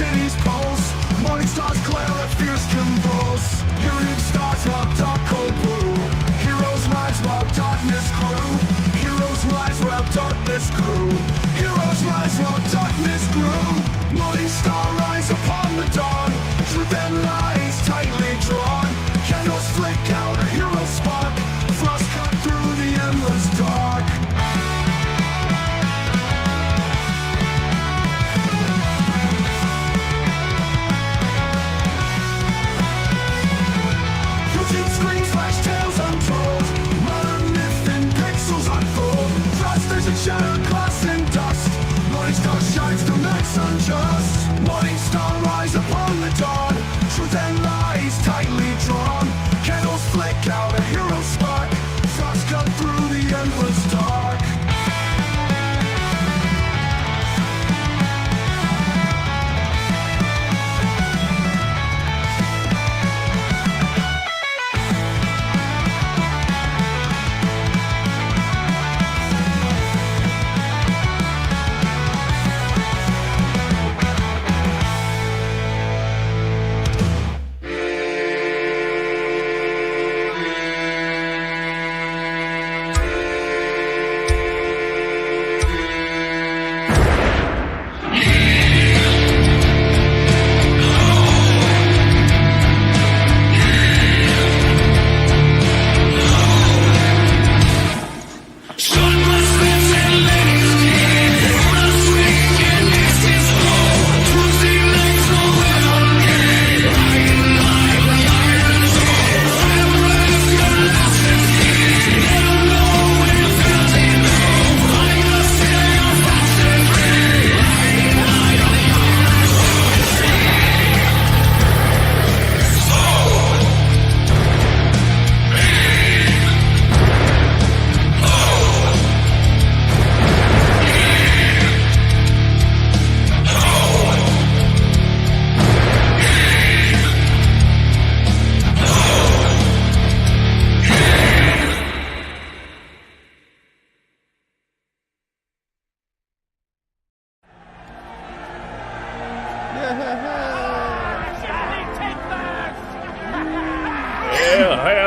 city's pulse. Morning stars glare at fierce convulse. Hearing stars while dark cold blue. Heroes rise while darkness grew. Heroes rise while darkness grew. Heroes rise while darkness grew. Morning star rise upon the dawn. Truth and lies tightly drawn. Candles flick out a hero spark. Frost cut through the endless dark. Routine screens flash tales untold. Modern myth in pixels unfold. Thrusters and shattered glass and dust. Morning star shines through nights unjust. Morning star rise upon the dawn. Truth and lies tightly drawn. Candles flick out a hero spark. Frost cut through the endless dark.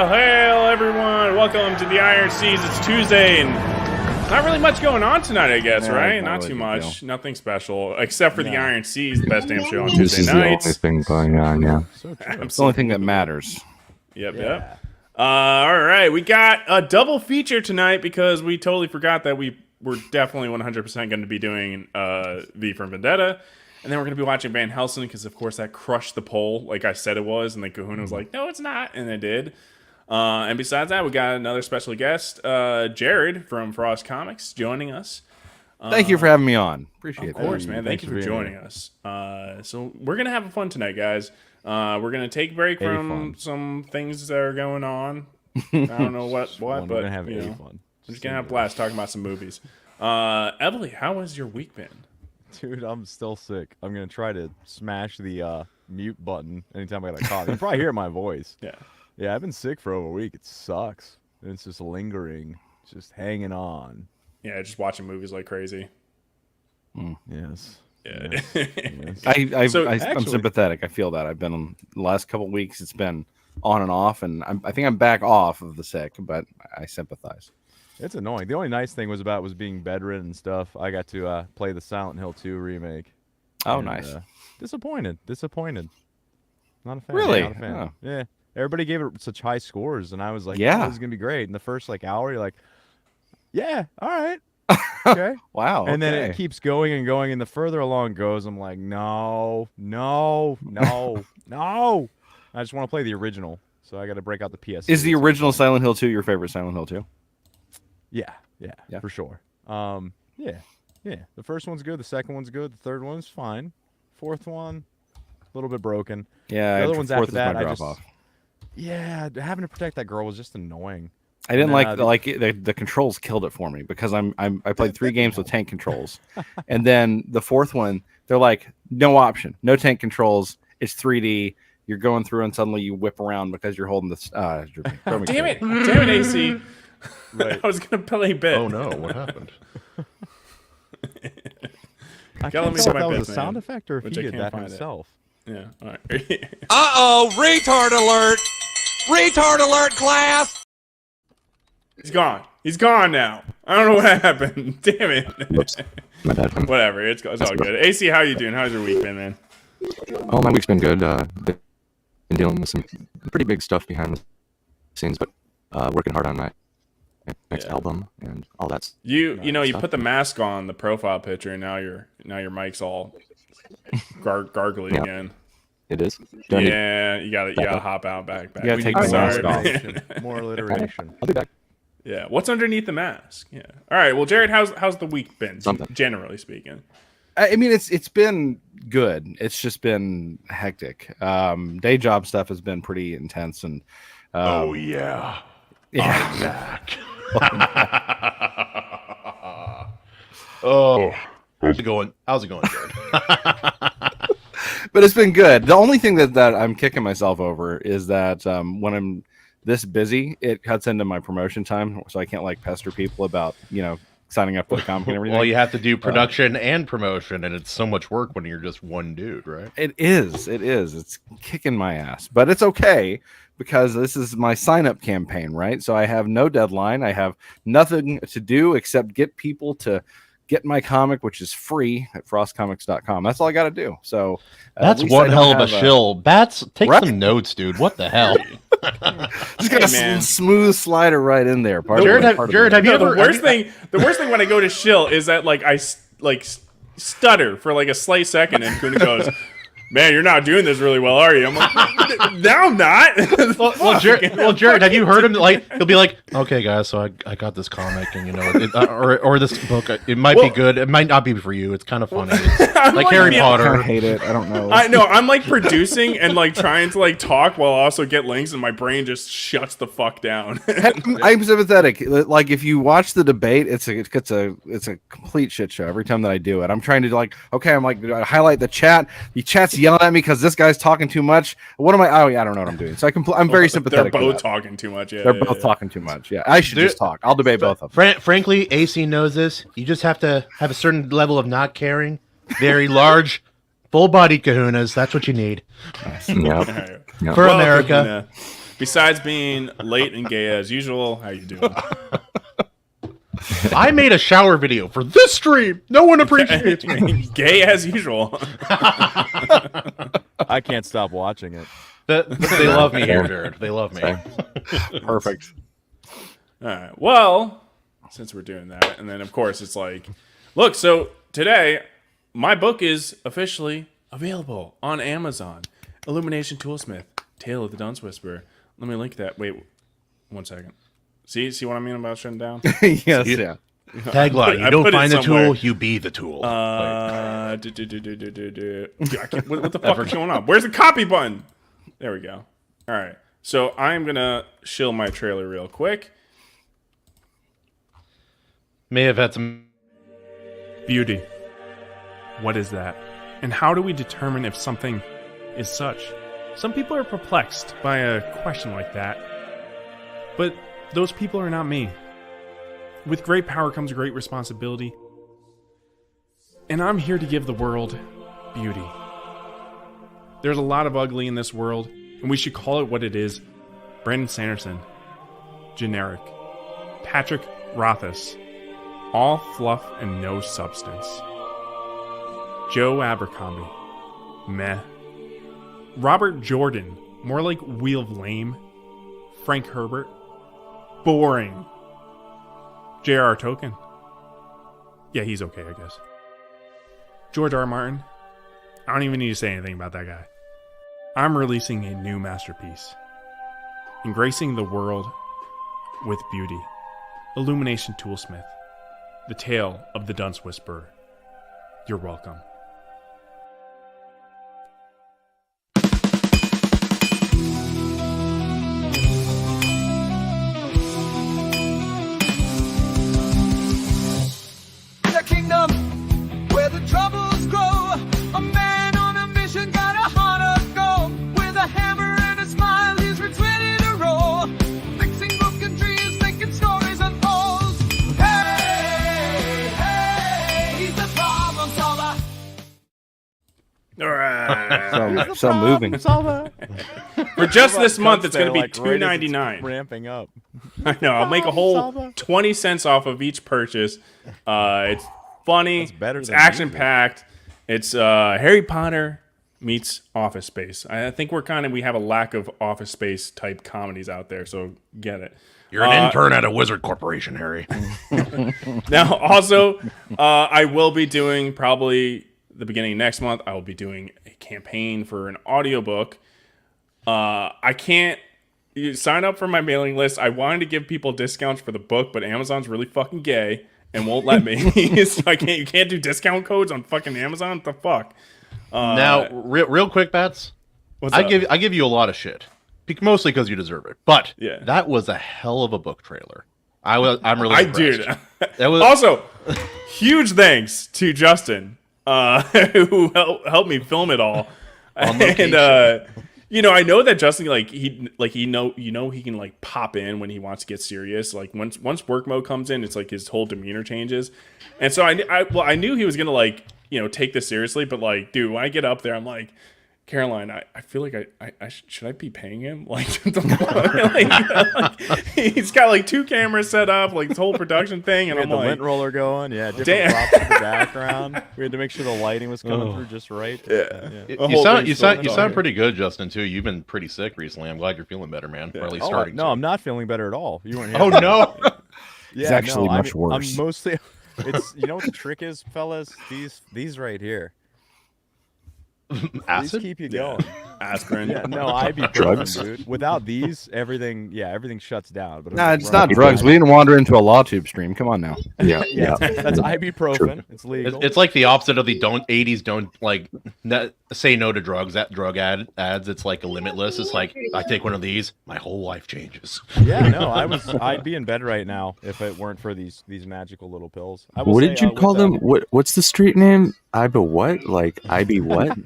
Hail, everyone. Welcome to the Iron Seas. It's Tuesday, and not really much going on tonight, I guess, right? Not too much. Nothing special, except for the Iron Seas, the best damn show on Tuesday nights. This is the only thing going on, yeah. So true. It's the only thing that matters. Yep. All right, we got a double feature tonight because we totally forgot that we were definitely 100% going to be doing V for Vendetta. And then we're going to be watching Van Helsing because, of course, that crushed the poll like I said it was. And then Kahuna was like, no, it's not. And it did. And besides that, we got another special guest, Jared from Frost Comics, joining us. Thank you for having me on. Appreciate that. Of course, man. Thank you for joining us. So we're going to have fun tonight, guys. We're going to take a break from some things that are going on. I don't know what but we're gonna have you know, fun. we're just going to have a blast talking about some movies. Emily, how has your week been? Dude, I'm still sick. I'm gonna try to smash the mute button anytime I got a cough. You can probably hear my voice. Yeah, I've been sick for over a week. It sucks. And it's just lingering, just hanging on. Yeah, just watching movies like crazy. Yes. Yeah. Yes. I'm sympathetic. I feel that. I've been the last couple of weeks. It's been on and off, and I think I'm back off of the sick, but I sympathize. It's annoying. The only nice thing was being bedridden and stuff. I got to play the Silent Hill 2 remake. Oh, and, nice. Disappointed. Not a fan. Really? Not a fan. Oh. Yeah. Everybody gave it such high scores, and I was like, Yeah. oh, this is going to be great. In the first hour, you're like, yeah, all right. Okay. Wow. And then it keeps going and going, and the further along it goes, I'm like, no. I just want to play the original, so I got to break out the PS. Is the original Silent Hill 2 your favorite Silent Hill 2? Yeah, for sure. Yeah. The first one's good. The second one's good. The third one's fine. Fourth one, a little bit broken. Yeah, the other ones after that, I just off. Yeah, having to protect that girl was just annoying. I didn't the controls killed it for me because I played 3 games with tank controls, and then the fourth one they're like no option, no tank controls. It's 3D. You're going through and suddenly you whip around because you're holding this. Damn it, AC. Right. I was gonna play a bit. Oh no, what happened? I Gotta let can't me tell do if my that was best, a sound man. effect or if Which he I did can't that find it. himself. Yeah. All right. Uh-oh, retard alert! Retard alert, class! He's gone. He's gone now. I don't know what happened. Damn it. Whoops. My bad. Whatever. It's all good. AC, how you doing? How's your week been, man? Oh, my week's been good. Been dealing with some pretty big stuff behind the scenes, but working hard on my next album and all that. You know, you stuff. put the mask on the profile picture, and now your mic's all gargly Yeah. again. It is. Do I need- Yeah, you gotta hop out back. You gotta We- take the sorry, mask man. More alliteration. I'll be back. Yeah. What's underneath the mask? Yeah. All right. Well, Jared, how's the week been? Something. Generally speaking. I mean, it's been good. It's just been hectic. Day job stuff has been pretty intense, and yeah. yeah. Oh, how's it going? How's it going, Jared? But it's been good. The only thing that I'm kicking myself over is that when I'm this busy, it cuts into my promotion time, so I can't like pester people about signing up for the comic and everything. Well, you have to do production and promotion, and it's so much work when you're just one dude, right? It is. It's kicking my ass, but it's okay because this is my sign-up campaign, right? So I have no deadline. I have nothing to do except get people to get my comic, which is free at frostcomics.com. That's all I got to do. So That's at least I one don't hell of a have shill. Bats, take Right? some notes, dude. What the hell? Just got Hey, man. a smooth slider right in there. Jared, have you No, ever? the worst thing when I go to shill is that I stutter for like a slight second, and Kahuna goes, "Man, you're not doing this really well, are you?" I'm like, "No, I'm not." Well, Jared, have you heard him? Like, he'll be like, "Okay, guys, so I got this comic, and or this book. It might be good. It might not be for you. It's kind of funny. It's I'm like Harry yeah, I Potter." hate it. I don't know. I know. I'm like producing and like trying to like talk while I also get links, and my brain just shuts the fuck down. I'm sympathetic. Like if you watch the debate, it's a complete shit show every time that I do it. I'm trying to I highlight the chat. The chat's yelling at me because this guy's talking too much. What am I? Oh yeah, I don't know what I'm doing. So I'm very sympathetic. They're to both that. talking too much. Yeah, They're yeah, both yeah. talking too much. Yeah, I should Dude, just talk. I'll debate both of them. Frankly, AC knows this. You just have to have a certain level of not caring. Very large, full-bodied kahunas. That's what you need Yeah. Yeah. for Well, America. Kahuna, besides being late and gay as usual, how you doing? I made a shower video for this stream. No one appreciates me. Gay as usual. I can't stop watching it. They love me here, Jared. They love me. Perfect. All right. Well, since we're doing that, and then of course it's like, look. So today, my book is officially available on Amazon. Illumination Toolsmith, Tale of the Dunce Whisperer. Let me link that. Wait, 1 second. See what I mean about shutting down? Yes. Yeah. Tagline: I You don't put it find the somewhere. tool, you be the tool. I can't- what the fuck is going on? Where's the copy button? There we go. All right. So I'm gonna shill my trailer real quick. May have had some. Beauty. What is that? And how do we determine if something is such? Some people are perplexed by a question like that. But those people are not me. With great power comes great responsibility. And I'm here to give the world beauty. There's a lot of ugly in this world, and we should call it what it is. Brandon Sanderson. Generic. Patrick Rothfuss. All fluff and no substance. Joe Abercrombie. Meh. Robert Jordan. More like Wheel of Lame. Frank Herbert. Boring. J.R.R. Tolkien. Yeah, he's okay, I guess. George R. Martin. I don't even need to say anything about that guy. I'm releasing a new masterpiece. Engracing the world with beauty. Illumination Toolsmith. The Tale of the Dunce Whisperer. You're welcome. In a kingdom where the troubles grow, a man on a mission got a heart of gold. With a hammer and a smile, his roots ready to roll. Fixing broken dreams, making stories unfold. Hey, hey, he's the problem solver. All right. So moving. For just this month, it's going to be $2.99. Ramping up. I know. I'll make a whole 20 cents off of each purchase. It's funny. That's better it's than action packed. It's Harry Potter meets Office Space. I think we have a lack of Office Space type comedies out there, so get it. You're an intern at a wizard corporation, Harry. Now, also, I will be doing probably the beginning of next month. I will be doing a campaign for an audiobook. I can't sign up for my mailing list. I wanted to give people discounts for the book, but Amazon's really fucking gay and won't let me. So you can't do discount codes on fucking Amazon. What the fuck? Now, real quick, Bats. I give you a lot of shit, mostly because you deserve it. But that was a hell of a book trailer. I'm really impressed. That was also huge thanks to Justin, who helped me film it all. And I know that Justin he can pop in when he wants to get serious. Like once work mode comes in, it's like his whole demeanor changes. And so I knew he was gonna take this seriously, but dude, when I get up there, I'm like, Caroline, I feel like I should I be paying him? He's got 2 cameras set up, this whole production thing, and we had the lint roller going, different props in the background. We had to make sure the lighting was coming through just right. You sound pretty good, Justin. Too. You've been pretty sick recently. I'm glad you're feeling better, man. Or at least starting. No, I'm not feeling better at all. You weren't here. Oh no, it's actually much worse. I'm mostly. It's what the trick is, fellas. These right here. Acid? These keep you going. Aspirin. Yeah, no, ibuprofen, dude. Without these, everything shuts down. But nah, it's not drugs. We didn't wander into a law tube stream. Come on now. Yeah. That's ibuprofen. True. It's legal. It's like the opposite of the 80s don't say no to drugs. That drug ads. It's like a limitless. It's like I take one of these, my whole life changes. Yeah, no, I'd be in bed right now if it weren't for these magical little pills. What did you call them? What's the street name? Ibu what? Ibu what?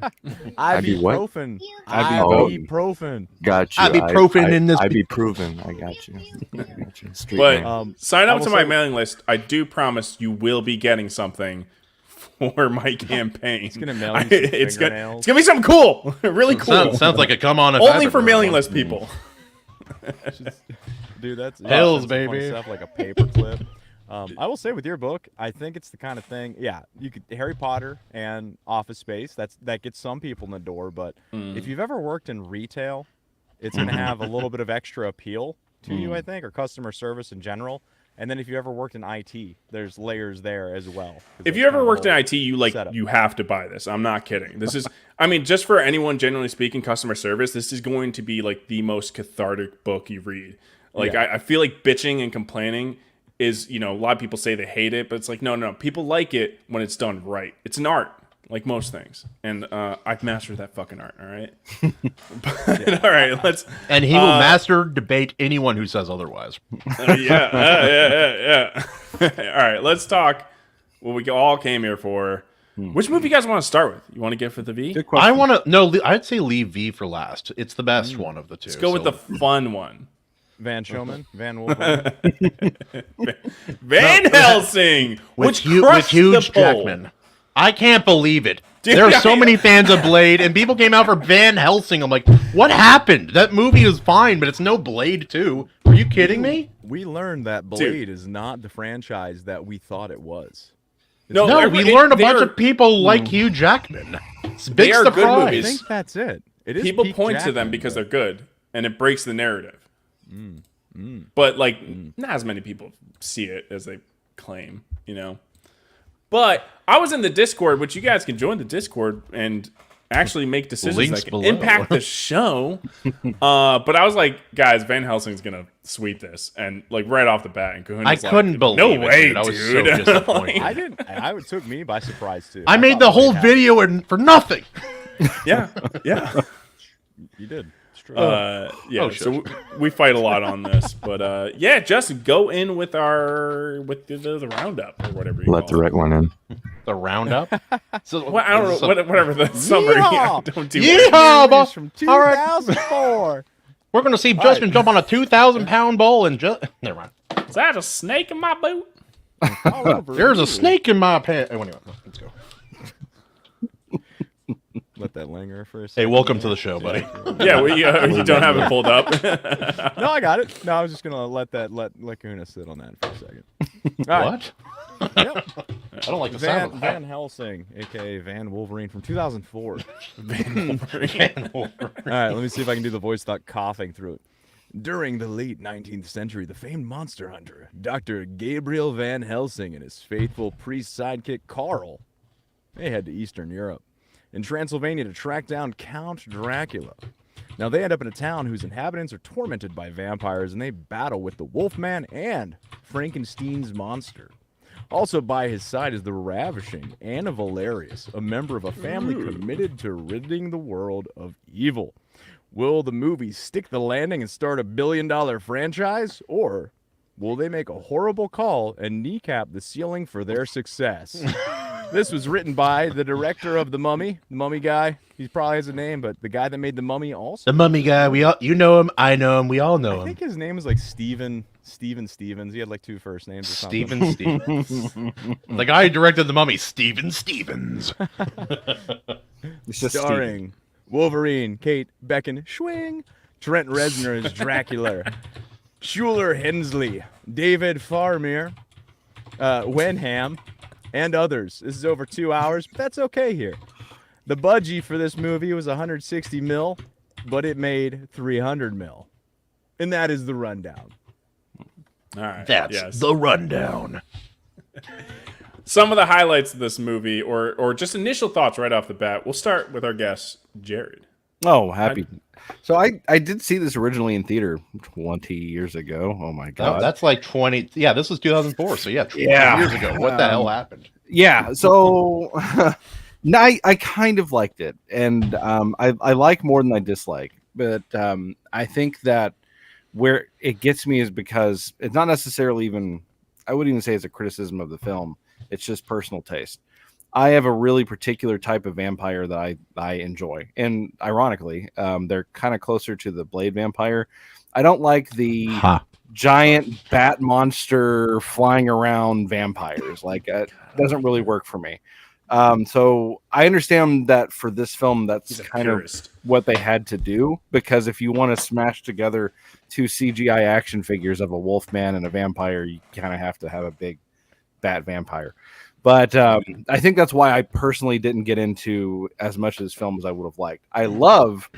Ibuprofen. Ibuprofen. Got you. Ibuprofen in this. Ibuprofen. I got you. Street But name. sign up to my mailing list. I do promise you will be getting something for my campaign. It's gonna mail you it's gonna be something cool, really cool. Sounds like a come on. Only for mailing list people. Dude, that's pills, fun baby. Stuff like a paperclip. I will say with your book, I think it's the kind of thing. Yeah, you could Harry Potter and Office Space. That gets some people in the door. But if you've ever worked in retail, it's going to have a little bit of extra appeal to you, I think, or customer service in general. And then if you ever worked in IT, there's layers there as well. If you ever worked in IT, you have to buy this. I'm not kidding. This is, just for anyone generally speaking, customer service, this is going to be the most cathartic book you read. I feel like bitching and complaining is, a lot of people say they hate it, but it's no, people like it when it's done right. It's an art, like most things, and I've mastered that fucking art. All right, all right, let's. And he will master debate anyone who says otherwise. Yeah. All right, let's talk what we all came here for. Which movie you guys want to start with? You want to get for the V? Good question. I'd say leave V for last. It's the best one of the two. Let's go with the fun one. Van Schoman, Van Wolfman, Van Helsing, with huge Jackman. I can't believe it. There are so many fans of Blade, and people came out for Van Helsing. I'm like, what happened? That movie is fine, but it's no Blade 2. Are you kidding me? We learned that Blade is not the franchise that we thought it was. No, we learned a bunch of people like Hugh Jackman. It's big they are surprise. good movies. I think that's it. It is people peak point Jackman, to them because they're good, and it breaks the narrative. But not as many people see it as they claim, But I was in the Discord, which you guys can join the Discord and actually make decisions Links that can below. impact the show. But I was like, guys, Van Helsing's gonna sweep this, and right off the bat, and Kahuna I couldn't believe no it, way, dude. I was dude. so disappointed. I didn't. It took me by surprise too. I made the whole video for nothing. Yeah. You did. It's true. So we fight a lot on this, but just go in with the roundup or whatever you Let the call right one in. The roundup. Well, I don't know, whatever the summary. Don't do Yeehaw, boss! From All right. 2004. We're gonna see Justin jump on a 2,000-pound bull and just. Never mind. Is that a snake in my boot? There's a snake in my pants. Oh, anyway, let's go. let that linger for a Hey, second. welcome to the show, buddy. Yeah, you don't have it pulled up. No, I got it. No, I was just gonna let Kahuna sit on that for a second. All right. What? Yep. I don't like the sound of that. Van Helsing, aka Van Wolverine from 2004. Van Wolverine. All right, let me see if I can do the voice without coughing through it. During the late 19th century, the famed monster hunter, Dr. Gabriel Van Helsing, and his faithful priest sidekick Carl, they head to Eastern Europe in Transylvania to track down Count Dracula. Now, they end up in a town whose inhabitants are tormented by vampires, and they battle with the Wolfman and Frankenstein's monster. Also by his side is the ravishing Anna Valerius, a member of a family committed to ridding the world of evil. Will the movie stick the landing and start a billion-dollar franchise, or will they make a horrible call and kneecap the ceiling for their success? This was written by the director of The Mummy guy. He probably has a name, but the guy that made The Mummy also. The Mummy guy, you know him, I know him, we all know I him. think his name is like Steven Stevens. He had like 2 first names or something. Steven Stevens. The guy who directed The Mummy, Steven Stevens. It's just Starring Wolverine, Kate Beckinsale, Trent Reznor as Dracula, Schuler Hensley, David Farmer, Wenham, and others. This is over 2 hours, but that's okay here. The budget for this movie was 160 mil, but it made 300 mil. And that is the rundown. All right. That's the rundown. Some of the highlights of this movie, or just initial thoughts right off the bat. We'll start with our guest, Jared. Oh, happy. So I did see this originally in theater 20 years ago. Oh my god. That's like 20. Yeah, this was 2004. So yeah, 20 years ago. What the hell happened? Yeah. So I kind of liked it, and I like more than I dislike. But I think that where it gets me is because it's not necessarily even. I wouldn't even say it's a criticism of the film. It's just personal taste. I have a really particular type of vampire that I enjoy. And ironically, they're kind of closer to the Blade vampire. I don't like the giant bat monster flying around vampires. Like, it doesn't really work for me. So I understand that for this film, that's kind of what they had to do. Because if you want to smash together 2 CGI action figures of a wolfman and a vampire, you kind of have to have a big bat vampire. But I think that's why I personally didn't get into as much of this film as I would have liked. I love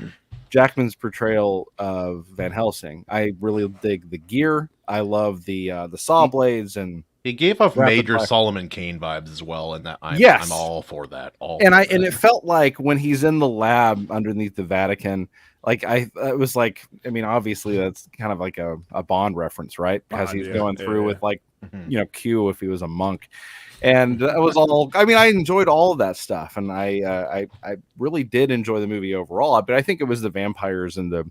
Jackman's portrayal of Van Helsing. I really dig the gear. I love the saw blades, and he gave off major Solomon Kane vibes as well. And that I'm all for that. And it felt like when he's in the lab underneath the Vatican, like it was like, I mean, obviously that's kind of like a Bond reference, right? Because he's going through with like, Q if he was a monk. And that was all. I mean, I enjoyed all of that stuff, and I really did enjoy the movie overall. But I think it was the vampires and the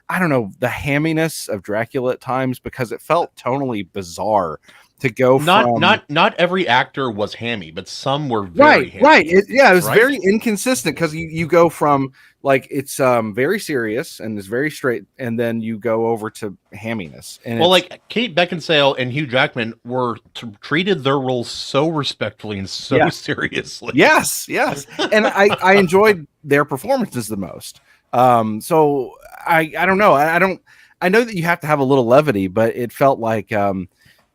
hamminess of Dracula at times, because it felt tonally bizarre to go from. Not every actor was hammy, but some were very hammy. Right. It was very inconsistent, because you go from like it's very serious and it's very straight, and then you go over to hamminess. And like Kate Beckinsale and Hugh Jackman were treated their roles so respectfully and so seriously. Yes, and I enjoyed their performances the most. So I don't know. I know that you have to have a little levity, but it felt like in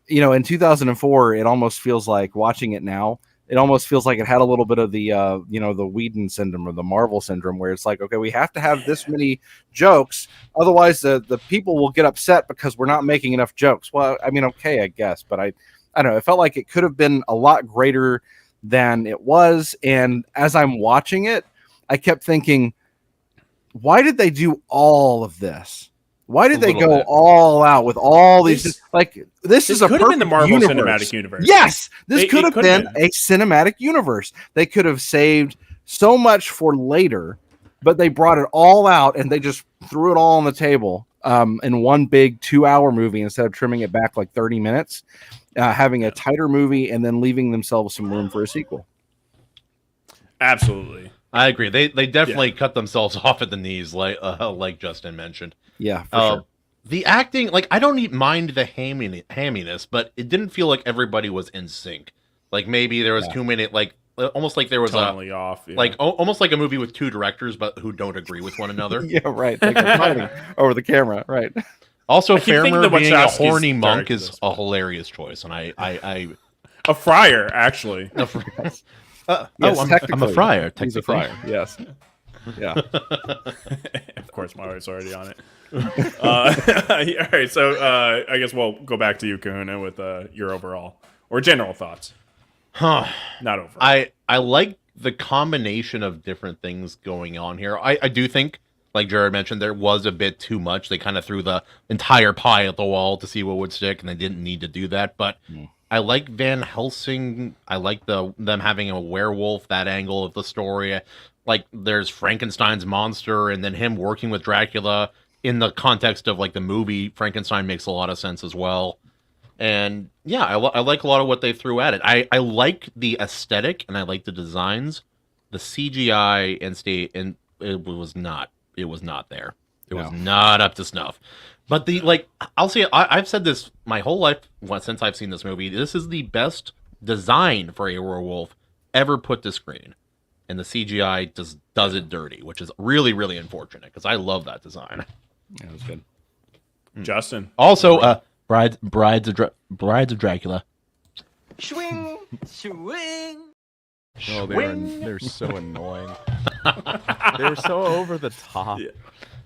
2004, it almost feels like watching it now. It almost feels like it had a little bit of the the Whedon syndrome or the Marvel syndrome, where it's like, okay, we have to have this many jokes, otherwise the people will get upset because we're not making enough jokes. Well, I mean, okay, I guess, but I don't know. It felt like it could have been a lot greater than it was. And as I'm watching it, I kept thinking, why did they do all of this? Why did they go all out with all these? This is a could have been the Marvel Cinematic Universe. Yes, this could have been a cinematic universe. They could have saved so much for later, but they brought it all out and they just threw it all on the table in one big 2-hour movie instead of trimming it back like 30 minutes, having a tighter movie and then leaving themselves some room for a sequel. Absolutely. I agree. They definitely cut themselves off at the knees, like Justin mentioned. Yeah, for sure. The acting, I don't mind the hamminess, but it didn't feel like everybody was in sync. Like maybe there was too many. Like almost like there was totally off. Yeah. like almost like a movie with two directors, but who don't agree with one another. Yeah, right. Like they're fighting over the camera, right? Also, keep thinking Faramir the being a Wachowskis horny monk directed is this. a hilarious choice, and I a friar, actually. yes, Yes, I'm a technically. friar. He's a Technically. friar. Yes. Yeah. Of course, Mario's already on it. All right, so I guess we'll go back to you, Kahuna, with your overall or general thoughts. Huh. Not over. I like the combination of different things going on here. I do think, like Jared mentioned, there was a bit too much. They kind of threw the entire pie at the wall to see what would stick, and they didn't need to do that. But I like Van Helsing. I like them having a werewolf, that angle of the story. Like, there's Frankenstein's monster, and then him working with Dracula in the context of, like, the movie. Frankenstein makes a lot of sense as well. And yeah, I like a lot of what they threw at it. I like the aesthetic and I like the designs. The CGI and it was not there. It was not up to snuff. But I'll say I've said this my whole life since I've seen this movie. This is the best design for a werewolf ever put to screen, and the CGI does it dirty, which is really, really unfortunate because I love that design. Yeah, it was good. Justin. Also, Brides of Dracula. Swing, swing. Oh, they're so annoying. They were so over the top. Yeah.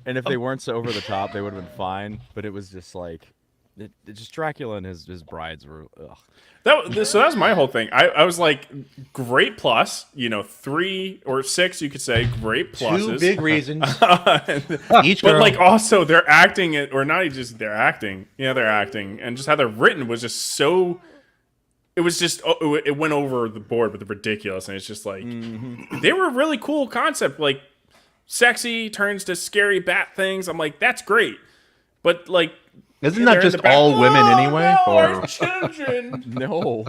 And if they weren't so over the top, they would have been fine. But it was just like, just Dracula and his brides were. Ugh. So that was my whole thing. I was like, great plus, 3 or 6, you could say, great pluses. Two big reasons. Each But girl. like also they're acting it, or not just they're acting. Yeah, they're acting, and just how they're written was just so. It was just it went over the board with the ridiculous, and it's just like they were a really cool concept, like sexy turns to scary bat things. I'm like, that's great, but like. Isn't that just all women anyway? No, Or our children. No.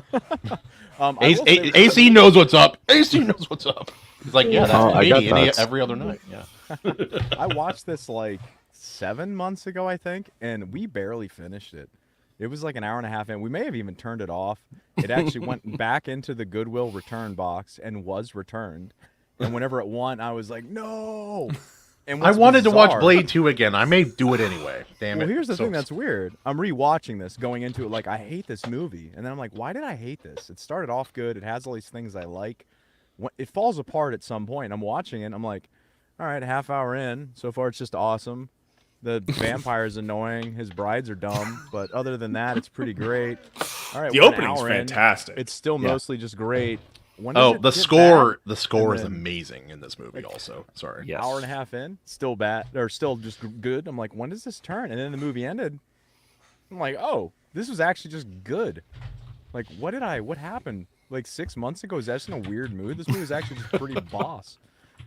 AC knows what's up. AC knows what's up. He's like, yeah, Oh, I that's got me thoughts. every other night. Yeah. I watched this like 7 months ago, I think, and we barely finished it. It was like an hour and a half in. We may have even turned it off. It actually went back into the Goodwill return box and was returned. And whenever it won, I was like, no. And I what's wanted to watch bizarre- Blade 2 again. I may do it anyway. Damn it. Well, here's the So- thing that's weird. I'm rewatching this, going into it like, I hate this movie. And then I'm like, why did I hate this? It started off good. It has all these things I like. It falls apart at some point. I'm watching it. I'm like, all right, a half hour in. So far, it's just awesome. The vampire's annoying. His brides are dumb. But other than that, it's pretty great. All right, The we're an opening's hour in. fantastic. It's still mostly just great. When does Oh, it the get score! bad? The score And is then- amazing in this movie. Also, sorry. Yes. Hour and a half in, still bad, or still just good. I'm like, when does this turn? And then the movie ended. I'm like, oh, this was actually just good. Like, what happened? Like 6 months ago, is that just in a weird mood? This movie was actually just pretty boss.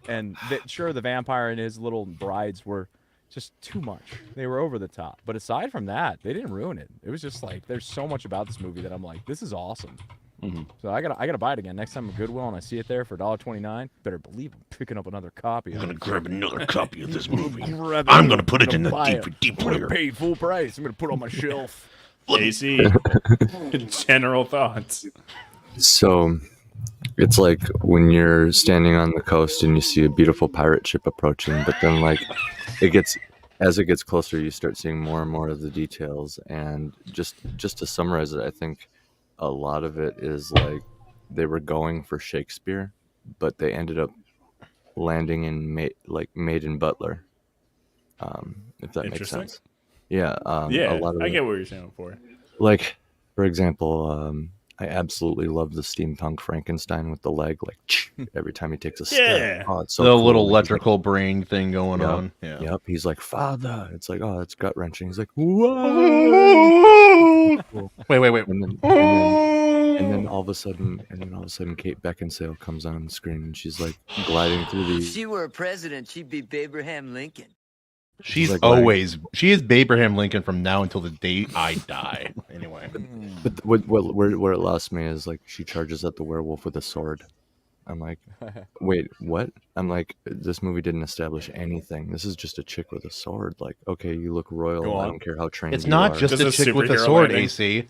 And sure, the vampire and his little brides were just too much. They were over the top. But aside from that, they didn't ruin it. It was just like, there's so much about this movie that I'm like, this is awesome. So I gotta buy it again. Next time I'm at Goodwill and I see it there for $1.29, better believe I'm picking up another copy. I'm gonna grab another copy of this movie. Grab it. I'm gonna put it in the buy it. DVD I'm gonna player. pay full price. I'm gonna put it on my shelf. AC. General thoughts. So it's like when you're standing on the coast and you see a beautiful pirate ship approaching, but then like as it gets closer, you start seeing more and more of the details. And just to summarize it, I think a lot of it is like they were going for Shakespeare, but they ended up landing in Maid and Butler. If that makes Interesting. sense. Yeah. Yeah, a lot of I it- get what you're saying before. Like, for example, I absolutely love the steampunk Frankenstein with the leg, like every time he takes a step. Yeah. Oh, it's so The cool. little He's electrical brain thing going Yep. on. Yeah. Yep. He's like, Father. It's like, oh, it's gut wrenching. He's like, whoa. Wait. And then all of a sudden, Kate Beckinsale comes on the screen and she's like gliding through If the. she were a president, she'd be Abraham Lincoln. She's like she is Abraham Lincoln from now until the day I die. Anyway. But where it lost me is like she charges at the werewolf with a sword. I'm like, wait, what? I'm like, this movie didn't establish anything. This is just a chick with a sword. Like, okay, you look royal. Go I on. don't care how trained It's you not are. just Just a a chick with a superhero sword, landing. AC.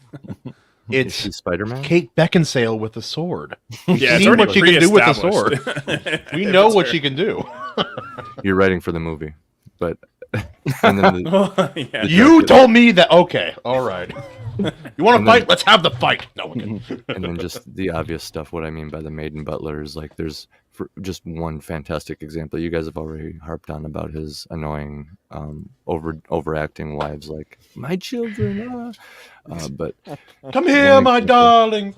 It's Spider-Man. Kate Beckinsale with a sword. Yeah, it's See already what she can do with a sword. pre-established. We know what she can do. You're writing for the movie, but and then Yeah. You told me that. Okay, all right. You want to fight? Let's have the fight. No, okay. and then just the obvious stuff. What I mean by the maiden butler is like there's just one fantastic example. You guys have already harped on about his annoying, overacting wives, like my children. But Come here, one my example darling.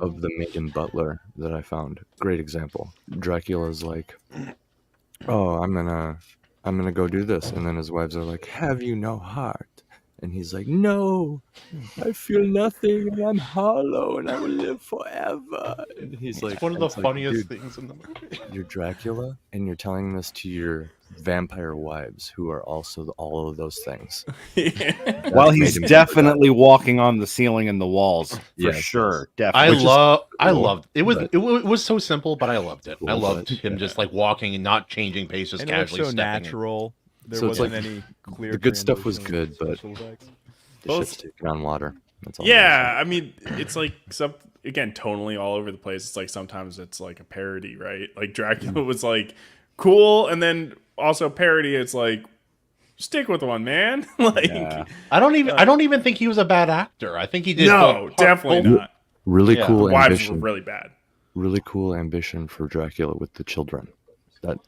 of the maiden butler that I found. Great example. Dracula's like, oh, I'm gonna go do this, and then his wives are like, have you no heart? And he's like, no, I feel nothing, and I'm hollow, and I will live forever. And he's like, It's one of the it's like, funniest dude, things in the movie. you're Dracula, and you're telling this to your vampire wives, who are also all of those things. While he's made him definitely walking on the ceiling and the walls, for Yes, sure. yes. Definitely. I cool, loved it. but- It was so simple, but I loved it. I Cool, loved but- him just like walking and not changing pace, just And it looked casually so stepping. natural. There So it's wasn't like any clear. the good stuff was transition good, but- special effects. The shit's taking on water. That's all. Yeah, I mean, it's like again, tonally all over the place. It's like sometimes it's like a parody, right? Like Dracula was like cool, and then also parody. It's like stick with one, man. Like I don't even think he was a bad actor. I think he did. no, definitely not. Really Yeah. cool The wives ambition. were really bad. Really cool ambition for Dracula with the children.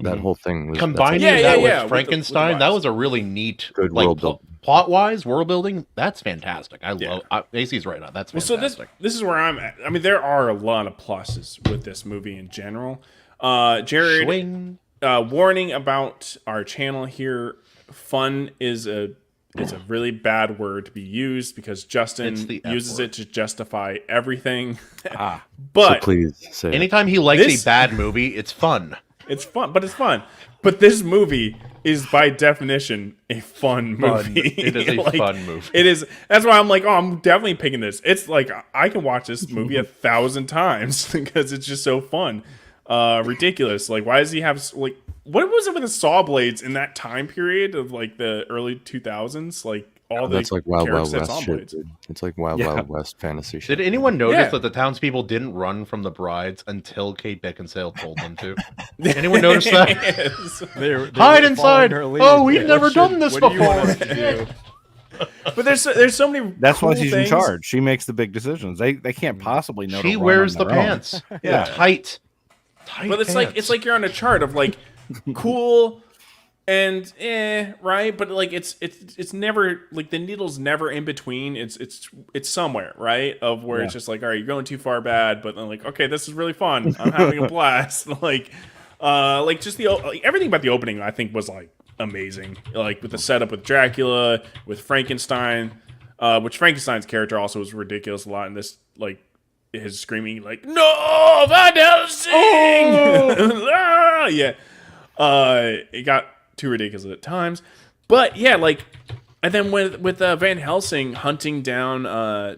That whole thing was Combining Yeah, that yeah, with yeah, with the Frankenstein, that wives. was a really neat, Good like world building. plot-wise, world building. That's fantastic. I Yeah. love. AC's right on. That's Well, so fantastic. this is where I'm at. I mean, there are a lot of pluses with this movie in general. Jared, Swing. warning about our channel here. Fun is it's a really bad word to be used because It's Justin the F uses word. it to justify everything. So But please say it. Anytime he likes This- a bad movie, it's fun. it's fun. But it's fun. But this movie is by definition a fun movie. It is a fun movie. It is. That's why I'm like, oh, I'm definitely picking this. It's like I can watch this movie 1,000 times because it's just so fun. Ridiculous. Like, why does he have like? What was it with the saw blades in that time period of like the early 2000s? Like all the That's like Wild Wild characters had West saw shit, blades. dude. It's like Wild Wild West fantasy shit. Did anyone notice Yeah. that the townspeople didn't run from the brides until Kate Beckinsale told them to? Anyone notice that? Yes. They Hide were inside! following her lead. Oh, we've What never should- done this what do you want before. us to do? But there's so many. That's why cool she's things. in charge. She makes the big decisions. They can't possibly know. She to run wears on the their own. pants. Yeah. Tight. But it's like you're on a chart of like cool and right, but like it's never like the needle's never in between. It's somewhere, right? Of where it's just like, all right, you're going too far bad, but then like, okay, this is really fun. I'm having a blast. Like just everything about the opening I think was like amazing. Like with the setup with Dracula, with Frankenstein, which Frankenstein's character also was ridiculous a lot in this, like his screaming like, no, Van Helsing! Ah! Yeah. It got too ridiculous at times. But yeah, like, and then with Van Helsing hunting down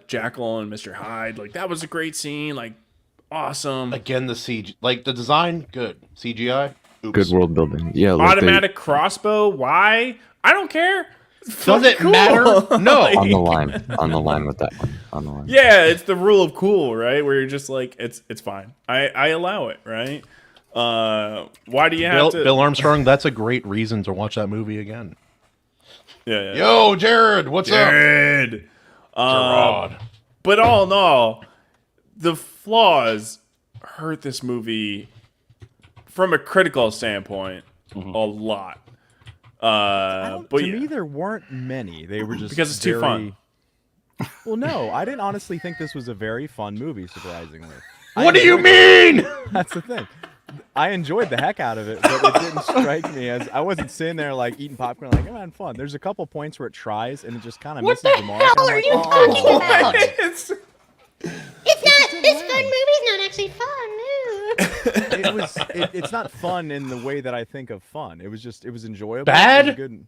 Jackal and Mr. Hyde, like that was a great scene, like awesome. Again, the CG, like the design, good. CGI, oops. Good world building. Yeah, like Automatic crossbow, why? I don't care. It's Does it fucking matter? cool. No. on the line with that one. On the line. Yeah, it's the rule of cool, right? Where you're just like, it's fine. I allow it, right? Why do you have to? Bill Armstrong, that's a great reason to watch that movie again. Yeah. Yo, Jared, what's Jared. up? Gerard. But all in all, the flaws hurt this movie from a critical standpoint a lot. But To yeah. me, there weren't many. They were just Because it's too fun. Well, no, I didn't honestly think this was a very fun movie. Surprisingly, What do you mean? That's the thing. I enjoyed the heck out of it, but it didn't strike me as I wasn't sitting there like eating popcorn, like, I'm having fun. There's a couple points where it tries and it just kind of misses the mark. hell I'm are like, you oh. talking about? It's- It's not. This fun movie's not actually fun. No. It's not fun in the way that I think of fun. It was enjoyable. Bad? It was good.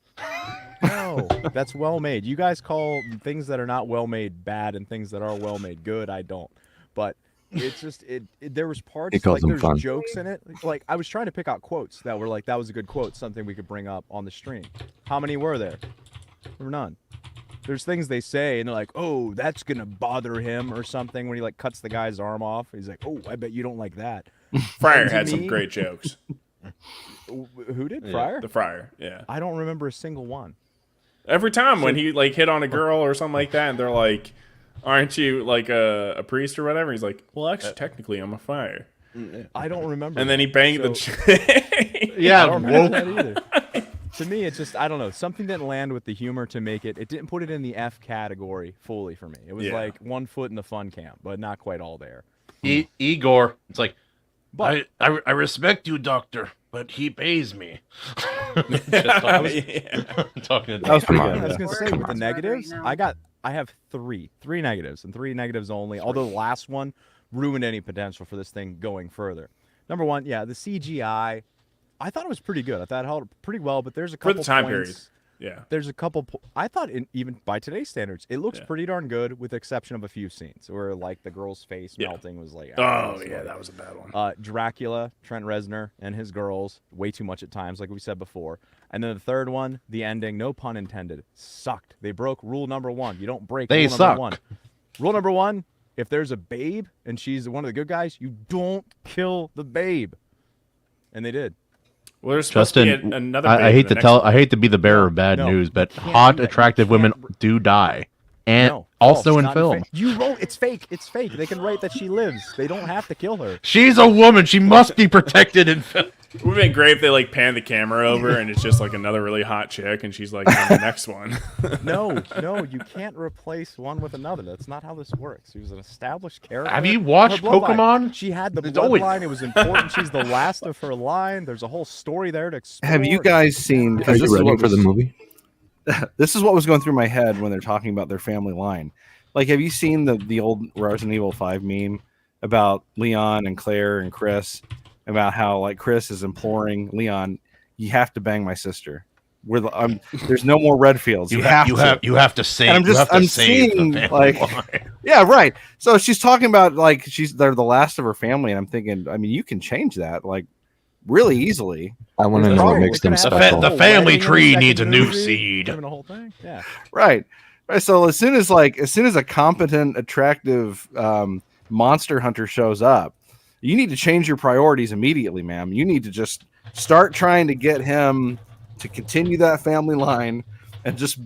No, that's well made. You guys call things that are not well made bad and things that are well made good. I don't. But it's just there was parts He calls like them there's fun. jokes in it. Like I was trying to pick out quotes that were like that was a good quote, something we could bring up on the stream. How many were there? There were none. there's things they say, and they're like, "Oh, that's gonna bother him" or something. When he like cuts the guy's arm off, he's like, "Oh, I bet you don't like that." Fryer And to had some me- great jokes. Who did Fryer? The Fryer, yeah. I don't remember a single one. Every time when he like hit on a girl or something like that, and they're like, "Aren't you like a priest or whatever?" He's like, "Well, actually, technically, I'm a fire." I don't remember. And then he banged the So- chick. Yeah, I don't remember that either. To me, it's just I don't know. Something didn't land with the humor to make it. It didn't put it in the F category fully for me. It was Yeah. like 1 foot in the fun camp, but not quite all there. Igor, it's like, But I respect you, doctor, but he pays me. Talking to That was pretty I good. was gonna say with the negatives, I have three negatives and 3 negatives only. Although the last one ruined any potential for this thing going further. Number one, yeah, the CGI. I thought it was pretty good. I thought it held pretty well, but there's a For couple the time points. period. Yeah. There's a couple. I thought, even by today's standards, it looks pretty darn good, with the exception of a few scenes where, like, the girl's face melting was like. Oh yeah, that was a bad one. Dracula, Trent Reznor, and his girls, way too much at times, like we said before. And then the third one, the ending, no pun intended, sucked. They broke rule number 1. You don't break They rule suck. number 1. Rule number 1: if there's a babe and she's one of the good guys, you don't kill the babe. And they did. Well, there's supposed to Justin, be another. I babe in hate the to next tell, one. I hate to be the bearer of bad no, news, but you can't hot, do that. You attractive women do die, and No, also false, in not film. fake. You wrote it's fake. It's fake. They can write that she lives. They don't have to kill her. She's a woman. She must be protected in film. It would have been great if they like pan the camera over and it's just like another really hot chick and she's like on the next one. No, you can't replace one with another. That's not how this works. She was an established character. Have you watched Her bloodline- Pokemon? She had the It's always- bloodline. It was important. She's the last of her line. There's a whole story there to explore. Have you guys seen? Are Because this you is ready what for the was, movie? this is what was going through my head when they're talking about their family line. Like, have you seen the old Resident Evil 5 meme about Leon and Claire and Chris? About how like Chris is imploring Leon, you have to bang my sister. There's no more Redfields. You have to save. And I'm seeing like, yeah, right. So she's talking about like they're the last of her family, and I'm thinking, I mean, you can change that like really easily. I want to There's know a what story. makes They them could have special. The family wedding in tree second needs a new movie, seed. doing the whole thing. Yeah. Right. So as soon as a competent, attractive monster hunter shows up, you need to change your priorities immediately, ma'am. You need to just start trying to get him to continue that family line and just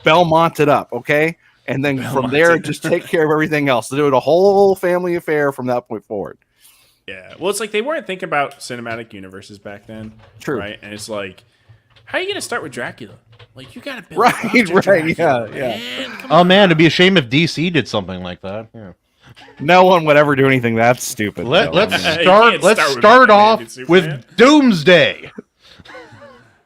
Belmont it up, okay? And then from there, just take care of everything else. Do it a whole family affair from that point forward. Yeah. Well, it's like they weren't thinking about cinematic universes back then. True. Right? And it's like, how are you going to start with Dracula? Like, you got to build Right, up to right, Dracula, yeah. man. Come Oh on. man, it'd be a shame if DC did something like that. Yeah. No one would ever do anything that stupid. Let's though. You start. can't Let's start with start Batman off and Superman. with Doomsday.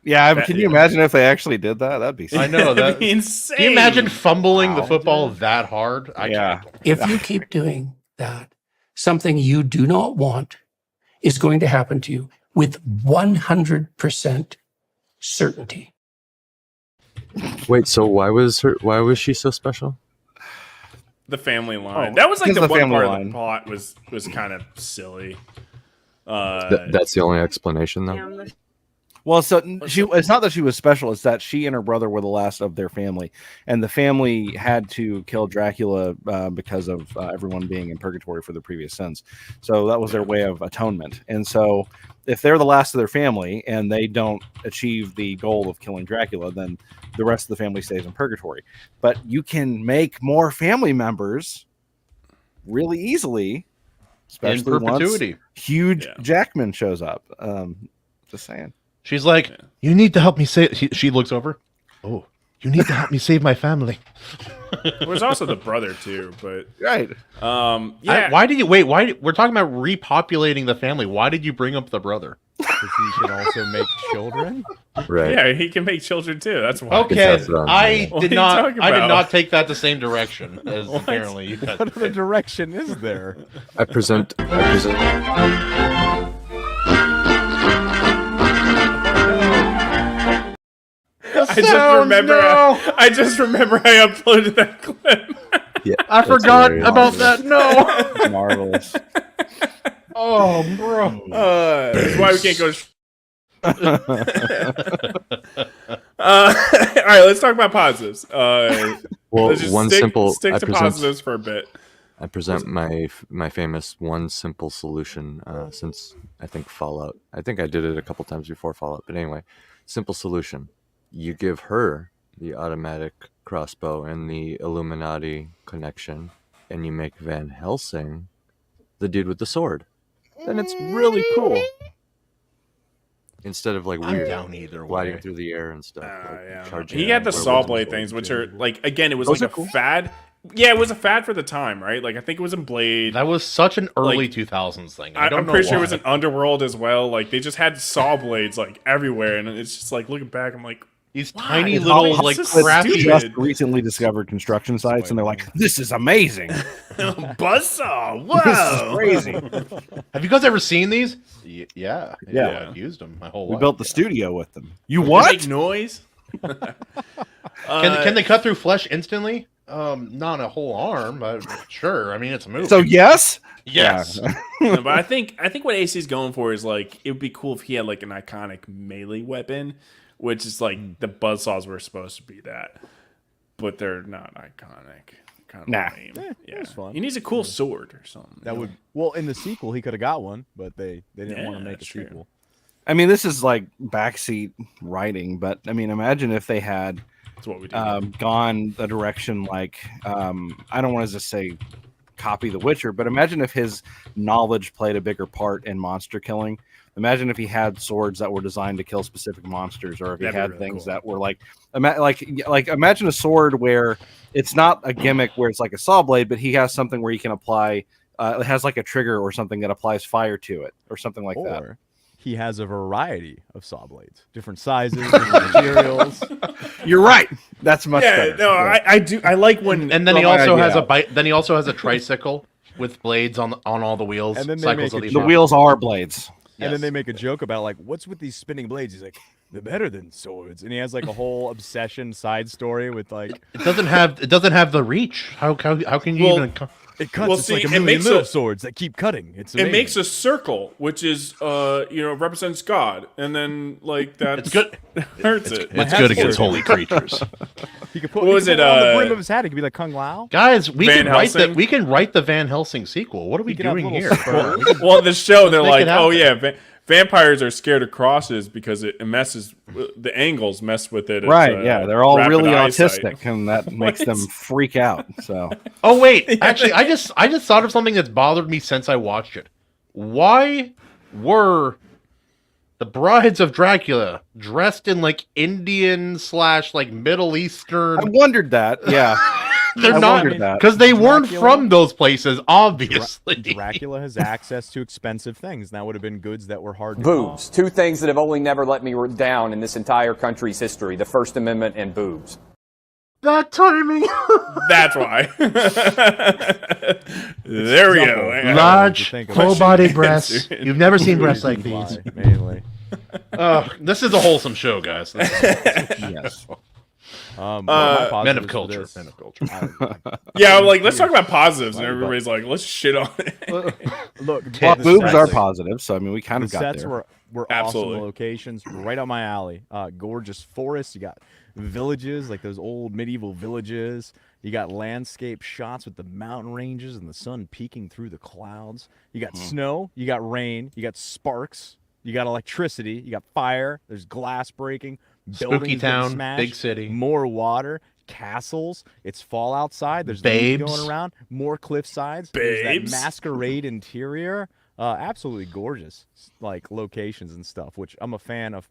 Yeah, can you imagine if they actually did that? That'd be. I know that. That'd be insane. Can you imagine fumbling the football that hard? I Yeah. can't. If you keep doing that, something you do not want is going to happen to you with 100% certainty. Wait, so why was she so special? The family line. Oh, That was like because the the one family part line. of the plot was kind of silly. That's the only explanation, though. Well, so it's not that she was special, it's that she and her brother were the last of their family, and the family had to kill Dracula because of everyone being in purgatory for the previous sins. So that was their way of atonement. And so if they're the last of their family and they don't achieve the goal of killing Dracula, then the rest of the family stays in purgatory. But you can make more family members really easily, especially In perpetuity. once huge Jackman shows up. Just saying. She's like, you need to help me save. She looks over. Oh, you need to help me save my family. There was also the brother too, but right. Yeah. Why did you wait? Why we're talking about repopulating the family? Why did you bring up the brother? Because he can also make children. Right. Yeah, he can make children too. That's why. Okay, That's what I'm I saying. What did are you not. talking I did about? not take that the same direction as apparently you guys. What other direction is there? I present. I just remember I uploaded that clip. Yeah, I that's forgot hilarious. about that. No. Marvelous. Oh, bro. That's why we can't go. All right, let's talk about positives. Well, Let's just one stick, simple. stick I to present, positives for a bit. I present my famous one simple solution. Since I think Fallout. I think I did it a couple times before Fallout. But anyway, simple solution. You give her the automatic crossbow and the Illuminati connection, and you make Van Helsing the dude with the sword. Then it's really cool. Instead of like I'm weird down either gliding way. through the air and stuff. Charging He had the where saw was blade the things, sword? which are like again, it was Those like are a cool. fad. Yeah, it was a fad for the time, right? Like I think it was in Blade. That was such an early Like, 2000s thing. I don't I'm know pretty sure it why. was an Underworld as well. Like they just had saw blades like everywhere, and it's just like looking back, I'm like, These why? tiny It's little always like just crappy. stupid. Just recently discovered construction sites, and they're like, "This is amazing. Buzzsaw! This is Whoa! crazy." Have you guys ever seen these? Yeah. Yeah. I've used them my whole We life. built the studio with them. You They what? Make noise. Can they cut through flesh instantly? Not a whole arm, but sure. I mean, it's a movie. So yes, yes. No, but I think what AC's going for is like it would be cool if he had like an iconic melee weapon, which is like the buzzsaws were supposed to be that, but they're not iconic. Kind of Nah. lame. It was fun. He needs a cool sword or something. That would in the sequel he could have got one, but they didn't want to make a that's true. sequel. I mean, this is like backseat writing, but I mean, imagine if they had That's what we do. gone a direction like I don't want to just say copy The Witcher, but imagine if his knowledge played a bigger part in monster killing. Imagine if he had swords that were designed to kill specific monsters, or if he That'd be had really things cool. that were like imagine a sword where it's not a gimmick where it's like a saw blade, but he has something where he can apply. It has like a trigger or something that applies fire to it, or something like that. Or he has a variety of saw blades, different sizes, different materials. You're right. That's much Yeah, better. no, Yeah. I do. I like when And then he Oh, also yeah. has a bike. Then he also has a tricycle with blades on all the wheels. And then they cycles make of it- these The off. wheels are blades. And then Yes. they make a joke about like, what's with these spinning blades? He's like, they're better than swords. And he has like a whole obsession side story with like It doesn't have the reach. How can you Well, even? it cuts. Well, it's see, like a it million makes little a- swords that keep cutting. It's it amazing. makes a circle, which is represents God, and then like that It's good. hurts it. It's good against holy creatures. He could put, What he was could it, put on the brim of his hat. It could be like Kung Lao. Guys, we Van can write Helsing? We can write the Van Helsing sequel. What are we could have doing little here? spurs. Well, the show they're Make like, it oh happen. yeah, vampires are scared of crosses because it messes. The angles mess with it. It's, Right, yeah, they're all rapid really eyesight. autistic, and that makes them freak out. So Oh wait, actually, I just thought of something that's bothered me since I watched it. Why were the brides of Dracula dressed in like Indian / like Middle Eastern? I wondered that. Yeah, They're I not wondered that. because they weren't Dracula- from those places, obviously. Dracula has access to expensive things. That would have been goods that were hard to Boobs. Two things that have only never let me down in this entire country's history: the First Amendment and boobs. That timing. That's why. There we go. Example. Large, think of full it. body breasts. You've never seen breasts like Why, these. mainly. This is a wholesome show, guys. yes. Men of culture. Men of culture. Yeah, I'm like let's talk about positives, and everybody's like, let's shit on it. Look, Well, the boobs sets- are positive, so I mean, we kind The of got sets there. were Absolutely. awesome locations, right up my alley. Gorgeous forests. You got villages, like those old medieval villages. You got landscape shots with the mountain ranges and the sun peeking through the clouds. You got snow. You got rain. You got sparks. You got electricity. You got fire. There's glass breaking. Spooky Buildings getting town, smashed, big city. More water. Castles. It's fall outside. There's Babes. leaves going around. More cliff sides. There's Babes. that masquerade interior. Absolutely gorgeous, like locations and stuff, which I'm a fan of.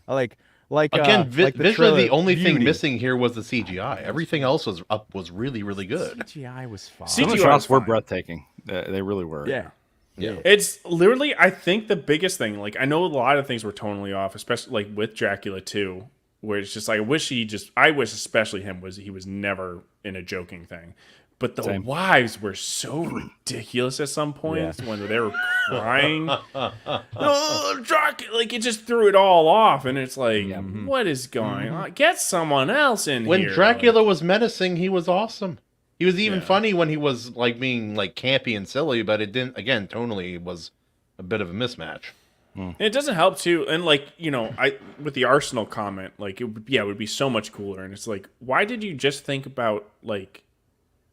I like Again, like visually, trailer, the only thing Beauty. missing here was the CGI. Everything else was really, really good. CGI was fine. Some of the CGI shots was were fine. breathtaking. They really were. Yeah. It's literally, I think the biggest thing. Like, I know a lot of things were tonally off, especially like with Dracula 2, where it's just like I wish especially he was never in a joking thing. But the Same. wives were so ridiculous at some points when they were crying. Oh, Dracula! Like it just threw it all off, and it's like, what is going on? Get someone else in When here. Dracula was menacing, he was awesome. He was even funny when he was like being like campy and silly, but it didn't. Again, tonally, it was a bit of a mismatch. And it doesn't help too. And like, you know, with the Arsenal comment, like, it would be so much cooler. And it's like, why did you just think about, like,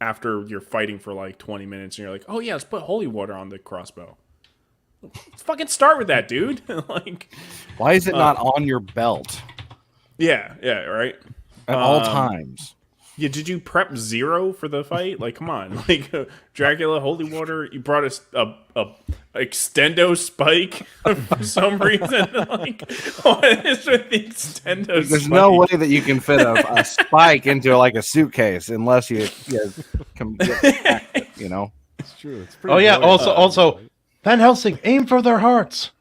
after you're fighting for like 20 minutes and you're like, oh yeah, let's put holy water on the crossbow. Let's fucking start with that, dude. Like, why is it not on your belt? Yeah, right. At all times. Yeah, did you prep 0 for the fight? Like, come on, like Dracula, holy water. You brought us a extendo spike for some reason. Like, what is with the extendo? There's spike? no way that you can fit a spike into like a suitcase unless you you know. It's true. It's Oh yeah. Also, Van Helsing, aim for their hearts.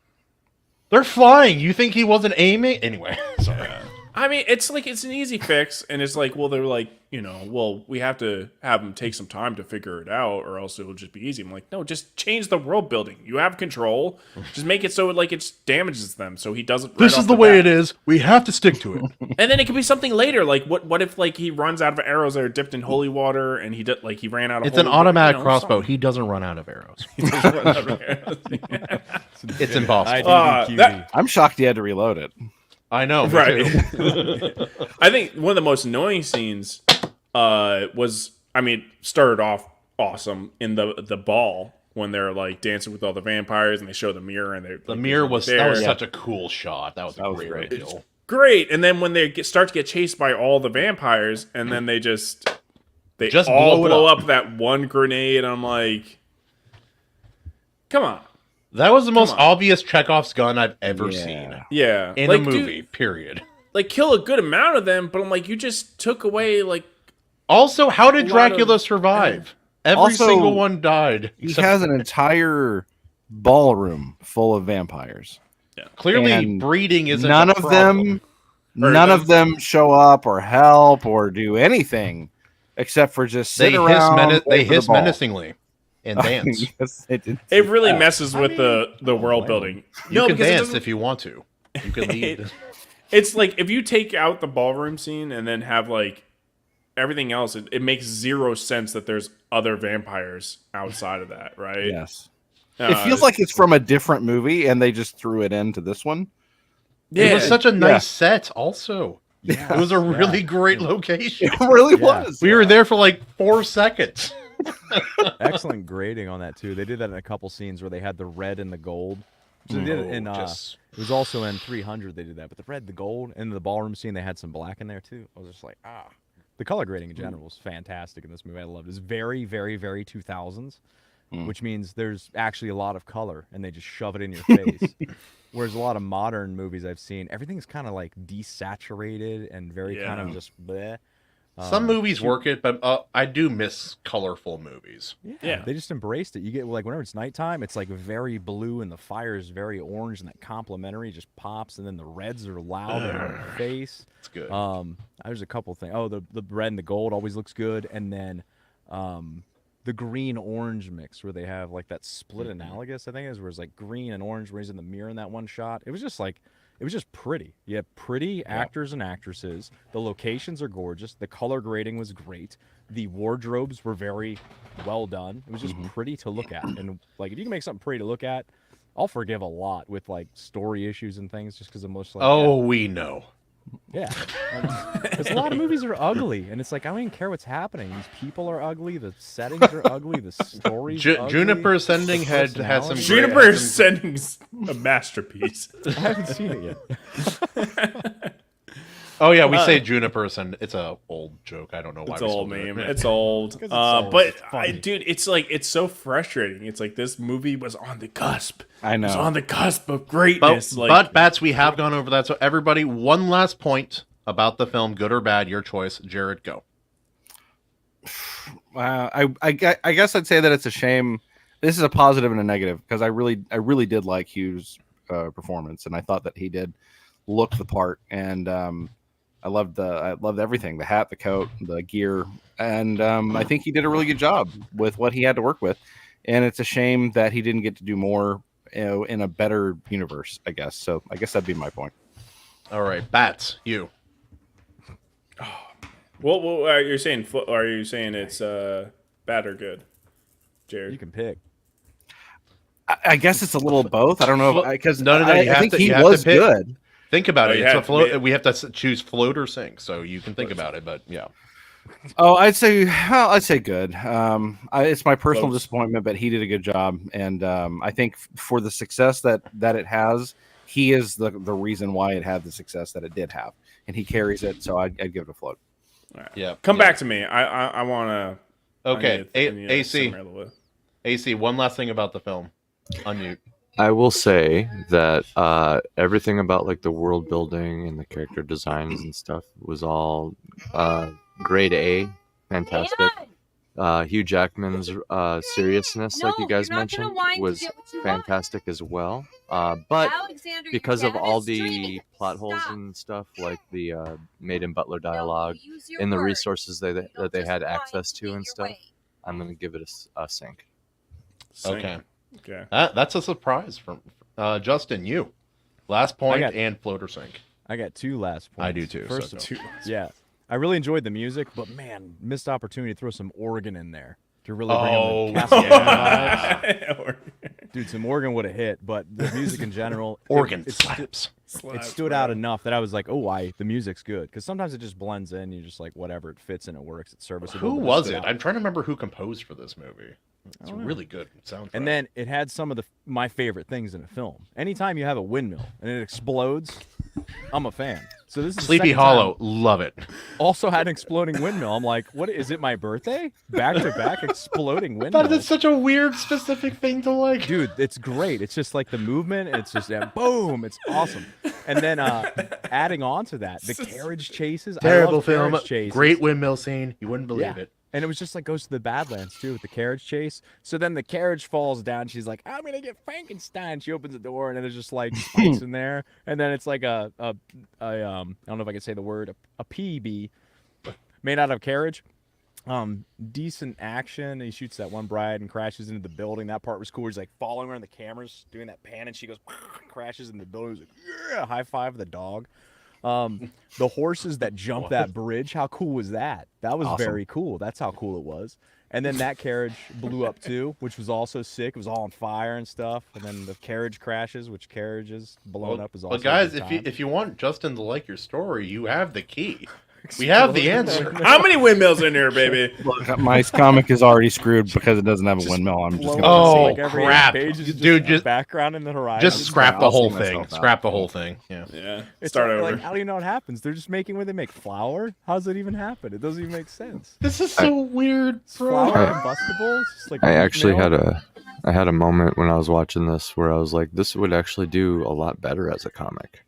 They're flying. You think he wasn't aiming? Anyway, sorry. I mean, it's like, it's an easy fix, and it's like, well, they're like, you know, well, we have to have them take some time to figure it out, or else it'll just be easy. I'm like, no, just change the world building. You have control. Just make it so it, like, it damages them, so he doesn't. This is the way it is. We have to stick to it. And then it could be something later, like what if like he runs out of arrows that are dipped in holy water, and he ran out of. It's an holy automatic water, crossbow. something. He doesn't run out of arrows. He doesn't run out of arrows. It's impossible. I'm shocked he had to reload it. I know, right? I think one of the most annoying scenes was, I mean, started off awesome in the ball when they're like dancing with all the vampires and they show the mirror and the mirror was that was such a cool shot. That was a great reveal. Great, and then when they start to get chased by all the vampires, and then they just all blow up that one grenade. I'm like, come on. That was the most obvious Chekhov's gun I've ever seen. Yeah. In like, a movie, dude, period. Like, kill a good amount of them, but I'm like, you just took away, like... Also, how did Dracula survive? Every Also, single one died. He has an entire ballroom full of vampires. Yeah. Clearly, And breeding isn't none a of problem. none of them show up or help or do anything except for just sit around. They hiss menacingly. And dance. Yes, it really messes with the world building. You can dance if you want to. You can lead. It's like, if you take out the ballroom scene and then have like everything else, it makes zero sense that there's other vampires outside of that, right? Yes. It feels like it's from a different movie and they just threw it into this one. Yeah. It was such a nice set also. Yeah. It was a really great location. It really was. We were there for like 4 seconds. Excellent grading on that too. They did that in a couple scenes where they had the red and the gold. So they did it in it was also in 300 they did that, but the red, the gold, and the ballroom scene they had some black in there too. I was just like, the color grading in general was fantastic in this movie. I loved it. It's very, very, very 2000s, which means there's actually a lot of color, and they just shove it in your face. Whereas a lot of modern movies I've seen, everything's kind of like desaturated and very kind of just bleh. Some movies work it, but I do miss colorful movies. Yeah, they just embraced it. You get like whenever it's nighttime, it's like very blue and the fire is very orange, and that complementary just pops, and then the reds are loud in your face. It's good. There's a couple things. Oh, the red and the gold always looks good, and then the green orange mix where they have like that split analogous, I think it is, where it's like green and orange where he's in the mirror in that one shot. It was just like. It was just pretty. You have pretty actors and actresses. The locations are gorgeous. The color grading was great. The wardrobes were very well done. It was just pretty to look at. And like, if you can make something pretty to look at, I'll forgive a lot with like story issues and things, just because I'm most like, we know. Yeah, because a lot of movies are ugly, and it's like I don't even care what's happening. These people are ugly. The settings are ugly. The stories. Ugly, Juniper Ascending had some. Juniper Ascending's a masterpiece. I haven't seen it yet. Oh yeah, we say Juniper Ascending. It's a old joke. I don't know why. It's old meme. It's old. But dude, it's like it's so frustrating. It's like this movie was on the cusp. I know. It was on the cusp of greatness. But Bats, we have gone over that. So everybody, one last point about the film, good or bad, your choice. Jared, go. I guess I'd say that it's a shame. This is a positive and a negative because I really did like Hugh's performance, and I thought that he did look the part, and I loved everything, the hat, the coat, the gear, and I think he did a really good job with what he had to work with, and it's a shame that he didn't get to do more, in a better universe, I guess. So I guess that'd be my point. All right, Bats, you. Well, are you saying it's bad or good, Jared? You can pick. I guess it's a little both. I don't know because No. I think he was to pick. good. Think about it. you It's have a to float. We have to choose float or sink, so you can think about it. But yeah. Oh, I'd say good. It's my personal Close. disappointment, but he did a good job, and I think for the success that it has, he is the reason why it had the success that it did have, and he carries it. So I'd give it a float. Right. Yeah. Come back to me. I want to. Okay. AC. One last thing about the film. Unmute. I will say that everything about like the world building and the character designs and stuff was all grade A, fantastic. Hugh Jackman's seriousness, like you guys mentioned, was fantastic as well. But because of all the plot holes and stuff, like the Maiden Butler dialogue and the resources that they had access to and stuff, I'm gonna give it a sink. Okay. That's a surprise from Justin. You last point and float or sink. I got 2 last points. I do too. First, so yeah, I really enjoyed the music, but man, missed opportunity to throw some organ in there to really bring in the vibes. Dude, some organ would have hit, but the music in general, organ slaps. It stood out enough that I was like, oh, the music's good. Because sometimes it just blends in. You're just like, whatever, it fits and it works. It's serviceable. Who was it? I'm trying to remember who composed for this movie. It's really good soundtrack. And then it had some of my favorite things in a film. Anytime you have a windmill and it explodes, I'm a fan. So this is Sleepy Hollow, love it. Also had an exploding windmill. I'm like, what is it? My birthday? Back to back exploding windmill. That is such a weird, specific thing to like. Dude, it's great. It's just like the movement. It's just boom. It's awesome. And then adding on to that, the carriage chases. Terrible I love film. carriage chases. Great windmill scene. You wouldn't believe it. And it was just like goes to the Badlands too with the carriage chase. So then the carriage falls down. She's like, "I'm gonna get Frankenstein." She opens the door and then there's just like spikes in there. And then it's like I don't know if I can say the word a PB made out of carriage. Decent action. He shoots that one bride and crashes into the building. That part was cool. He's like following her, and the camera's doing that pan, and she goes crashes in the building. He's like, yeah, high five the dog. The horses that jump that bridge, how cool was that? That was very cool. That's how cool it was. And then that carriage blew up too, which was also sick. It was all on fire and stuff. And then the carriage crashes, which carriages blown up is also. But guys, if you want Justin to like your story, you have the key. We have the answer. How many windmills in here, baby? My comic is already screwed because it doesn't have a windmill. I'm just gonna say. Crap, dude! Just background in the horizon. Just scrap the whole thing. Scrap the whole thing. Yeah. Start over. Like, how do you know what happens? They're just making where they make flour. How does it even happen? It doesn't even make sense. This is so weird, bro. Flour combustible. It's just like I actually had a moment when I was watching this where I was like, this would actually do a lot better as a comic.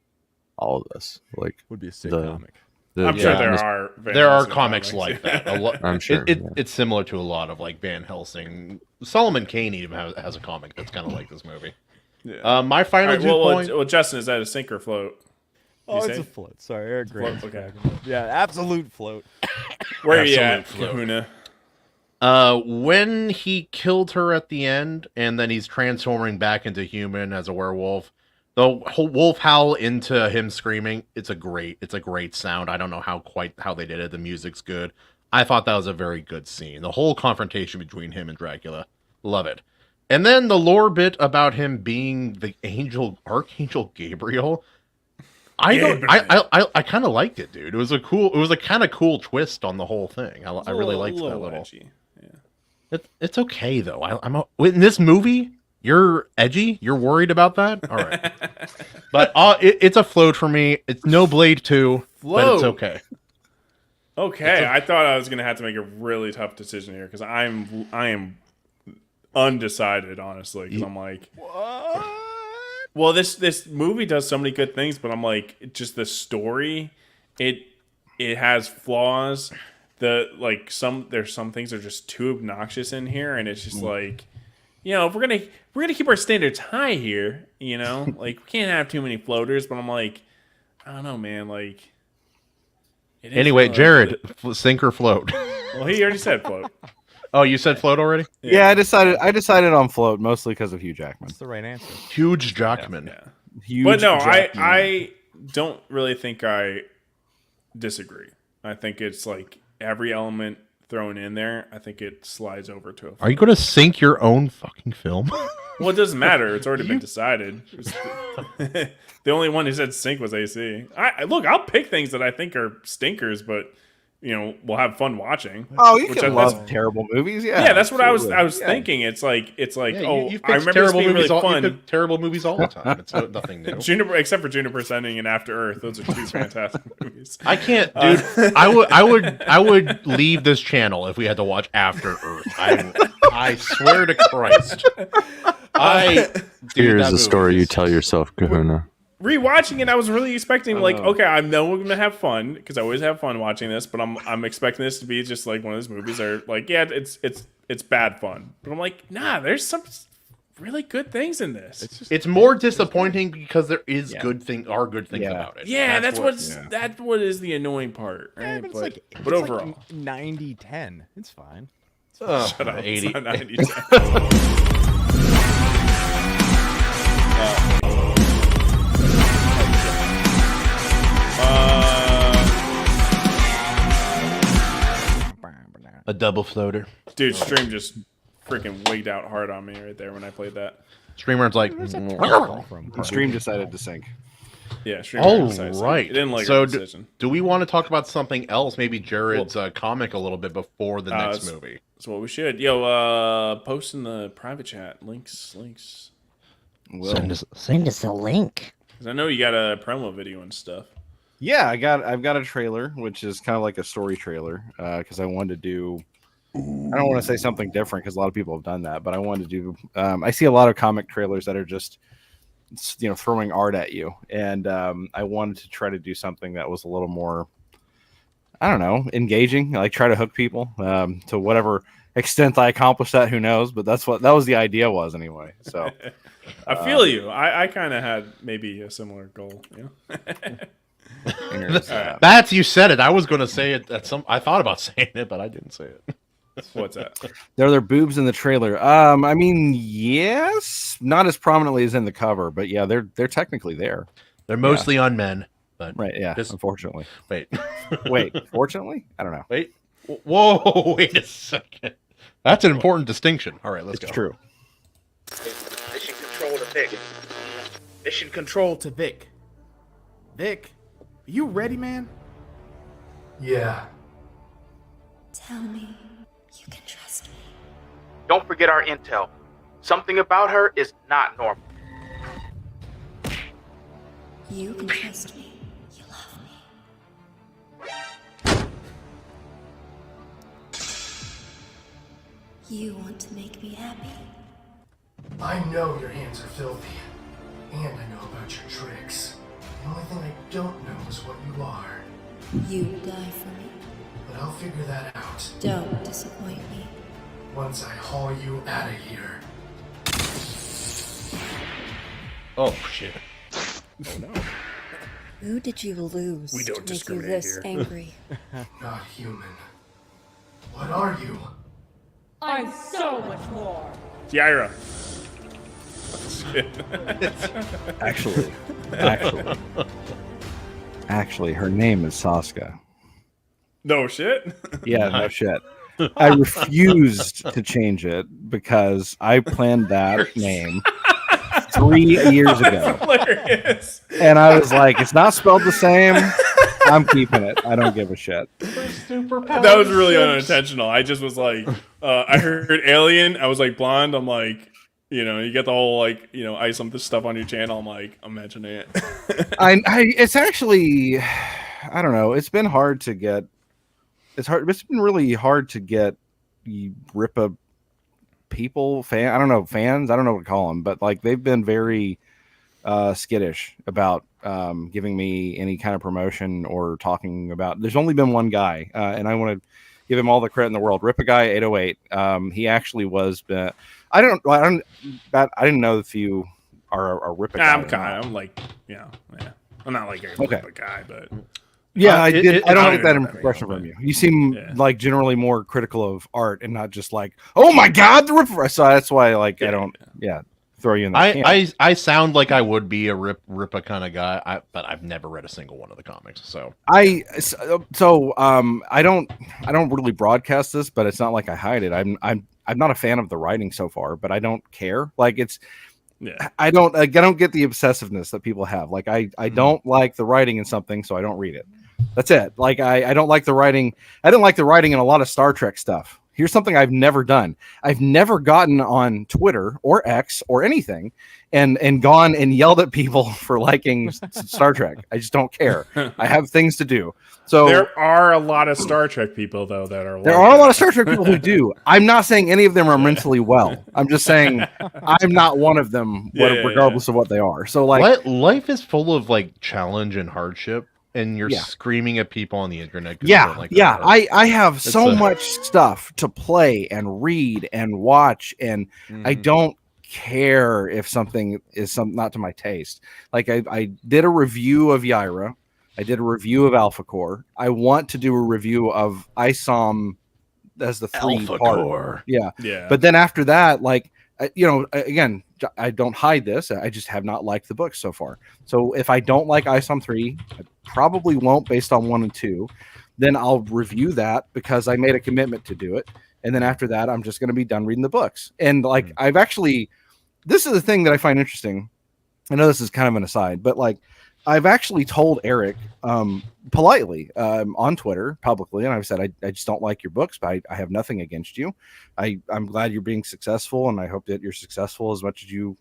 All of this, like, would be a sick comic. I'm sure there are comics like that. I'm sure it's similar to a lot of like Van Helsing. Solomon Kane even has a comic that's kind of like this movie. Yeah. My final point. Well, Justin, is that a sink or float? It's a float. Sorry, Eric Grant. Okay. Yeah, absolute float. Where are you at, Kahuna? When he killed her at the end, and then he's transforming back into human as a werewolf. The whole wolf howl into him screaming, it's a great sound. I don't know how they did it. The music's good. I thought that was a very good scene. The whole confrontation between him and Dracula. Love it. And then the lore bit about him being the Archangel Gabriel. I kind of liked it, dude. It was a kind of cool twist on the whole thing. I really liked that little. Edgy. Yeah. It's okay though. In this movie. You're edgy? You're worried about that? All right. But it's a float for me. It's no Blade 2, but it's okay. Okay, I thought I was going to have to make a really tough decision here because I am undecided, honestly, because I'm like, what? Well, this movie does so many good things, but I'm like, just the story, it has flaws. There's some things that are just too obnoxious in here, and it's just like, you know, if we're gonna keep our standards high here, you know, like we can't have too many floaters. But I'm like, I don't know, man. Like, anyway, Jared, sink or float? Well, he already said float. Oh, you said float already? Yeah, I decided on float mostly because of Hugh Jackman. That's the right answer. Huge Jackman. Yeah. Huge. But no, Jackman. I don't really think I disagree. I think it's like every element thrown in there, I think it slides over to a float. Are you going to sink your own fucking film? Well, it doesn't matter. It's already been decided. The only one who said stink was AC. Look, I'll pick things that I think are stinkers, but we'll have fun watching. Oh, you can love terrible movies, yeah. Yeah, that's what I was thinking. It's like you've I picked remember this terrible being really movies fun. You pick terrible movies all the time. It's nothing new. Except for Juniper Ascending and After Earth. Those are two fantastic movies. I can't, dude. I would leave this channel if we had to watch After Earth. I swear to Christ. Here's the story you tell yourself, Kahuna. Rewatching it, I was really expecting okay, I know we're gonna have fun because I always have fun watching this, but I'm expecting this to be just like one of those movies that are like, yeah, it's bad fun, but I'm like, nah, there's some really good things in this. It's more disappointing because there is good things about it. Yeah, that's what is the annoying part, right? Yeah, but overall, like 90-10. It's fine. Shut up. 80. It's not 90-10. A double floater. Dude, stream just freaking wigged out hard on me right there when I played that. Streamer's like, Stream decided to sync. Yeah, all decided to right. sync. It didn't like so our decision. do we want to talk about something else? Maybe Jared's comic a little bit before the next movie. That's what we should. Yo, post in the private chat. Links. Send us a link. Because I know you got a promo video and stuff. Yeah, I've got a trailer, which is kind of like a story trailer, because I wanted to do. I don't want to say something different because a lot of people have done that, but I wanted to do. I see a lot of comic trailers that are just, throwing art at you, and I wanted to try to do something that was a little more, I don't know, engaging. Like try to hook people to whatever extent I accomplished that. Who knows? But that was the idea was anyway. So I feel you. I kind of had maybe a similar goal. Bats, you said it. I was going to say it I thought about saying it, but I didn't say it. What's that? There are their boobs in the trailer. I mean, yes, not as prominently as in the cover, but yeah, they're technically there. They're mostly on men, but right, yeah. Unfortunately, wait, fortunately, I don't know. Wait, whoa, wait a second. That's an important distinction. All right, let's go. It's true. Mission control to Vic. Mission control to Vic. Vic, are you ready, man? Yeah. Tell me you can trust me. Don't forget our intel. Something about her is not normal. You can trust me. You love me. You want to make me happy. I know your hands are filthy, and I know about your tricks. The only thing I don't know is what you are. You die for me. But I'll figure that out. Don't disappoint me. Once I haul you out of here. Oh, shit. Oh, no. Who did you lose We don't to make you discriminate this here. angry? Not human. What are you? I'm so much more. Yaira. Actually, her name is Saska. No shit. Yeah, no shit. I refused to change it because I planned that name 3 years ago. Hilarious. And I was like, it's not spelled the same. I'm keeping it. I don't give a shit. That was really unintentional. I just was like, I heard alien. I was like blonde. I'm like, you get the whole ice on this stuff on your channel. I'm like, imagining it. It's actually, I don't know. It's been hard to get. It's been really hard to get Ripa people fans. I don't know what to call them, but like they've been very skittish about giving me any kind of promotion or talking about. There's only been one guy, and I want to give him all the credit in the world. Ripa guy 808. He actually was. I didn't know if you are a Ripa guy. I'm like, I'm not like a Ripa guy, but. Yeah, I did. I don't get that impression from you. You seem like generally more critical of art and not just like, oh my god, the Ripper. So that's why, I don't, throw you in the camp. I sound like I would be a Rippa kind of guy, but I've never read a single one of the comics. So I don't really broadcast this, but it's not like I hide it. I'm not a fan of the writing so far, but I don't care. Like I don't get the obsessiveness that people have. Like I don't like the writing in something, so I don't read it. That's it. Like I don't like the writing. I didn't like the writing in a lot of Star Trek stuff. Here's something I've never done. I've never gotten on Twitter or X or anything and gone and yelled at people for liking Star Trek. I just don't care. I have things to do. So there are a lot of Star Trek people though that are. There are a lot of Star Trek people who do. I'm not saying any of them are mentally well. I'm just saying I'm not one of them, regardless of what they are. So like, life is full of like challenge and hardship. And you're screaming at people on the internet. I have so much stuff to play and read and watch, and I don't care if something is not to my taste. Like I did a review of Yaira, I did a review of Alpha Core. I want to do a review of ISOM as the 3 part. Yeah. But then after that, like again, I don't hide this. I just have not liked the book so far. So if I don't like ISOM 3, I probably won't based on 1 and 2. Then I'll review that because I made a commitment to do it. And then after that, I'm just going to be done reading the books. And like this is the thing that I find interesting. I know this is kind of an aside, but like I've actually told Eric politely on Twitter publicly, and I've said I just don't like your books, but I have nothing against you. I'm glad you're being successful, and I hope that you're successful as much as you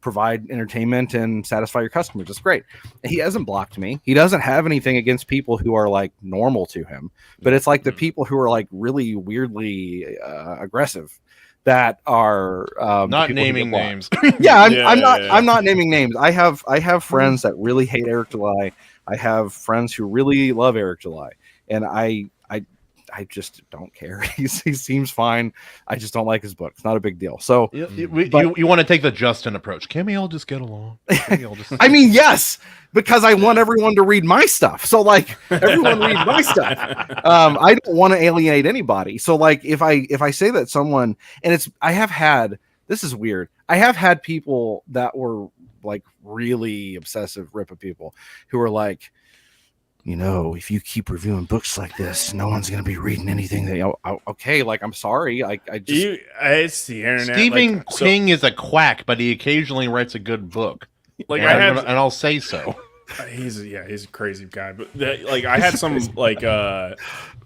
provide entertainment and satisfy your customers. That's great. He hasn't blocked me. He doesn't have anything against people who are like normal to him, but it's like the people who are like really weirdly aggressive that are not naming names. I'm not naming names. I have friends that really hate Eric July. I have friends who really love Eric July, and I just don't care. He seems fine. I just don't like his book. It's not a big deal. So you want to take the Justin approach. Can we all just get along? I mean, yes, because I want everyone to read my stuff. So like everyone read my stuff. I don't want to alienate anybody. So like if I say that someone, and this is weird. I have had people that were like really obsessive rip people who are like, if you keep reviewing books like this, no one's going to be reading anything that, okay, like, I'm sorry. It's the internet. Stephen King is a quack, but he occasionally writes a good book. Like and I'll say so. He's a crazy guy. But I had some like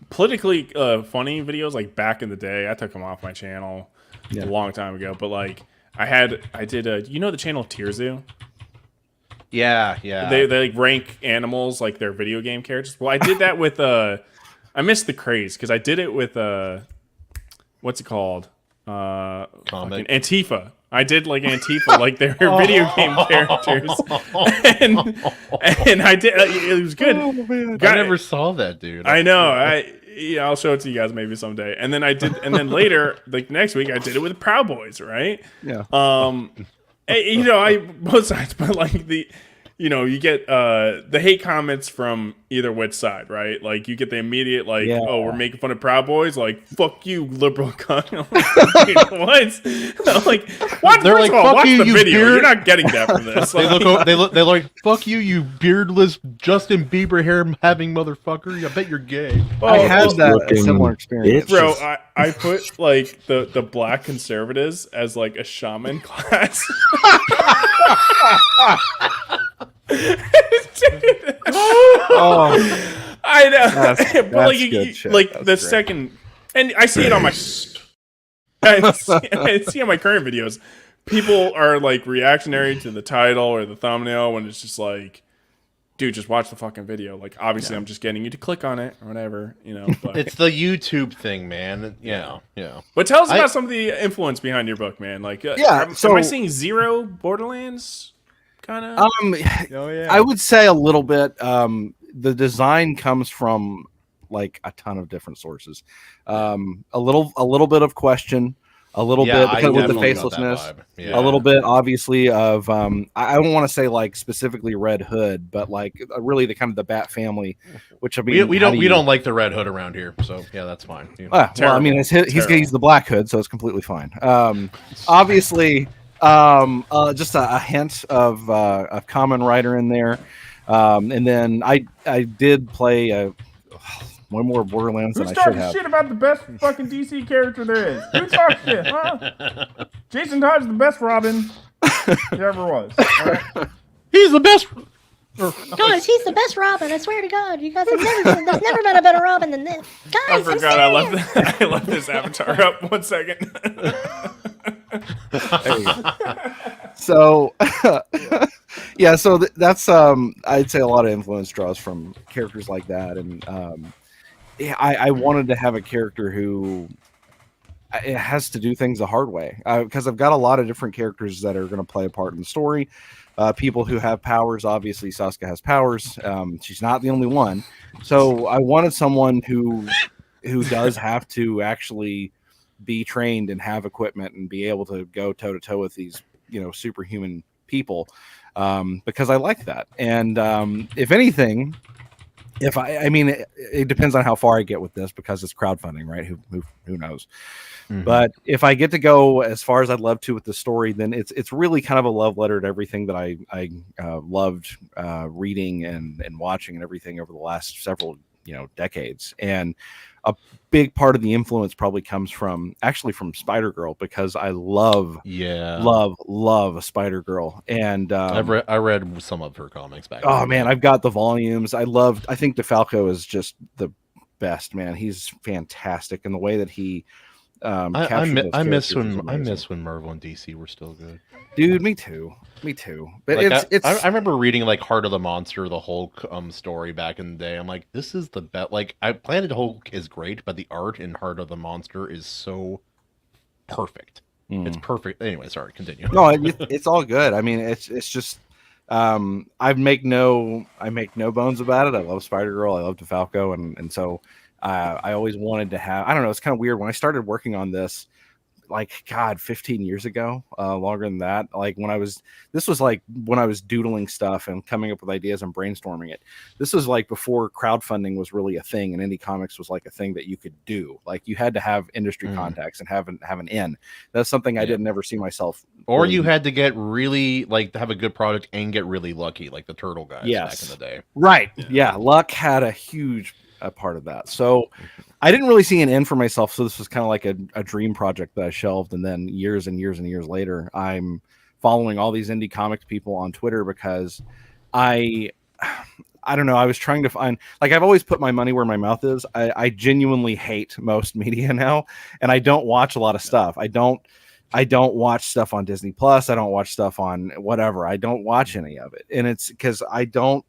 politically funny videos like back in the day. I took them off my channel a long time ago. But like I did the channel Tier Zoo? Yeah. They like rank animals like their video game characters. Well, I did that with I missed the craze because I did it with what's it called? Antifa. I did like Antifa, like their video game characters, and I did. It was good. Oh, man. I never saw that, dude. I know. I'll show it to you guys maybe someday. And then I did, and then later, like next week, I did it with the Proud Boys, right? Yeah. I both sides, but like you get the hate comments from either which side, right? Like you get the immediate like, oh, we're making fun of Proud Boys, like fuck you, liberal cunt. What? I'm like, what? They're like, fuck watch you, the you video. beard. You're not getting that from this. They're like, fuck you, you beardless Justin Bieber hair having motherfucker. I bet you're gay. I had that similar experience, bro. I put like the black conservatives as like a shaman class. I know, but like the second, and I see it on my, I see on my current videos, people are like reactionary to the title or the thumbnail when it's just like, dude, just watch the fucking video. Like, obviously, I'm just getting you to click on it or whatever, But it's the YouTube thing, man. Yeah. But tell us about some of the influence behind your book, man. Like, am I seeing zero Borderlands? Kind of. I would say a little bit. The design comes from like a ton of different sources. A little bit of Question, a little bit because with the facelessness, a little bit obviously of I don't want to say like specifically Red Hood, but like really the kind of the Bat family, which I mean we don't like the Red Hood around here, so yeah, that's fine. Well, I mean he's the Black Hood, so it's completely fine. Obviously. Just a hint of a common writer in there, and then I did play way more Borderlands Who's than I should talking have. shit about the best fucking DC character there is? Who talks shit, huh? Jason Todd's the best Robin there ever was. All right? He's the best. Guys, he's the best Robin. I swear to God, you guys have there's never been a better Robin than this. Guys, I forgot I left this avatar up. 1 second. There you go. So, yeah, so that's I'd say a lot of influence draws from characters like that, and yeah, I wanted to have a character who it has to do things the hard way because I've got a lot of different characters that are going to play a part in the story. People who have powers, obviously Sasuke has powers. She's not the only one, so I wanted someone who does have to actually be trained and have equipment and be able to go toe to toe with these, superhuman people, because I like that. And if anything, if I mean, it depends on how far I get with this because it's crowdfunding, right? Who knows? Mm-hmm. But if I get to go as far as I'd love to with the story, then it's really kind of a love letter to everything that I loved reading and watching and everything over the last several decades. And a big part of the influence probably comes from Spider-Girl, because I love a Spider-Girl. And I read some of her comics back. Oh man, I've got the volumes. I think DeFalco is just the best, man. He's fantastic in the way that he I miss when Marvel and DC were still good. Dude, me too. But like I remember reading like Heart of the Monster, the Hulk story back in the day. I'm like, this is the best. Like, Planet Hulk is great, but the art in Heart of the Monster is so perfect. It's perfect. Anyway, sorry, continue. No, it's all good. I mean, it's just I make no bones about it. I love Spider-Girl. I love DeFalco, and so I always wanted to have. I don't know. It's kind of weird when I started working on this. Like, God, 15 years ago, longer than that. Like this was like when I was doodling stuff and coming up with ideas and brainstorming it. This was like before crowdfunding was really a thing, and indie comics was like a thing that you could do. Like, you had to have industry contacts and have an in. That's something I didn't ever see myself. Or you had to get really to have a good product and get really lucky, like the Turtle guys back in the day. Right. Yeah. Luck had a huge part of that. So I didn't really see an end for myself. So this was kind of like a dream project that I shelved. And then years and years and years later, I'm following all these indie comics people on Twitter because I don't know. I was trying to find, I've always put my money where my mouth is. I genuinely hate most media now, and I don't watch a lot of stuff. I don't watch stuff on Disney Plus. I don't watch stuff on whatever. I don't watch any of it. And it's because I don't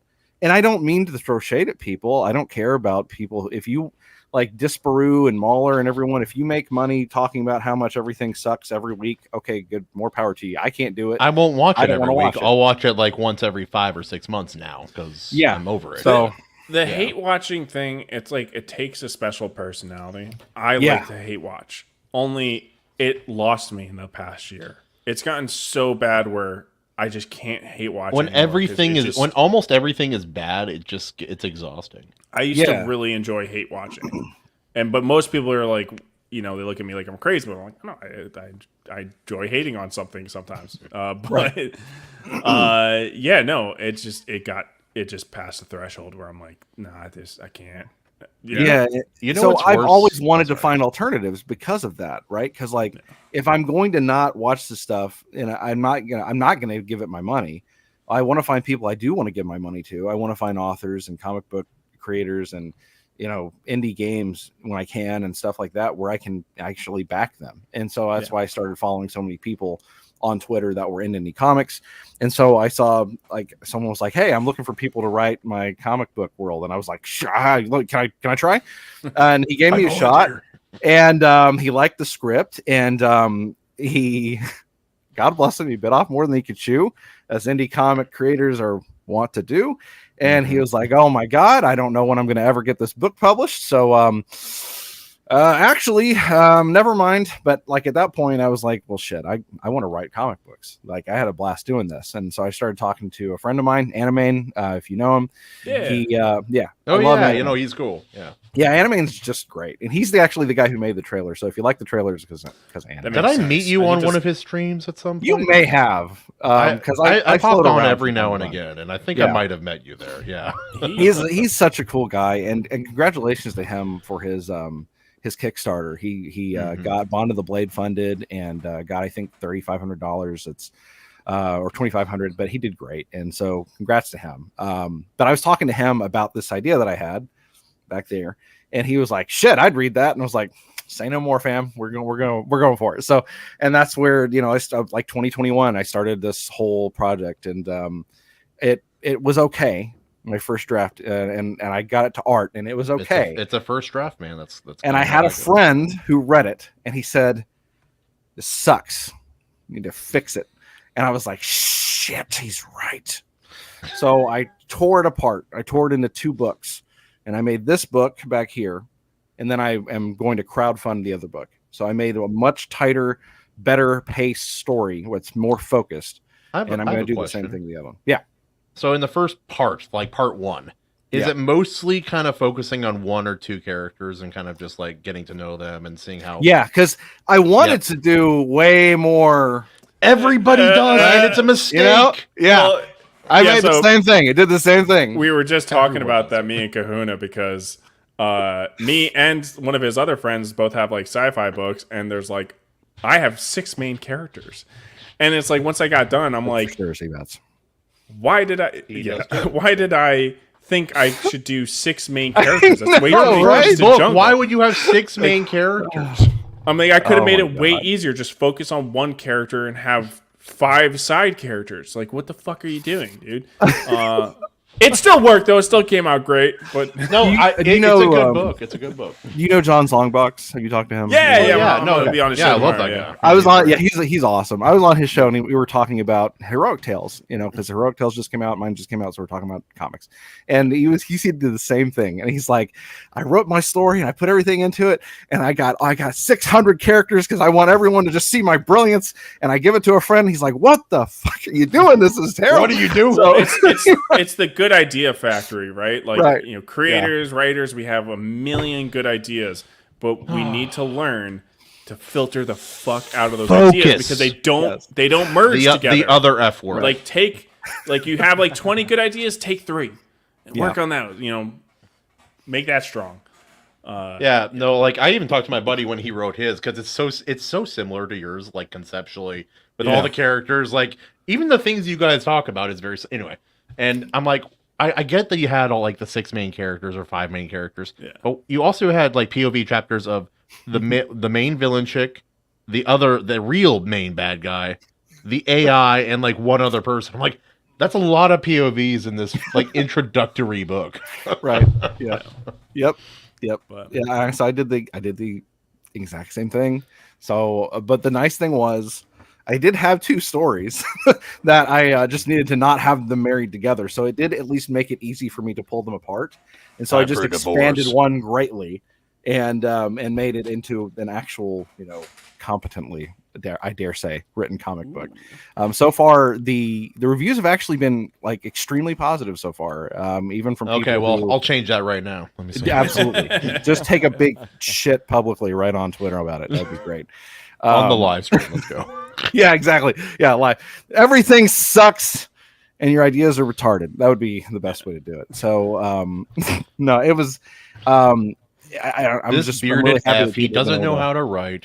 mean to throw shade at people. I don't care about people. If you like Disparu and Mahler and everyone, if you make money talking about how much everything sucks every week, okay, good, more power to you. I can't do it. I won't watch it every week. I'll watch it like once every 5 or 6 months now because I'm over it. So the hate watching thing, it's like it takes a special personality. I like to hate watch. Only it lost me in the past year. It's gotten so bad where I just can't hate watch when anymore, when almost everything is bad. It's exhausting. I used to really enjoy hate watching, but most people are like, they look at me like I'm crazy. But I'm like, no, I enjoy hating on something sometimes. It just passed the threshold where I'm like, nah, I can't. So I've always wanted to find alternatives because of that, right? Because if I'm going to not watch the stuff, and I'm not gonna give it my money, I want to find people I do want to give my money to. I want to find authors and comic book creators and indie games when I can and stuff like that where I can actually back them. And so that's why I started following so many people on Twitter that were in indie comics. And so I saw someone was like, hey, I'm looking for people to write my comic book world. And I was like, look, can I try? And he gave me a shot, and he liked the script, and he, God bless him, he bit off more than he could chew, as indie comic creators want to do. And he was like, oh my God, I don't know when I'm going to ever get this book published. So Actually, never mind. But like at that point, I was like, well, shit, I want to write comic books. Like I had a blast doing this, and so I started talking to a friend of mine, Animane, if you know him. Yeah. He, yeah. Oh I love yeah, Animane. he's cool. Yeah. Yeah, Animane's just great, and he's actually the guy who made the trailer. So if you like the trailers, because Animane. Did I meet you on one of his streams at some point? You may have, because I float popped on around every from now time and to time. again, and I think I might have met you there. Yeah. He's such a cool guy, and congratulations to him for his Kickstarter. He got Bond of the Blade funded and got I think $3,500. It's or 2,500, but he did great, and so congrats to him. But I was talking to him about this idea that I had back there, and he was like, "Shit, I'd read that," and I was like, "Say no more, fam. We're going for it." So, and that's where I started, like 2021. I started this whole project, and it was okay. My first draft, and I got it to art, and it was okay. It's a first draft, man. That's. And I had a friend who read it, and he said, "This sucks. You need to fix it." And I was like, "Shit, he's right." So I tore it apart. I tore it into 2 books, and I made this book back here, and then I am going to crowdfund the other book. So I made a much tighter, better paced story, what's more focused, and I'm going to do the same thing with the other one. Yeah. So in the first part, like part 1, is it mostly kind of focusing on 1 or 2 characters and kind of just like getting to know them and seeing how? Yeah, because I wanted to do way more. Everybody does, and it's a mistake. Yeah. Well, I made the same thing. It did the same thing. We were just talking about that, me and Kahuna, because me and one of his other friends both have like sci-fi books, and there's like, I have 6 main characters, and it's like once I got done, I'm like, why did I? Why did I think I should do 6 main characters? That's way too many characters to juggle. Why would you have 6 main characters? I mean, I could have made it way easier. Just focus on 1 character and have 5 side characters. Like, what the fuck are you doing, dude? It still worked though. It still came out great. But no, it's a good book. It's a good book. You know John's Longbox? Have you talked to him? I'm gonna be on his show. I love that tomorrow, guy. I was on. Yeah, he's awesome. I was on his show, and we were talking about Heroic Tales. Because Heroic Tales just came out, mine just came out, so we're talking about comics. And he did the same thing. And he's like, I wrote my story and I put everything into it, and I got 600 characters because I want everyone to just see my brilliance. And I give it to a friend. He's like, "What the fuck are you doing? This is terrible. What are you doing?" So it's the good idea factory, right? Like creators, writers, we have a million good ideas, but we need to learn to filter the fuck out of those ideas because they don't merge together. The other F word. Like you have like 20 good ideas, take 3 and work on that. Make that strong. Like I even talked to my buddy when he wrote his because it's so similar to yours, like conceptually, with all the characters, like even the things you guys talk about is very anyway. And I'm like, I get that you had all like the 6 main characters or 5 main characters, but you also had like POV chapters of the main villain chick, the real main bad guy, the AI, and like 1 other person. I'm like, that's a lot of POVs in this like introductory book. Right. Yeah. Yep. So I did the exact same thing. So, but the nice thing was, I did have 2 stories that I just needed to not have them married together. So it did at least make it easy for me to pull them apart. And so I just expanded one greatly and made it into an actual, competently, I dare say, written comic book. So far, the reviews have actually been like extremely positive so far. Even from people I'll change that right now. Let me see. Absolutely. Just take a big shit publicly right on Twitter about it. That'd be great. On the live stream, let's go. Yeah, exactly. Yeah, live. Everything sucks, and your ideas are retarded. That would be the best way to do it. So, no, it was. I'm this just bearded really happy F. He doesn't know how to write.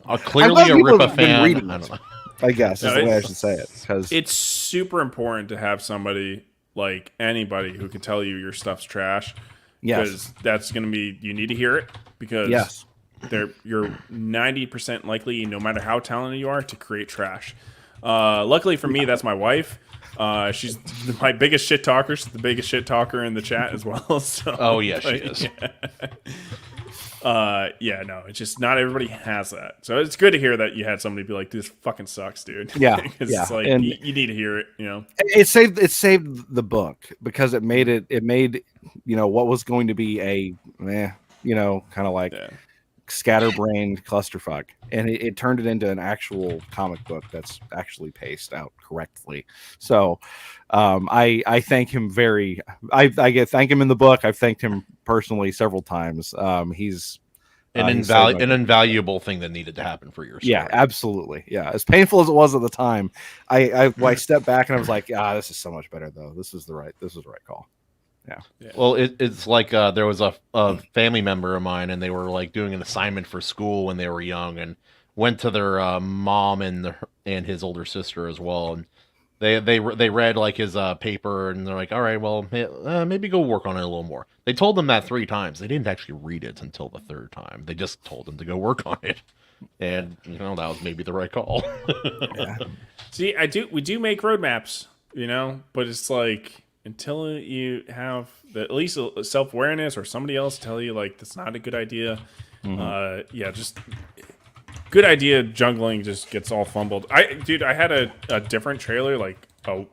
I'm Clearly glad a people Ripa have been fan. reading I it, don't know. I guess is the way I should say it. Because it's super important to have somebody like anybody who can tell you your stuff's trash. Yes. Because that's going to be, you need to hear it because yes. You're 90% likely, no matter how talented you are, to create trash. Luckily for me, that's my wife. She's my biggest shit talker. She's the biggest shit talker in the chat as well. So, oh yeah, she is. No, it's just not everybody has that. So it's good to hear that you had somebody be like, "This fucking sucks, dude." Yeah, It's like and you need to hear it. It saved the book because it made what was going to be a kind of like scatterbrained clusterfuck, and it turned it into an actual comic book that's actually paced out correctly. So I thank him thank him in the book. I've thanked him personally several times. He's an invaluable thing that needed to happen for your story. Yeah, absolutely. Yeah, as painful as it was at the time, I stepped back and I was like, this is so much better though. This was the right call. Yeah. Well, it's like there was a family member of mine, and they were like doing an assignment for school when they were young, and went to their mom and his older sister as well, and they read like his paper, and they're like, all right, well, maybe go work on it a little more. They told them that 3 times. They didn't actually read it until the 3rd time. They just told them to go work on it, and that was maybe the right call. Yeah. See, we do make roadmaps, but it's like, until you have at least self-awareness or somebody else tell you like that's not a good idea, just good idea juggling just gets all fumbled. I had a different trailer like a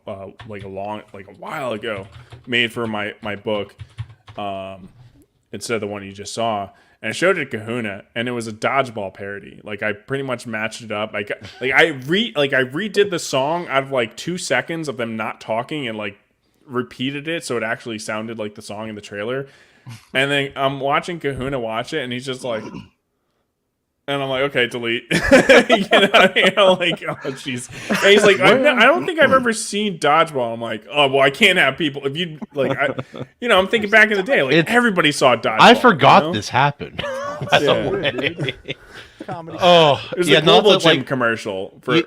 while ago made for my book, instead of the one you just saw, and I showed it to Kahuna, and it was a dodgeball parody. Like I pretty much matched it up. I redid the song out of like 2 seconds of them not talking and like repeated it so it actually sounded like the song in the trailer. And then I'm watching Kahuna watch it, and he's just like, and I'm like, okay, delete. Like, oh jeez. And he's like, I don't think I've ever seen dodgeball. I'm like, oh well, I can't have people. If you like, I'm thinking back in the day, like everybody saw dodgeball. I forgot this happened. Comedy. Oh, it was the Global Gym commercial for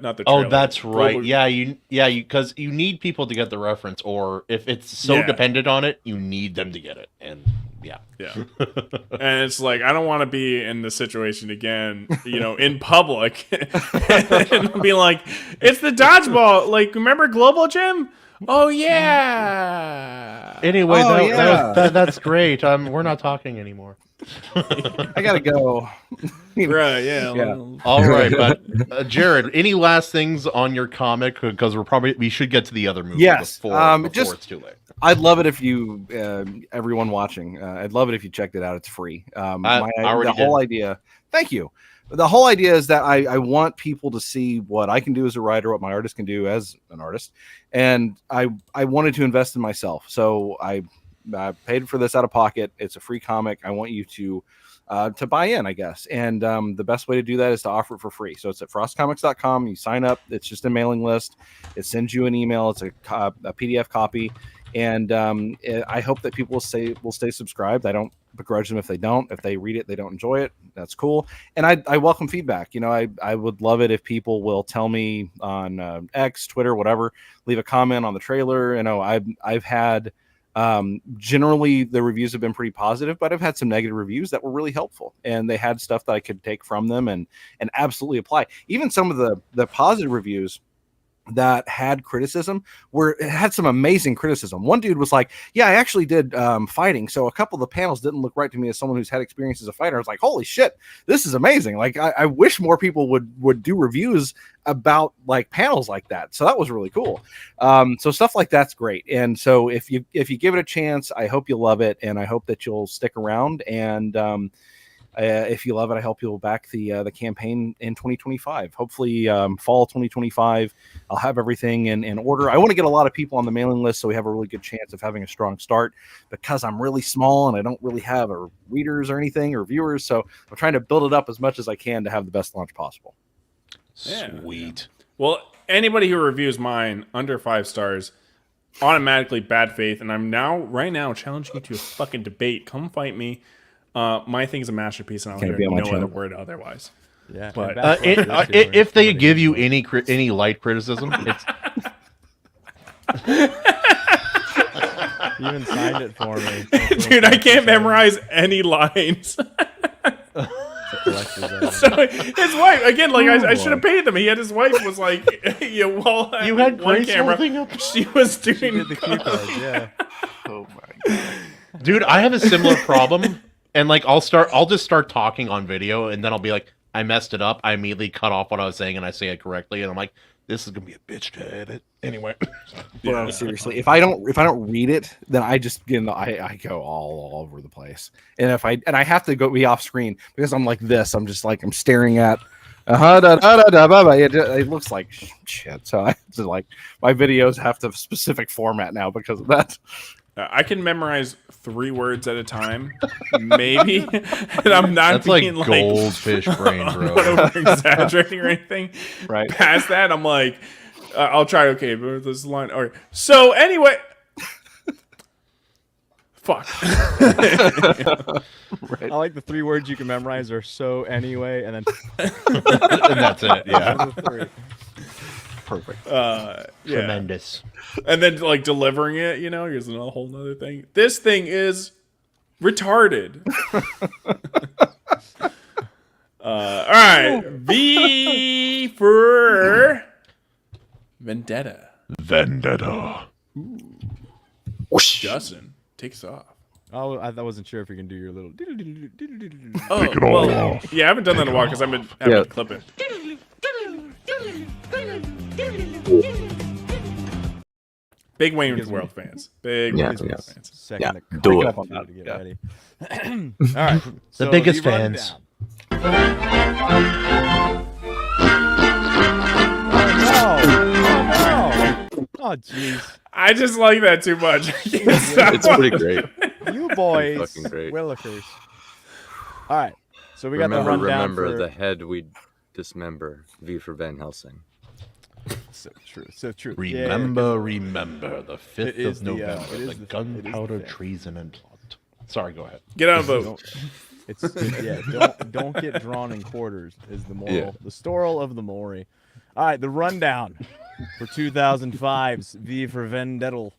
not the trailer. Oh, that's right. Global... because you need people to get the reference, or if it's so dependent on it, you need them to get it. And yeah. And it's like, I don't want to be in the situation again, in public, and be like, it's the dodgeball. Like, remember Global Gym? Oh yeah. Anyway, that's great. We're not talking anymore. I gotta go. Right, yeah. All right, but Jared, any last things on your comic? Because we should get to the other movie before it's too late. I'd love it if you, everyone watching, I'd love it if you checked it out. It's free. The whole idea. Thank you. The whole idea is that I want people to see what I can do as a writer, what my artist can do as an artist, and I wanted to invest in myself. So I paid for this out of pocket. It's a free comic. I want you to buy in, I guess. And the best way to do that is to offer it for free. So it's at frostcomics.com. You sign up. It's just a mailing list. It sends you an email. It's a PDF copy. And I hope that people will stay subscribed. I don't begrudge them if they don't. If they read it, they don't enjoy it, that's cool. And I welcome feedback. I would love it if people will tell me on X, Twitter, whatever, leave a comment on the trailer. I've had generally the reviews have been pretty positive, but I've had some negative reviews that were really helpful, and they had stuff that I could take from them and absolutely apply. Even some of the positive reviews that had criticism had some amazing criticism. One dude was like, I actually did fighting, so a couple of the panels didn't look right to me as someone who's had experience as a fighter. I was like, holy shit, this is amazing. Like I wish more people would do reviews about like panels like that. So that was really cool. So stuff like that's great. And so if you give it a chance, I hope you'll love it, and I hope that you'll stick around. And if you love it, I hope you'll back the campaign in 2025. Hopefully, fall 2025, I'll have everything in order. I want to get a lot of people on the mailing list so we have a really good chance of having a strong start, because I'm really small and I don't really have readers or anything or viewers. So I'm trying to build it up as much as I can to have the best launch possible. Sweet. Well, anybody who reviews mine under 5 stars, automatically bad faith. And I'm right now challenging you to a fucking debate. Come fight me. My thing's a masterpiece, and I'll hear no other word otherwise. Yeah, but if they give you any light criticism, it's you even signed it for me, dude. I can't memorize any lines. So his wife again, like I should have paid them. He had his wife was like, you had one camera. She was doing the cue cards, yeah. Oh my god, dude, I have a similar problem. And like I'll just start talking on video, and then I'll be like, I messed it up. I immediately cut off what I was saying, and I say it correctly, and I'm like, This is gonna be a bitch to edit. Anyway, Bro, seriously, if I don't read it, then I just I go all over the place. And I have to be off screen because I'm like this. I'm just like I'm staring at. It looks like shit. So I just like my videos have to have a specific format now because of that. I can memorize 3 words at a time, maybe, and I'm not that's being like goldfish brain, bro. over exaggerating or anything. Right. Past that, I'm like, I'll try. Okay, but this line. All right. So anyway, fuck. Right. I like the 3 words you can memorize are so anyway, and then and that's it. Yeah. Perfect. Yeah. Tremendous. And then like delivering it, here's another whole nother thing. This thing is retarded. All right. V for Vendetta. Vendetta. Justin takes off. Oh, I wasn't sure if you can do your little. Oh, well, yeah, I haven't done that in a while because I've been having to clip it. Big Wayne's World fans. Big Wayne's World fans. Second to do crank it. up on that to get ready. All right. The biggest fans. Oh, jeez. I just like that too much. It's pretty great. You boys. Fucking great. Willikers. All right. So we got the rundown. Remember the head we dismember. V for Van Helsing. So true. So true. Remember the 5th is of the, November, the gunpowder, thing. treason, and plot. Sorry, go ahead. Get on a boat. Don't get drawn in quarters is the moral. Yeah. The story of the Maury. All right, the rundown for 2005's V for Vendetta.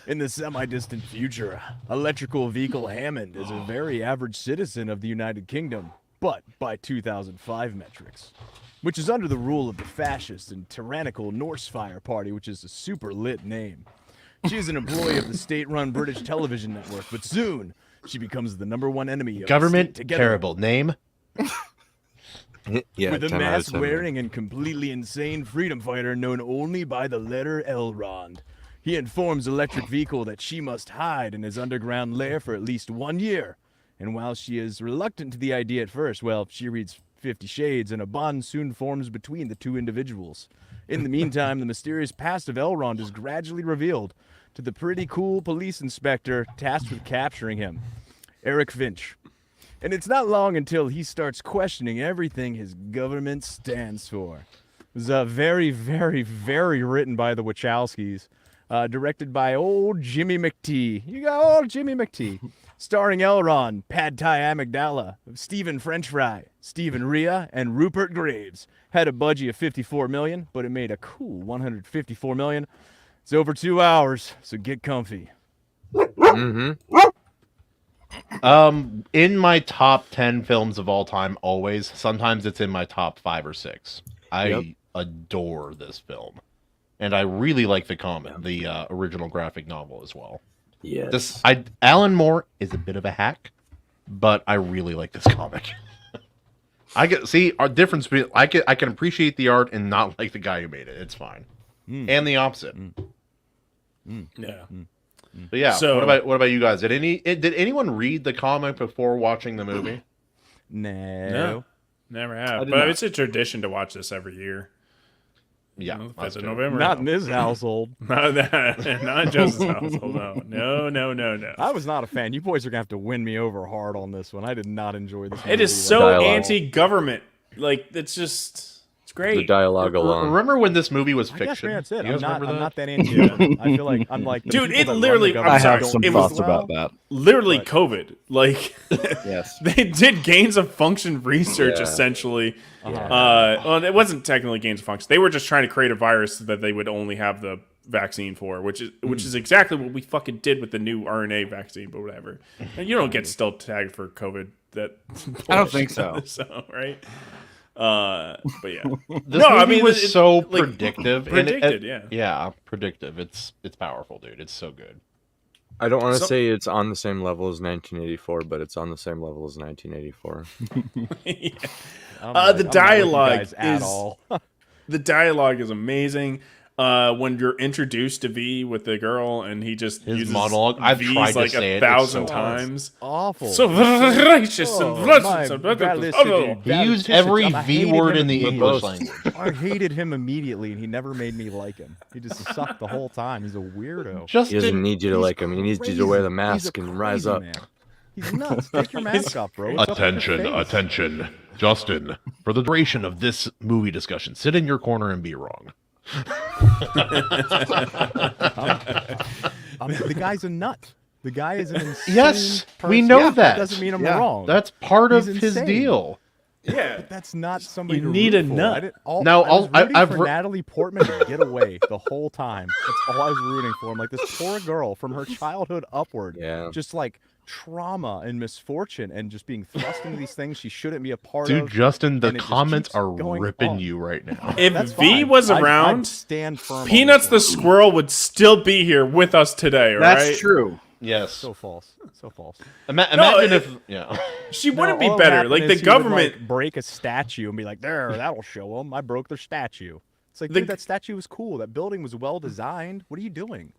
In the semi-distant future, electrical vehicle Hammond is a very average citizen of the United Kingdom, but by 2005 metrics, which is under the rule of the fascist and tyrannical Norse Fire Party, which is a super lit name. She is an employee of the state-run British television network, but soon she becomes the #1 enemy of Government. the state together. Terrible name. Yeah, With a 10 out of 10. mask-wearing and completely insane freedom fighter known only by the letter Elrond. He informs Electric Vehicle that she must hide in his underground lair for at least 1 year. And while she is reluctant to the idea at first, well, she reads 50 Shades and a bond soon forms between the two individuals. In the meantime, the mysterious past of Elrond is gradually revealed to the pretty cool police inspector tasked with capturing him, Eric Finch. And it's not long until he starts questioning everything his government stands for. It was very, very, very written by the Wachowskis. Directed by old Jimmy McTee. You got old Jimmy McTee. Starring Elrond, Pad Thai Amygdala, Stephen French Fry, Stephen Rhea, and Rupert Graves. Had a budget of $54 million, but it made a cool $154 million. It's over 2 hours, so get comfy. Mm-hmm. In my top 10 films of all time, always. Sometimes it's in my top 5 or 6. I adore this film. And I really like the comic, the original graphic novel as well. Yes. Alan Moore is a bit of a hack, but I really like this comic. I can see our difference between I can appreciate the art and not like the guy who made it. It's fine. And the opposite. Yeah. But yeah, So- what about you guys? Did anyone read the comic before watching the movie? No. Never I have. did But not. it's a tradition to watch this every year. Yeah, The 5th that's of true. November. Not in this household. Not that. Not in Joseph's household. No. I was not a fan. You boys are going to have to win me over hard on this one. I did not enjoy this It is movie. so Dialogue. anti-government. Like, it's just... It's great. The dialogue alone. Remember when this movie was I guess fiction? that's it. You I'm guys not remember that? that into it. I feel like I'm like the Dude, people it that run literally- the I'm government I have sorry, some it was- thoughts about that. Literally But- COVID. Like, Yes. they did gains of function research, Yeah. essentially. Well, it wasn't technically gains of function. They were just trying to create a virus that they would only have the vaccine for, which is exactly what we fucking did with the new RNA vaccine, but whatever. And you don't get still tagged for COVID. That I don't think so. So, right? But yeah. This movie was it's, so like, predictive. Predicted, and yeah. Yeah, predictive. It's powerful, dude. It's so good. I don't want to Some- say it's on the same level as 1984, but it's on the same level as 1984. Yeah. I'm not The with you dialogue guys at is- all. The dialogue is amazing. When you're introduced to V with the girl, and he just His uses monologue, I've V's tried to like say it, 1,000 it's so times. Awful. So righteous and He used every V word in the English language. I hated him immediately, and he never made me like him. He just sucked the whole time. He's a weirdo. He doesn't need you to like him. He needs you to wear the mask and rise up. Man. He's nuts. Take your mask off, bro. It's Attention, attention. Justin, for the duration of this movie discussion, sit in your corner and be wrong. The guy's a nut. The guy is an insane Yes, person. we know that. That doesn't mean I'm wrong. That's part of He's his insane. deal. Yeah, but that's not somebody You to need root a for. nut. I didn't- all- Now, I was rooting I've for Natalie Portman to get away the whole time. That's all I was rooting for. I'm like, this poor girl from her childhood upward, just like trauma and misfortune and just being thrust into these things she shouldn't be a part Dude, of. Justin, the and it just comments keeps are going ripping on. you right now. If That's V fine. was I'd around, stand firm on Peanuts this the one. squirrel would still be here with us today, right? That's true. Yes. So false. So false. Imagine if, yeah. She wouldn't No, be all better. happened Like, is the he would, government. like, break a statue and be like, there, that'll show them. I broke their statue. It's like, The- dude, that statue was cool. That building was well designed. What are you doing?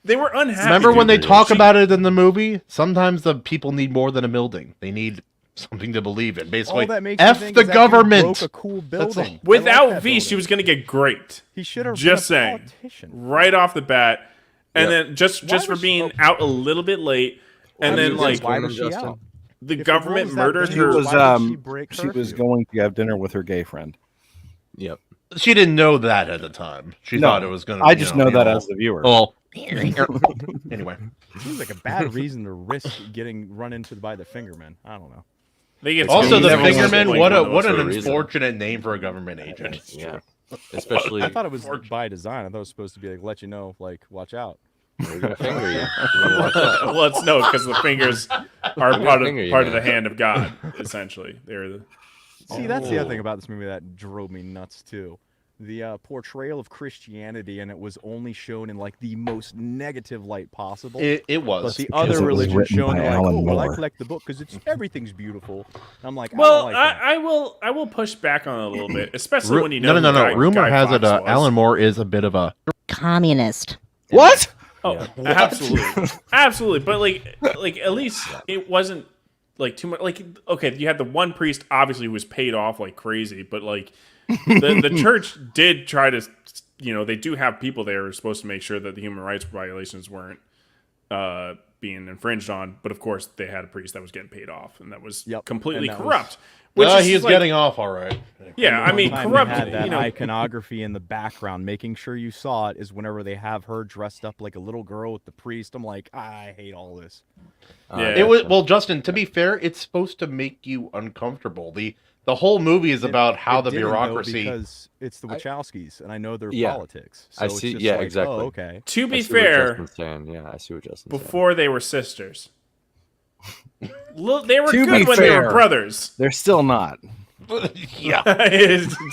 They were unhappy. Remember when they dude. talk about it in the movie? Sometimes the people need more than a building. They need something to believe in. Basically, All that makes me F think the is that dude government. broke a cool That's all. building. Without V, she was going to get great. He should have Just been a saying, politician. right off the bat, and Yep. then just Why for was she- being out a little bit late, and then like why was she out? the If the government girl was that murdered big, She her. was why did she break she was curfew? going to have dinner with her gay friend. Yep. She didn't know that at the time. She No, thought it was going to. I just know that as the viewer. Well, anyway, Seems like a bad reason to risk getting run into by the fingerman. I don't know. also the Never was Fingerman. like What one a of what those an for a reason. unfortunate name for a government agent. Yeah. Especially. I thought it was by design. I thought it was supposed to be like, let you know, like, watch out. We're gonna finger you. Well, it's no, because the fingers are part finger you, of the man. hand of God. Essentially, they're the. See, that's the other thing about this movie that drove me nuts too. The portrayal of Christianity, and it was only shown in like the most negative light possible. It was. But the because other it was religion written shown by like, Alan oh, well, I Moore. collect the book because it's everything's beautiful. And I'm like, Well, I don't like that. I will push back on it a little bit, especially when you know. No. who Guy- Rumor Guy has it Fawkes was. Alan Moore is a bit of a Communist. What? Oh, absolutely, absolutely. But like at least it wasn't like too much. Like, okay, you had the one priest obviously who was paid off like crazy, but like the church did try to, they do have people there who are supposed to make sure that the human rights violations weren't being infringed on. But of course, they had a priest that was getting paid off, and that was completely And that corrupt. he was like- getting off all right. Yeah, I mean, Time corrupt. they had that You know, iconography in the background, making sure you saw it, is whenever they have her dressed up like a little girl with the priest. I'm like, I hate all this. yeah. It was well, Justin. To be fair, it's supposed to make you uncomfortable. The whole movie is about how It the didn't, though, bureaucracy. because it's the Wachowskis, and I know their Yeah. politics. So I it's see. just Yeah, like, exactly. Oh, okay. to be I see what fair, Justin's saying. Yeah, I see what Justin's saying. before they were sisters, they were To be good when they were fair. brothers. They're still not. Yeah.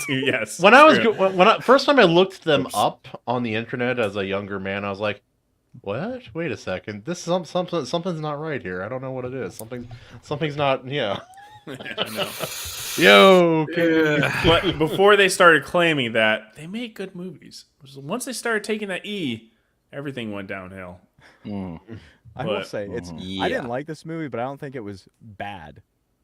Yes. When I was true. when I first time I looked them up on the internet as a younger man, I was like, "What? Wait a second. This is something's not right here. I don't know what it is. Something's not. Yeah." I know. Yo. But before they started claiming that, they made good movies. Once they started taking that E, everything went downhill. I will But- say it's. Yeah. I didn't like this movie, but I don't think it was bad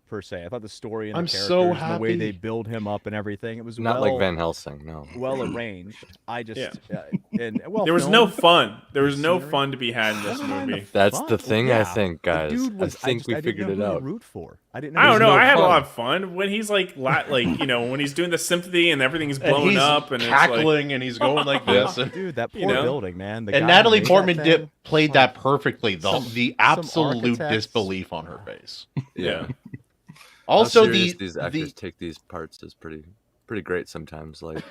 per se. I thought the story and the I'm characters so and the way happy. they build him up and everything, it was Not well, like Van Helsing. No. well arranged. I just Yeah. and well, There was no filmed. fun. There was no Scenery. fun to be had in this Never mind the movie. That's fun. the thing. Yeah. I think, The guys. dude was, I think we didn't figured know it who to out. root for. I didn't know. I don't who know. to I had a root lot of fun when he's like, when he's doing the symphony and everything's And blowing he's up and cackling and he's going like this. for. Dude, that poor You know? building, man. The And guy who Natalie made Portman that thing, played that perfectly. The some absolute architects. disbelief on her face. yeah. Also, How serious the these actors take these parts is pretty great sometimes. Like,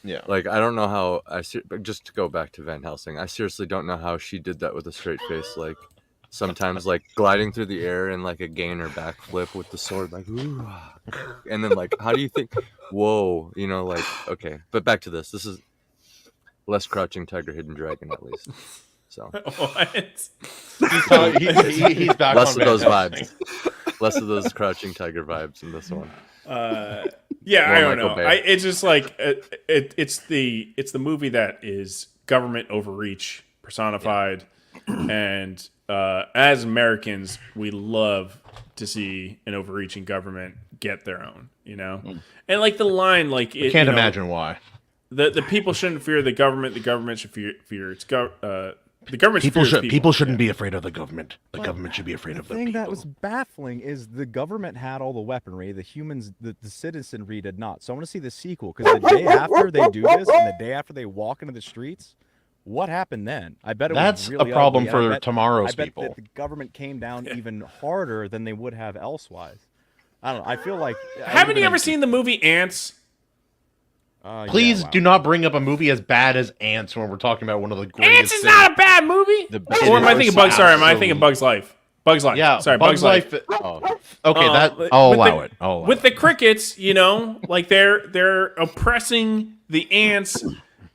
yeah. like I don't know how but just to go back to Van Helsing, I seriously don't know how she did that with a straight face. Like, sometimes like gliding through the air in like a gainer backflip with the sword, like, ooh, and then like, how do you think? Whoa, like, okay. But back to this. This is less Crouching Tiger, Hidden Dragon, at least. So What? He's back less on of those Van Helsing. vibes. Less of those Crouching Tiger vibes in this one. Yeah, Or I don't Michael know. Bay. It's just like it's the movie that is government overreach personified, and as Americans, we love to see an overreaching government get their own. And like the line, like I can't imagine why. The people shouldn't fear the government. The government should fear its the government should fear its People shouldn't be afraid of the government. The government should be afraid of the The thing people. that was baffling is the government had all the weaponry, the humans, the citizenry did not. So I want to see the sequel, because the day after they do this and the day after they walk into the streets, what happened then? I bet That's was really a problem ugly, and for tomorrow's I bet people. that the government came down even harder than they would have elsewise. I don't know. I feel like Haven't you ever seen the movie Ants? Please do not bring up a movie as bad as Ants when we're talking about one of the greatest. Ants is not a bad movie. Or am I thinking Bugs? Sorry, am I thinking Bugs Life? Bugs Life. Yeah, sorry, Bugs Life. Okay, I'll allow it. With the crickets, like they're oppressing the ants,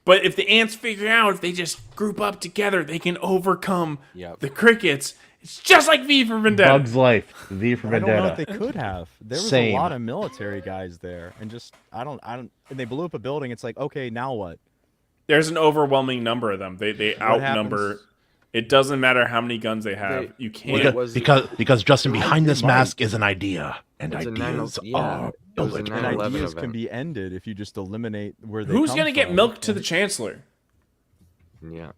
but if the ants figure out if they just group up together, they can overcome the crickets. It's just like V for Vendetta. Bugs Life, V for Vendetta. I don't know if they could have. There was Same. a lot of military guys there, and just I don't. And they blew up a building. It's like, okay, now what? There's an overwhelming number of them. They outnumber. happens? It doesn't matter how many guns they have. You can't. Because Justin, behind this mask is an idea, and It was a ideas 9/11 are it was a bulletproof. 9/11 Ideas event. can be ended if you just eliminate where they. Who's come gonna get from. milk to the chancellor? Yeah.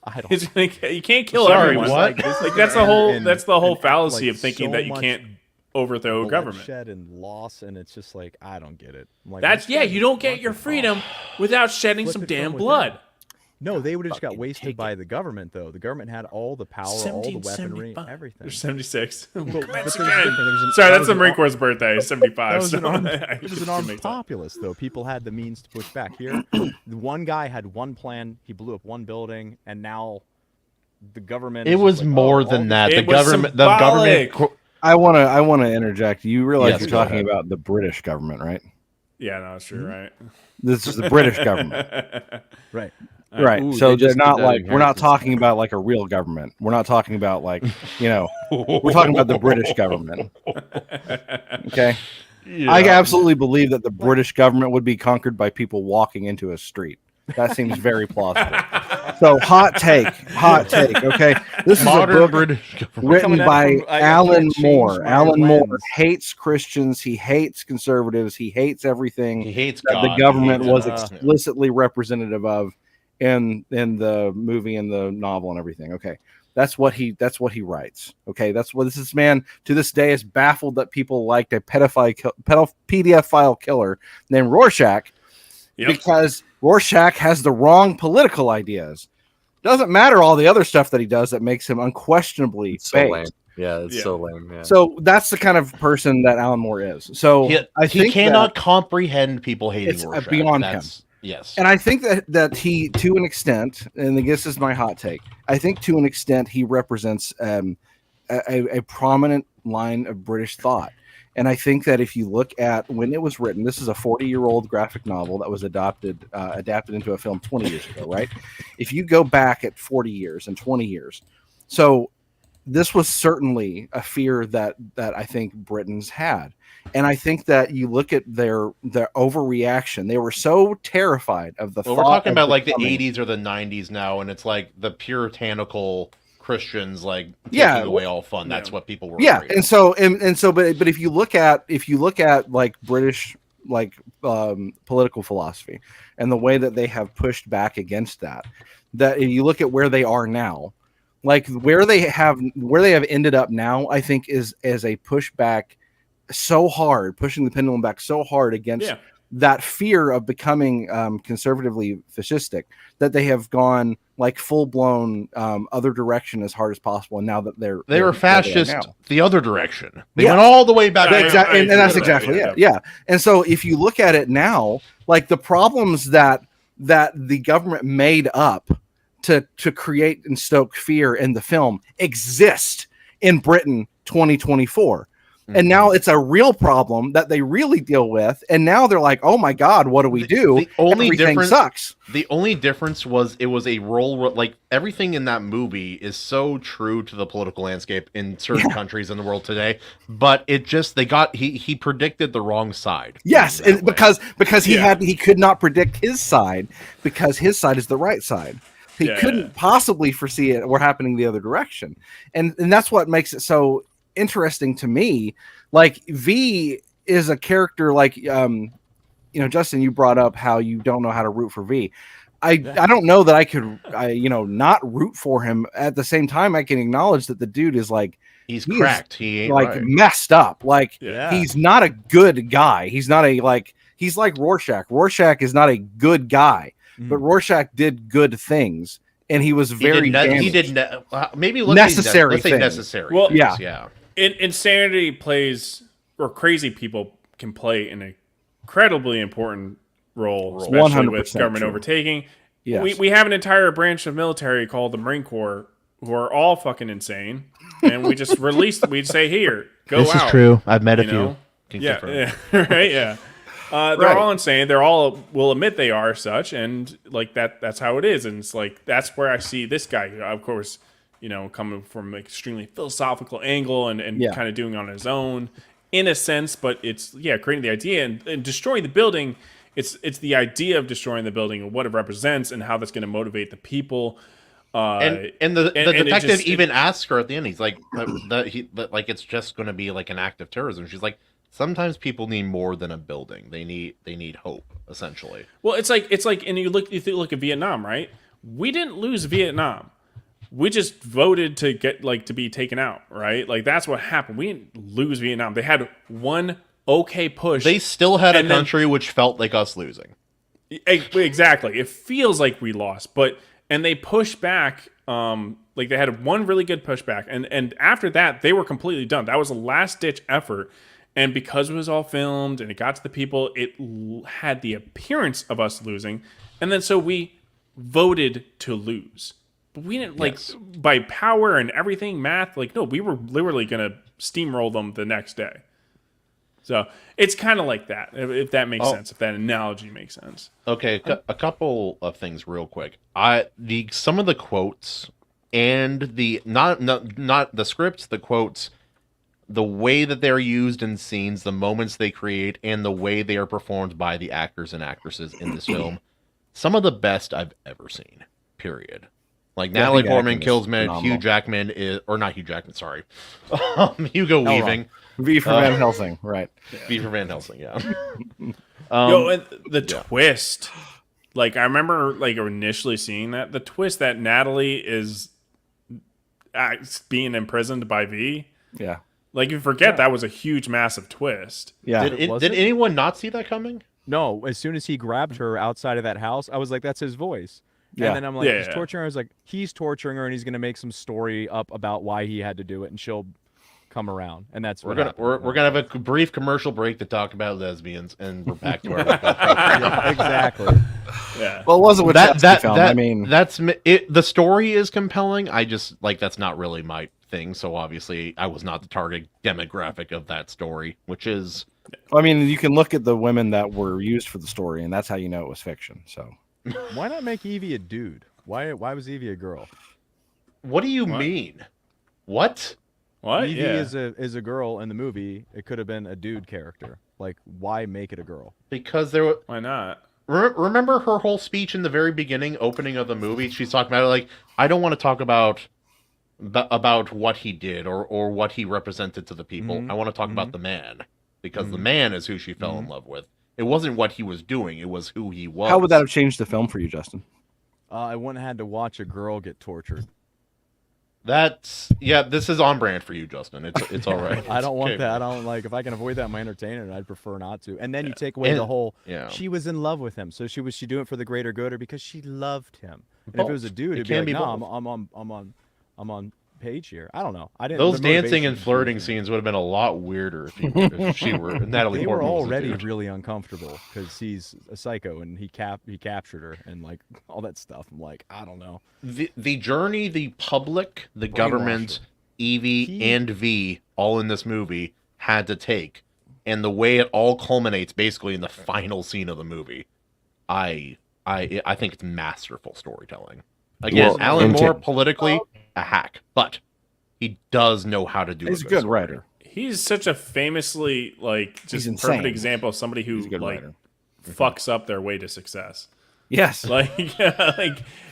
I don't. It's like, you can't kill Sorry, everyone. what? Like that's the whole. And- That's the whole and, fallacy like, of thinking so that you much can't overthrow a government. Bloodshed and loss, and it's just like I don't get it. I'm like, That's let's you don't get your freedom without shedding flip some it from damn within. blood. No, they would have just got wasted by the government, though. The government had all the power, all the weaponry, 1775. everything. There's 76. But Commence there was again. different. There was an- Sorry, that that's was the an Marine ar- Corps' birthday, 75. That was so an armed, I it was an can armed make that. populace, though. People had the means to push back. Here, the one guy had one plan. He blew up one building, and now the government. It is was just like, more oh, than all that. this- The government. The government. I want to interject. You realize Yes, you're go talking ahead. about the British government, right? Yeah, no, that's true, right? This is the British government. Right. Right. Ooh, So they they're just not did that like in we're not Harrison's talking about like a real government. We're not talking about like, we're talking about the British government. Okay? I absolutely believe that the British government would be conquered by people walking into a street. That seems very plausible. So hot take, okay? This is Modern a book British government. written Coming at it by from- I Alan can't change Moore. my Alan Moore lens. hates Christians. He hates conservatives. He hates everything He hates that God. the government He hates was God. explicitly representative of in the movie and the novel and everything. Okay. That's what he writes. Okay. That's what this man to this day is baffled that people liked a pedophile killer named Rorschach because Rorschach has the wrong political ideas. Doesn't matter all the other stuff that he does that makes him unquestionably So fake. lame. Yeah, it's so lame. Yeah. So that's the kind of person that Alan Moore is. So I He think cannot that comprehend people hating it's Rorschach. beyond him. That's- Yes. And I think that he, to an extent, and this is my hot take, I think to an extent he represents a prominent line of British thought. And I think that if you look at when it was written, this is a 40-year-old graphic novel that was adapted into a film 20 years ago, right? If you go back at 40 years and 20 years, so this was certainly a fear that I think Britons had. And I think that you look at their overreaction. They were so terrified of the Well, thought we're talking of about like the becoming- 80s or the 90s now, and it's like the puritanical Christians like taking Yeah, away all fun. That's what people were. Yeah, afraid and of. so but if you look at like British political philosophy and the way that they have pushed back against that if you look at where they are now, like where they have ended up now, I think is a pushback so hard, pushing the pendulum back so hard against that fear of becoming conservatively fascistic that they have gone like full blown other direction as hard as possible. And now that They were where they are fascist now. the other direction. They Yeah. went all the way back. Exactly, and that's exactly it. Yeah. And so if you look at it now, like the problems that the government made up to create and stoke fear in the film exist in Britain 2024. And now it's a real problem that they really deal with. And now they're like, oh my God, what do we do? The only Everything difference sucks. The only difference was it was a role, like everything in that movie is so true to the political landscape in certain countries in the world today. But it just he predicted the wrong side. Yes, and because he could not predict his side because his side is the right side. He couldn't possibly foresee it or happening the other direction. And that's what makes it so interesting to me. Like V is a character like Justin, you brought up how you don't know how to root for V. I don't know that I could not root for him. At the same time, I can acknowledge that the dude is like he's cracked. He ain't like right. messed up. Like he's not a good guy. He's not he's like Rorschach. Rorschach is not a good guy, but Rorschach did good things. And he was very necessary. Let's say necessary. Well, things, yeah. Insanity plays, or crazy people can play an incredibly important role, especially with government overtaking. Yes. We have an entire branch of military called the Marine Corps who are all fucking insane, and we just we'd say, here, go out. This is true. I've met a few. Right, yeah. They're all insane. They're all will admit they are such, and like that's how it is. And it's like that's where I see this guy, of course, coming from an extremely philosophical angle and kind of doing it on his own in a sense, but it's creating the idea and destroying the building. It's the idea of destroying the building and what it represents and how that's going to motivate the people. And the detective even asks her at the end. He's like, like it's just going to be like an act of terrorism. She's like, sometimes people need more than a building. They need hope, essentially. Well, it's like, and you look at Vietnam, right? We didn't lose Vietnam. We just voted to get to be taken out, right? Like that's what happened. We didn't lose Vietnam. They had one okay push. They still had a country which felt like us losing. Exactly. It feels like we lost, and they pushed back. Like they had one really good pushback, and after that they were completely done. That was a last ditch effort. And because it was all filmed and it got to the people, it had the appearance of us losing. And then so we voted to lose. But we didn't, by power and everything, math, no, we were literally going to steamroll them the next day. So it's kind of like that, if that makes sense, if that analogy makes sense. Okay, a couple of things real quick. Some of the quotes and the, not the scripts, the quotes, the way that they're used in scenes, the moments they create, and the way they are performed by the actors and actresses in this film, some of the best I've ever seen, period. Like Natalie Portman kills me, Hugh Jackman Hugo Weaving. V for Van Helsing, right. V for Van Helsing, yeah. And the twist, I remember initially seeing that, the twist that Natalie is being imprisoned by V. Yeah. You forget that was a huge, massive twist. Yeah. Did anyone not see that coming? No. As soon as he grabbed her outside of that house, I was like, "That's his voice." Yeah. And then I'm like, "He's torturing her." I was like, "He's torturing her, and he's gonna make some story up about why he had to do it, and she'll come around." And that's we're gonna have a brief commercial break to talk about lesbians, and we're back to our yeah, exactly. Yeah. Well, it wasn't with that film. I mean, that's it. The story is compelling. I just that's not really my thing. So obviously, I was not the target demographic of that story, which is. I mean, you can look at the women that were used for the story, and that's how you know it was fiction. So, why not make Evie a dude? Why was Evie a girl? What do you mean? What? Evie is a girl in the movie. It could have been a dude character. Why make it a girl? Because there were. Why not? Remember her whole speech in the very beginning, opening of the movie? She's talking about I don't want to talk about what he did or what he represented to the people. Mm-hmm. I want to talk about the man, because the man is who she fell in love with. It wasn't what he was doing; it was who he was. How would that have changed the film for you, Justin? I wouldn't have had to watch a girl get tortured. This is on brand for you, Justin. It's all right. I don't want that. I don't if I can avoid that in my entertainment, I'd prefer not to. And then you take away the whole. Yeah. She was in love with him, so was she doing it for the greater good or because she loved him? And if it was a dude, it'd be no, I'm on page here. I don't know. I didn't. Those dancing and flirting scenes would have been a lot weirder if she were Natalie. They Portman were was a already dude. really uncomfortable because he's a psycho and he captured her and all that stuff. I'm like, I don't know. The journey, the public, the government, Evie and V, all in this movie had to take, and the way it all culminates basically in the final scene of the movie, I think it's masterful storytelling. Again, Well, Alan and Moore politically a hack, but he does know how to do. He's a good writer. He's such a famously just He's perfect insane. example of somebody who He's a good like writer. fucks up their way to success. Yes. Like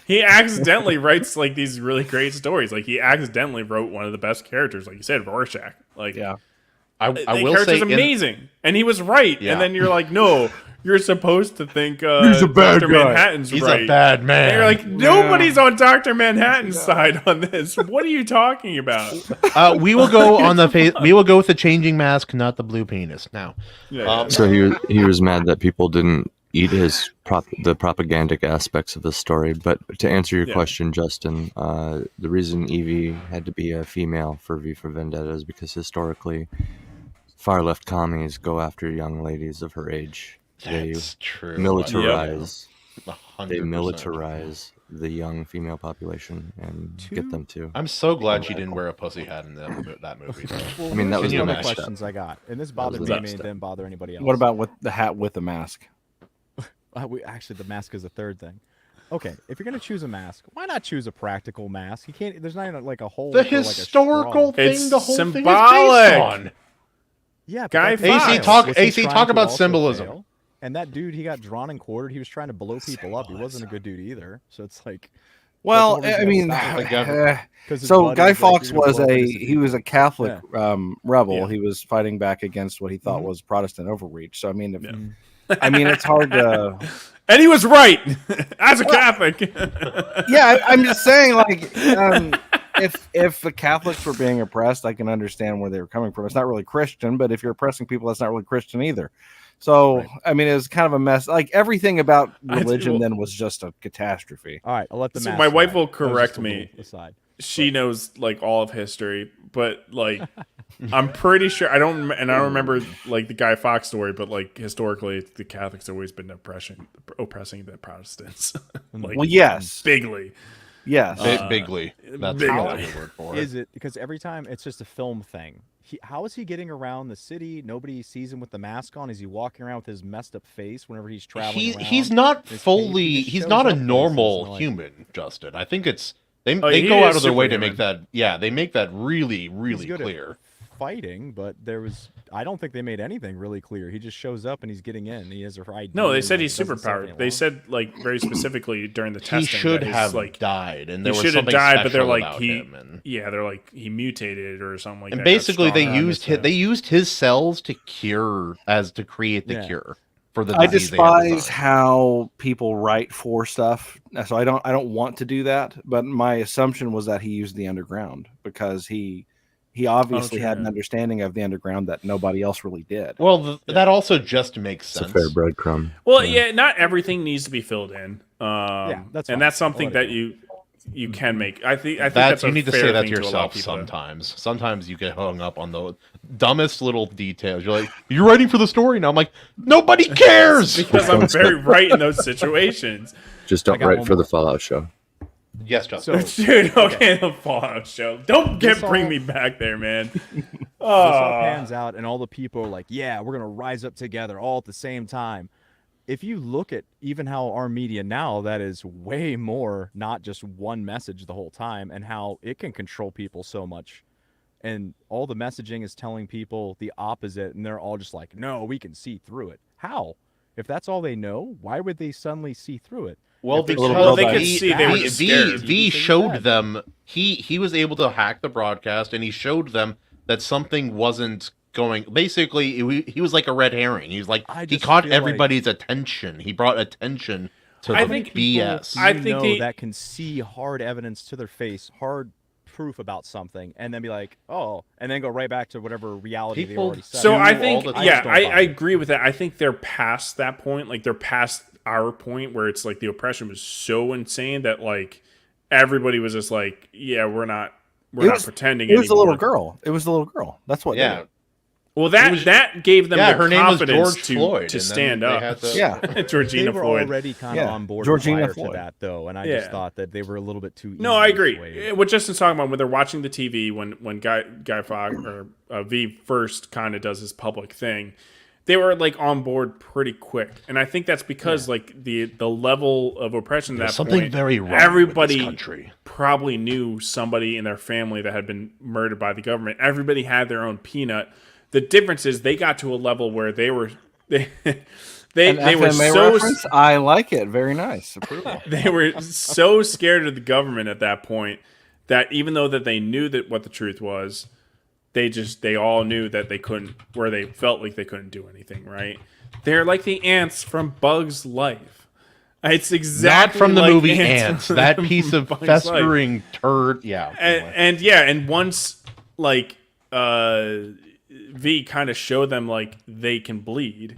he accidentally writes like these really great stories. Like he accidentally wrote one of the best characters, like you said, Rorschach. Like I the will character's say amazing, and he was right. Yeah. And then you're like, no, you're supposed to think He's a bad Dr. guy. Manhattan's He's a right. bad man. And you're like, nobody's on Dr. Manhattan's side on this. What are you talking about? We will go on the we will go with the changing mask, not the blue penis. Now, So he was mad that people didn't eat the propagandic aspects of the story. But to answer your question, Justin, the reason Evie had to be a female for V for Vendetta is because historically, far left commies go after young ladies of her age. That's true. Militarize. Yep. They 100%. militarize the young female population and get them to. I'm so glad she didn't wear a pussy hat in that movie. Though. Well, I mean, that was here's the one of next the step. questions I got, and this bothered was me. the and next it step. didn't bother anybody else. What about with the hat with the mask? Actually, the mask is a third thing. Okay, if you're gonna choose a mask, why not choose a practical mask? You can't. There's not even like a hole. The for, like, a historical straw. thing, the whole symbolic. thing is based on. Yeah, but Guy that's- Fawkes. Was he AC, trying talk to about also symbolism. fail? And that dude, he got drawn and quartered. He was trying to blow people up. He wasn't a good dude either. So it's like, Well, that's I one mean, reason I stopped it. 'Cause his so buddy Guy was like, Fawkes "You're gonna was blow up a innocent he was a Catholic rebel. Yeah. He was fighting back against what he thought was Protestant overreach. So I mean, Yeah. I mean, it's hard to. And he was right as a Catholic. Yeah, I'm just saying, like, if the Catholics were being oppressed, I can understand where they were coming from. It's not really Christian, but if you're oppressing people, that's not really Christian either. So, I mean, it was kind of a mess. Like everything about religion then was just a catastrophe. All right, I'll let the So mask my wife slide. will That was correct just a me. little aside. She knows like all of history, but like I'm pretty sure I don't remember like the Guy Fawkes story, but like historically the Catholics have always been oppressing the Protestants. Like, well, yes, bigly. Yes, bigly. That's bigly. a good word for it. Is it because every time it's just a film thing? How is he getting around the city? Nobody sees him with the mask on. Is he walking around with his messed up face whenever he's traveling? He's around? not His fully. cape, he just He's shows not a up places normal and, like, human, Justin. I think it's they he go out is of their way to make superhuman. that. Yeah, they make that really, he's really good at clear. fighting, but I don't think they made anything really clear. He just shows up and he's getting in. He has a ID. No, they and said he he's doesn't say superpowered. anything They wrong. said like very specifically during the testing He should that his, have like died, and he there was should have something died, but they're special like about him. And, they're like he mutated or something like and that. basically, got they stronger. used his cells to create the Yeah. cure for the I disease they had despise designed. how people write for stuff. So I don't want to do that. But my assumption was that he used the underground because he obviously had an understanding of the underground that nobody else really did. Well, that also just makes It's a sense. fair breadcrumb. Well, yeah, not everything needs to be filled in. that's fine. and that's I'll something let it that go. you can make. I think That's a you need to fair say that thing to allow yourself people to- sometimes. Sometimes you get hung up on the dumbest little details. You're like, you're writing for the story now. I'm like, nobody cares because I'm very right in those situations. Just don't write for the Fallout show. Yes, Justin. Dude, okay, the Fallout show. Don't bring me back there, man. This all pans out, and all the people are like, "Yeah, we're gonna rise up together, all at the same time." If you look at even how our media now, that is way more not just one message the whole time, and how it can control people so much, and all the messaging is telling people the opposite, and they're all just like, "No, we can see through it." How? If that's all they know, why would they suddenly see through it? Well, If they because show they that could it's see they bad, were it's scared. V bad. showed them he was able to hack the broadcast, and he showed them that something wasn't going. Basically, he was like a red herring. He's like I he just caught feel like- everybody's attention. He brought attention to I the think BS. I think know they- that can see hard evidence to their face, hard proof about something, and then be like, "Oh," and then go right back to whatever reality People- they already said. So I all think, the time. yeah, just don't I buy it. agree with that. I think they're past that point. Like they're past our point where it's like the oppression was so insane that like everybody was just like, yeah, we're not pretending It was the anymore. little girl. It was the little girl. That's what. Yeah. did it. Well, that gave them yeah, the her name was confidence George Floyd, to and then stand they up. had to- They Georgina were Floyd. already kind of on board Georgina prior Floyd. to that, though, and I just thought that they were a little bit too. No, I easily agree. swayed. What Justin's talking about when they're watching the TV, when Guy Fawkes or V first kind of does his public thing, they were like on board pretty quick, and I think that's because like the level of oppression at There's that something point, very wrong with everybody this country. probably knew somebody in their family that had been murdered by the government. Everybody had their own peanut. The difference is they got to a level where they were they were so reference? I like it. Very nice. Approval. they were so scared of the government at that point that even though that they knew that what the truth was, they all knew that they couldn't, where they felt like they couldn't do anything, right? They're like the ants from Bug's Life. It's exactly Not from the like movie Ants. from That piece of Bug's Life. festering turd. Yeah. And once like V kind of showed them like they can bleed,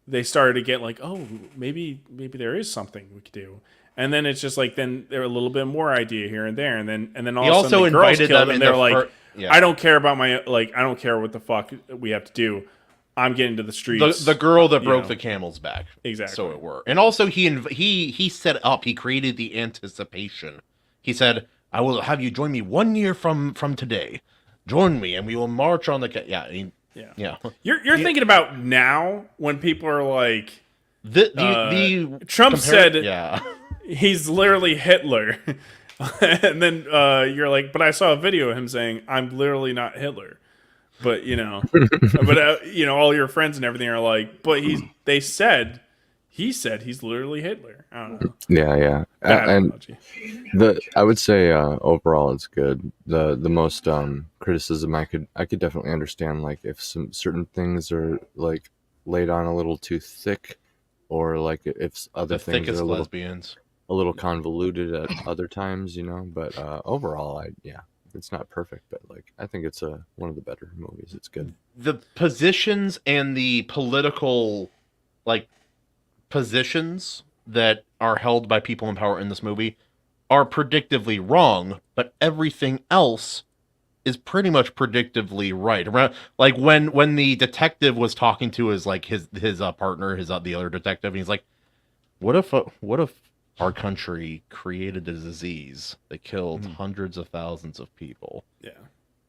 they started to get like, oh, maybe there is something we could do. And then it's just like then there were a little bit more idea here and there, and then all He of a also sudden the girls invited killed them and in they're the like, yeah. I don't care about I don't care what the fuck we have to do. I'm getting to the streets. The girl that you broke know. the camel's back. Exactly. So it were. And also he set up, he created the anticipation. He said, I will have you join me 1 year from today. Join me and we will march on the yeah. You're thinking about now when people are like the Trump said yeah. he's literally Hitler. And then you're like, but I saw a video of him saying I'm literally not Hitler. But all your friends and everything are like, but he said he's literally Hitler. I don't know. Yeah. I would say overall it's good. The most criticism I could definitely understand, like if some certain things are like laid on a little too thick, or like if other The things thickest are lesbians. a little convoluted at other times, But overall, it's not perfect, but like I think it's one of the better movies. It's good. The positions and the political positions that are held by people in power in this movie are predictively wrong, but everything else is pretty much predictively right. Around like when the detective was talking to his partner, the other detective, and he's like, what if our country created a disease that killed hundreds of thousands of people?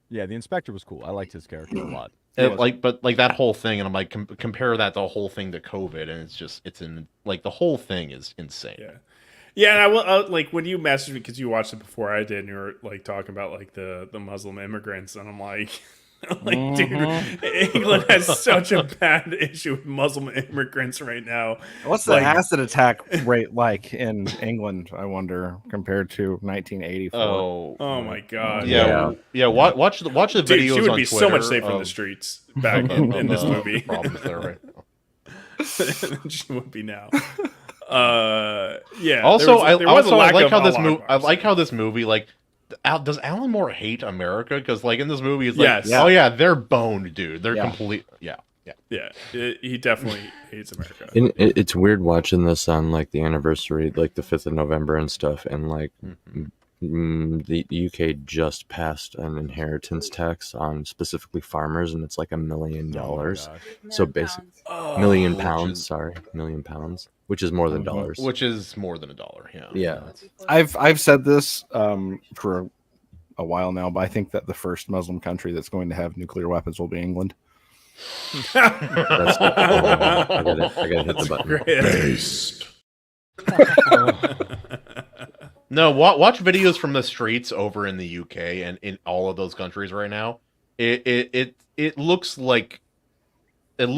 Yeah, the inspector was cool. I liked his character a lot. But that whole thing, and I'm like, compare that the whole thing to COVID, and the whole thing is insane. Yeah, and I will like when you messaged me because you watched it before I did, and you were like talking about like the Muslim immigrants, and I'm like, dude, England has such a bad issue with Muslim immigrants right now. What's the acid attack rate like in England, I wonder, compared to 1984? Oh my god. Yeah. Watch the videos. Dude, she would on be Twitter so much safer in the streets back in this movie. Problems there right now. She would be now. Yeah. Also, I like how this movie does Alan Moore hate America? Because like in this movie, he's like, oh yeah, they're boned, dude. They're complete. Yeah. He definitely hates America. And it's weird watching this on like the anniversary, like the 5th of November and stuff, and like the UK just passed an inheritance tax on specifically farmers, and it's like $1 million. So basically, £1 million, which is more than dollars. Which is more than $1. Yeah. I've said this for a while now, but I think that the first Muslim country that's going to have nuclear weapons will be England. I gotta hit the button. Based. No, watch videos from the streets over in the UK and in all of those countries right now. It looks like an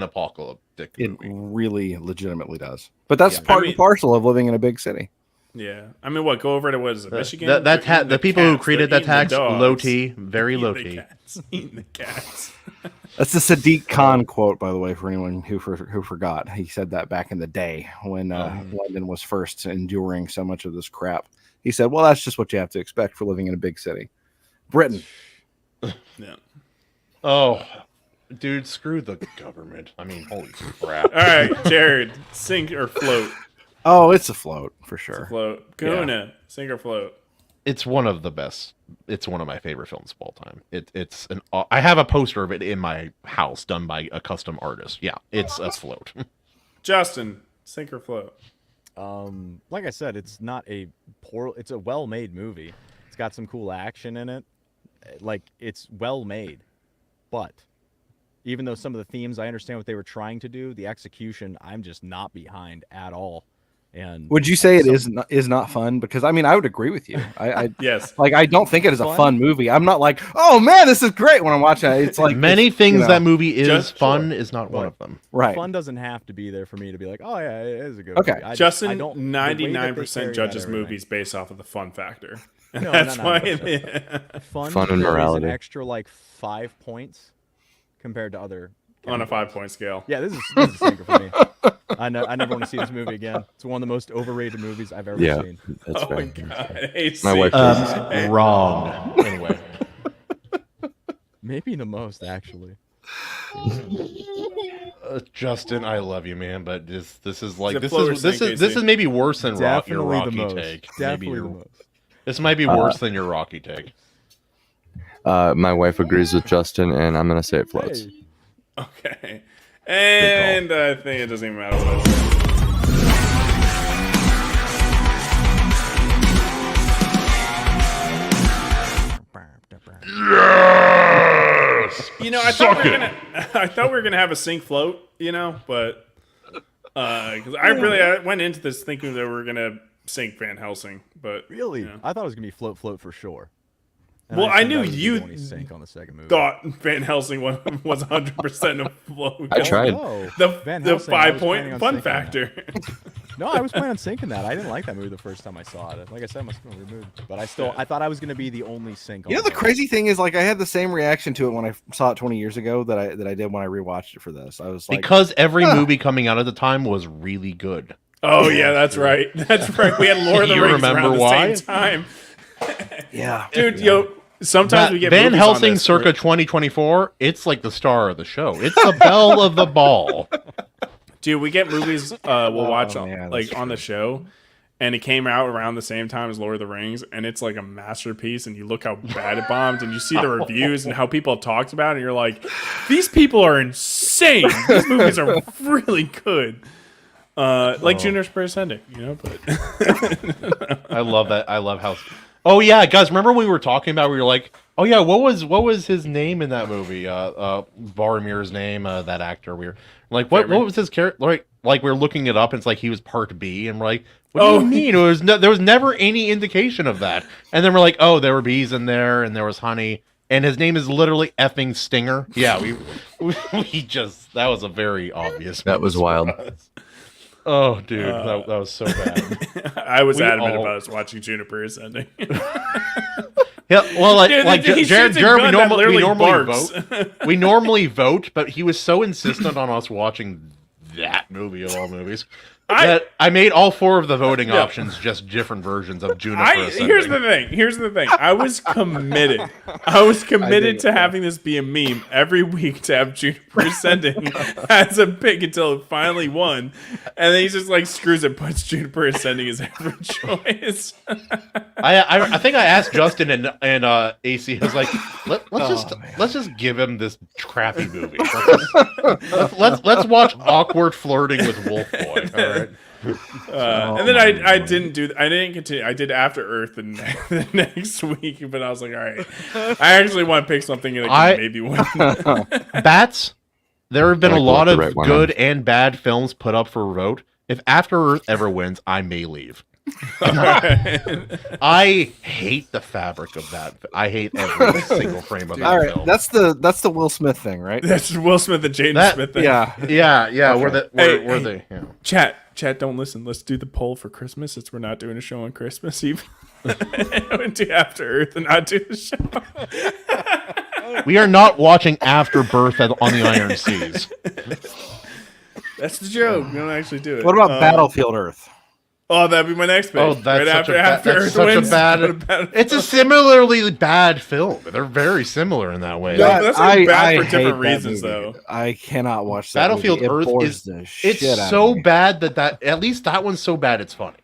apocalyptic movie. It really legitimately does. But that's part and parcel of living in a big city. Yeah, I mean, go over to what is it, Michigan? The people who created that tax, low T, very low T. Eating the cats. That's the Sadiq Khan quote, by the way, for anyone who forgot. He said that back in the day when London was first enduring so much of this crap. He said, well, that's just what you have to expect for living in a big city. Britain. Yeah. Oh, dude, screw the government. I mean, holy crap. All right, Jared, sink or float? Oh, it's a float, for sure. It's a float. Kahuna, sink or float? It's one of the best. It's one of my favorite films of all time. I have a poster of it in my house done by a custom artist. Yeah, it's a float. Justin, sink or float? Like I said, it's not it's a well-made movie. It's got some cool action in it. Like, it's well made. But even though some of the themes, I understand what they were trying to do, the execution, I'm just not behind at all. And would you say it is not fun? Because I mean, I would agree with you. Yes. Like, I don't think it is a fun movie. I'm not like, oh man, this is great when I'm watching it. It's like many things you know, that movie is fun is not one of them. Right. Fun doesn't have to be there for me to be like, oh yeah, it is a good Okay. movie. Justin, the way that they 99% carry judges that movies based off of the fun factor. And No, that's no, why. Fun and morality. An extra like 5 points compared to other. On a categories. 5-point scale. Yeah, this is a stinker for me. I never want to see this movie again. It's one of the most overrated movies I've ever seen. That's Oh my fair. God. AC. My wife does. Wrong. Anyway, Maybe the most actually. Justin, I love you, man, but this is like Is it this float or is this sink, is this AC? is maybe worse than your Definitely the Rocky most. take. Definitely Maybe the most. This might be worse than your Rocky take. My wife agrees with Justin, and I'm gonna say it floats. Hey. Okay. And I think it doesn't even matter what it is. You know, I thought we were gonna have a sink float, you know, but because I went into this thinking that we were gonna sink Van Helsing, but Really? you know. I thought it was gonna be float for sure. And Well, I assumed knew that would be the you only sink on the second movie. thought Van Helsing was 100% a float. I tried. No. The Van the Helsing, I was planning 5-point on fun sinking that. factor. No, I was planning on sinking that. I didn't like that movie the first time I saw it. Like I said, I must have been in a weird mood. But I thought I was gonna be the only sink. You know, the crazy thing is, like, I had the same reaction to it when I saw it 20 years ago that I did when I rewatched it for this. I was like, Because every movie coming out at the time was really good. Oh yeah, that's right. That's right. We had Lord of the You Rings remember around the why? same time. yeah, Dude, yo, sometimes we get Van movies Helsing on this circa where- 2024. It's like the star of the show. It's the belle of the ball. Dude, we get movies we'll watch on, man, like that's on the show, and it came out around the same time as Lord of the Rings, and it's like a masterpiece. And you look how bad it bombed, and you see the reviews and how people talked about it, and you're like, these people are insane. These movies are really good. Like Juniper's Ending, you know. But I love that. I love how. Oh yeah, guys! Remember we were talking about? We were like, oh yeah, what was his name in that movie? Boromir's name. That actor. We were like, what was his character? Like we were looking it up, and it's like he was part B, and we're like, what do you mean? There was never any indication of that. And then we're like, oh, there were bees in there, and there was honey, and his name is literally effing Stinger. Yeah, we just that was a very obvious. That was wild. Oh, dude, that was so bad. I was adamant about us watching Juniper's Ending. Yeah, well, Dude, he Jared, shoots a gun that we literally normally barks. vote. We normally vote, but he was so insistent on us watching that movie of all movies that I made all 4 of the voting options just different versions of Juniper. Here's the thing. I was committed. To having this be a meme every week to have Juniper Ascending as a pick until it finally won. And then he just like screws it, puts Juniper Ascending as every choice. I think I asked Justin and AC. I was like, let's just give him this crappy movie. Let's watch awkward flirting with Wolf Boy. All right. And then I didn't continue. I did After Earth the next week, but I was like, all right, I actually want to pick something that can maybe win. Bats. There have been a lot of right one good and bad films put up for a vote. If After Earth ever wins, I may leave. I hate the fabric of that. I hate every single frame of that all right, film. that's the Will Smith thing, right? That's Will Smith and Jaden Smith thing. Yeah. Okay. Hey, Chat, don't listen. Let's do the poll for Christmas. Since we're not doing a show on Christmas Eve. Do After Earth and not do the show. We are not watching Afterbirth on the Iron Seas. That's the joke. We don't actually do it. What about Battlefield Earth? Oh, that'd be my next pick. Oh, that's right such after Earth wins. It's a similarly bad film. They're very similar in that way. Yeah, that's like bad for hate different that reasons, movie. though. I cannot watch that Battlefield movie. It Earth bores is the shit it's out so of me. bad that at least that one's so bad it's funny.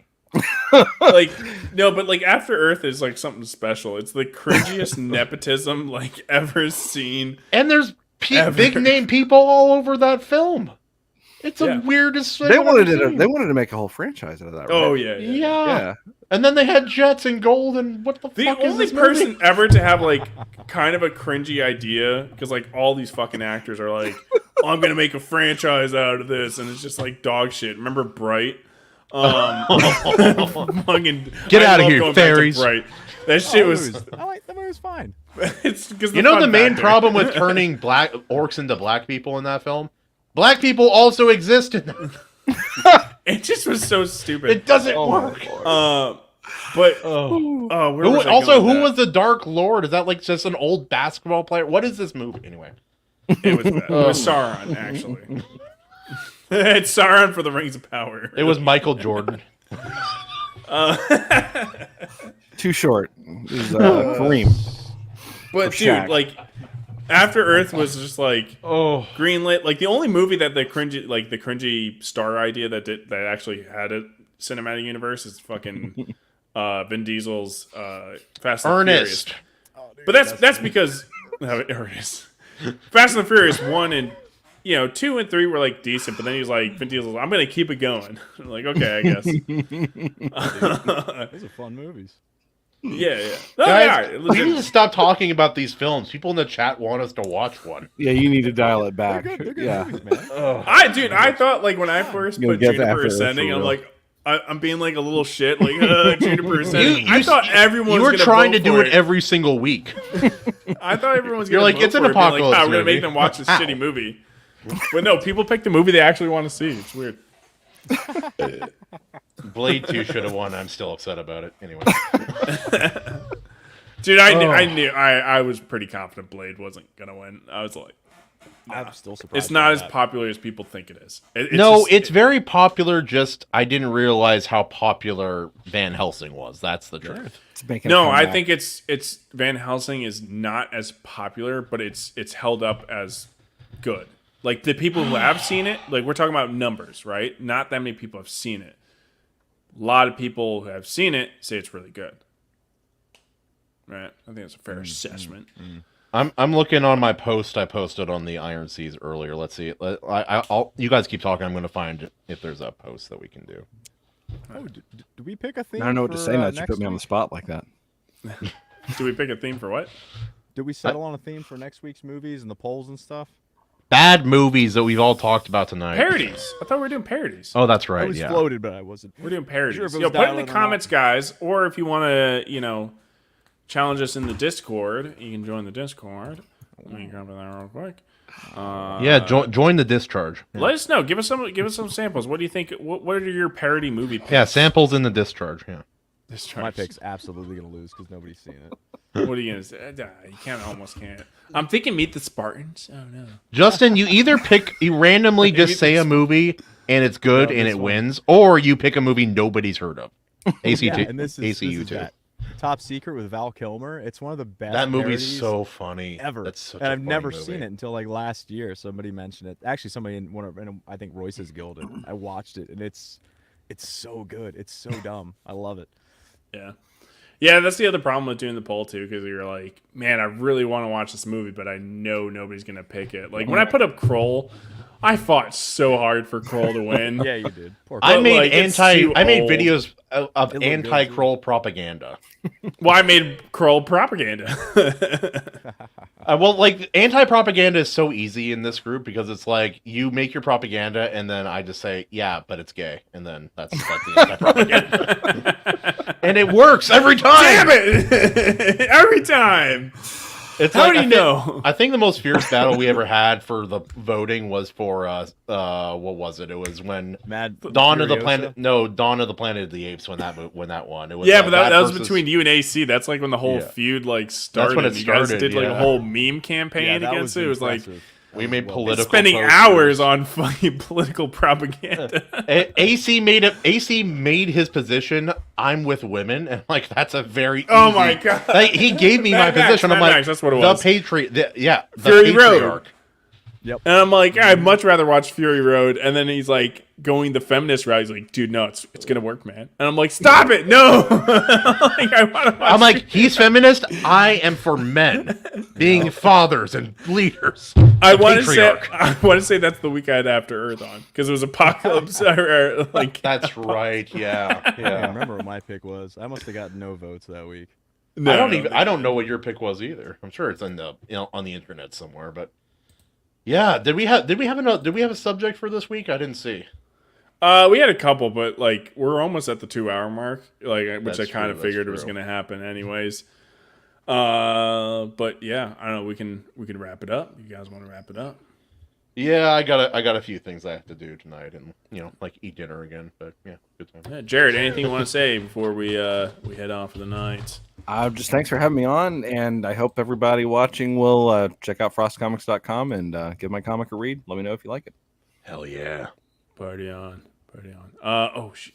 Like no, but like After Earth is like something special. It's the cringiest nepotism like ever seen. And there's big name people all over that film. It's the weirdest thing. They wanted to make a whole franchise out of that. Right? Oh yeah. Yeah. And then they had jets and gold and what the fuck is only this person movie? ever to have like kind of a cringy idea, because like all these fucking actors are like, oh, I'm gonna make a franchise out of this, and it's just like dog shit. Remember Bright? Fucking, Get out of love here, going back to fairies. Bright. That shit was. I like the movie was fine. It's because You know the main problem with turning black orcs into black people in that film? Black people also exist in that. It just was so stupid. It doesn't work. But who was the Dark Lord? Is that like just an old basketball player? What is this movie anyway? It was Sauron, actually. It's Sauron for the Rings of Power. It was Michael Jordan. Too short. It was Kareem. But dude, like After Earth was just like greenlit. Like the only movie that the cringy star idea that actually had a cinematic universe is fucking Vin Diesel's Fast and Furious. But that's because Ernest. Fast and the Furious 1 and 2 and 3 were like decent, but then he's like Vin Diesel's, I'm gonna keep it going. I'm like, okay, I guess. Those are fun movies. Yeah. Guys, we need to stop talking about these films. People in the chat want us to watch one. Yeah, you need to dial it back. They're good Yeah. movies, man. I thought like when I first You'll put get Juniper After Earth Ascending, for I'm real. like, I'm being like a little shit, like Juniper Ascending. I thought everyone You was were gonna trying to vote do for it every single week. I thought everyone was You're gonna like, vote it's an for it, being like, apocalypse we're gonna movie. make them watch this shitty movie. But no, people pick the movie they actually want to see. It's weird. Blade 2 should have won. I'm still upset about it. Anyway. Dude, I was pretty confident Blade wasn't gonna win. I was like, I'm still surprised. it's not by as that. popular as people think it is. It's very popular. Just I didn't realize how popular Van Helsing was. That's the truth. No, I think it's Van Helsing is not as popular, but it's held up as good. Like the people who have seen it, like we're talking about numbers, right? Not that many people have seen it. A lot of people who have seen it say it's really good. Right? I think that's a fair assessment. I'm looking on my post I posted on the Iron Seas earlier. Let's see. I'll you guys keep talking. I'm going to find if there's a post that we can do. Oh, do we pick a theme? I don't know what to for, say now that you next put me on the week? spot like that. Do we pick a theme for what? Did we settle on a theme for next week's movies and the polls and stuff? Bad movies that we've all talked about tonight. Parodies. I thought we were doing parodies. Oh, that's right. I was Yeah. floated, but I wasn't. We're doing parodies. Sure if it Yo, was put in the dialed or comments, guys, or if you want to, challenge us in the Discord, you can join the Discord. Let me grab that real quick. Yeah, join the discharge. Yeah. Let us know. Give us some samples. What do you think? What are your parody movie picks? Yeah, samples in the discharge. Yeah. Discharge. My pick's absolutely gonna lose because nobody's seen it. What are you gonna say? You almost can't. I'm thinking Meet the Spartans. Oh no. Justin, you either you randomly just say a movie and it's good and it wins, or you pick a movie nobody's heard of. ACT, and this ACU is too. that. Top Secret with Val Kilmer. It's one of the best. That movie's parodies so funny ever. That's such and a I've funny never movie. seen it until like last year. Somebody mentioned it. Actually, somebody in I think Royce's Guild. And I watched it, and it's so good. It's so dumb. I love it. Yeah, that's the other problem with doing the poll too, because you're like, man, I really want to watch this movie, but I know nobody's gonna pick it. Like when I put up Kroll, I fought so hard for Kroll to win. Yeah, you did. Poor I But, made like, it's too old. videos of It looked good, anti-Kroll propaganda. Well, I made Kroll propaganda. Well, like anti-propaganda is so easy in this group because it's like you make your propaganda and then I just say, yeah, but it's gay, and then that's the anti-propaganda, and it works every time. Damn it! Every time. It's How like, do you know? I think the most fierce battle we ever had for the voting was for what was it? It was when Dawn of the Planet of the Apes when that won. It was Yeah, but that was versus- between you and AC. That's like when the whole feud like started. That's when it You guys started, did like a yeah. whole meme campaign that against was it. It was like impressive. we made political spending posters. hours on fucking political propaganda. AC made his position. I'm with women, and like that's a very Oh easy- my God. Like, he gave me my Mad Max, position. I'm Mad like Max, that's what it was. The Patriot. The Fury Road. patriarch. Yep. And I'm like, I'd much rather watch Fury Road. And then he's like going the feminist route. He's like, dude, no, it's gonna work, man. And I'm like, stop it, no. I'm like, he's feminist. I am for men being fathers and leaders. I want to say that's the week I had After Earth on because it was Apocalypse. Like that's right. Yeah. I don't remember what my pick was. I must have got no votes that week. No, I don't know what your pick was either. I'm sure it's on the on the internet somewhere. But yeah, did we have a subject for this week? I didn't see. We had a couple, but like we're almost at the 2-hour mark, like which That's I kind of true, figured was going to happen anyways. But yeah, I don't know. We can wrap it up. You guys want to wrap it up? Yeah, I got a few things I have to do tonight, and like eat dinner again. But yeah, good time. Yeah, Jared, anything you want to say before we head on for the night? Just thanks for having me on, and I hope everybody watching will check out frostcomics.com and give my comic a read. Let me know if you like it. Hell yeah. Party on.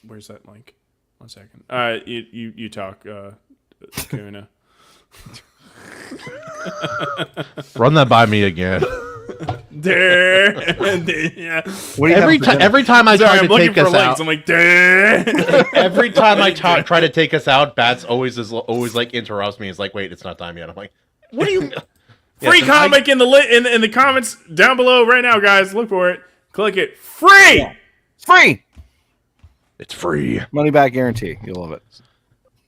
Where's that link? 1 second. You talk, Kahuna. Run that by me again. Yeah. Every time I try to take us out, I'm like, every time I try to take us out, Bats always like interrupts me. He's like, wait, it's not time yet. I'm like, what do you? Free comic in the comments down below right now, guys. Look for it. Click it. Free. Yeah. It's free. It's free. Money back guarantee. You'll love it.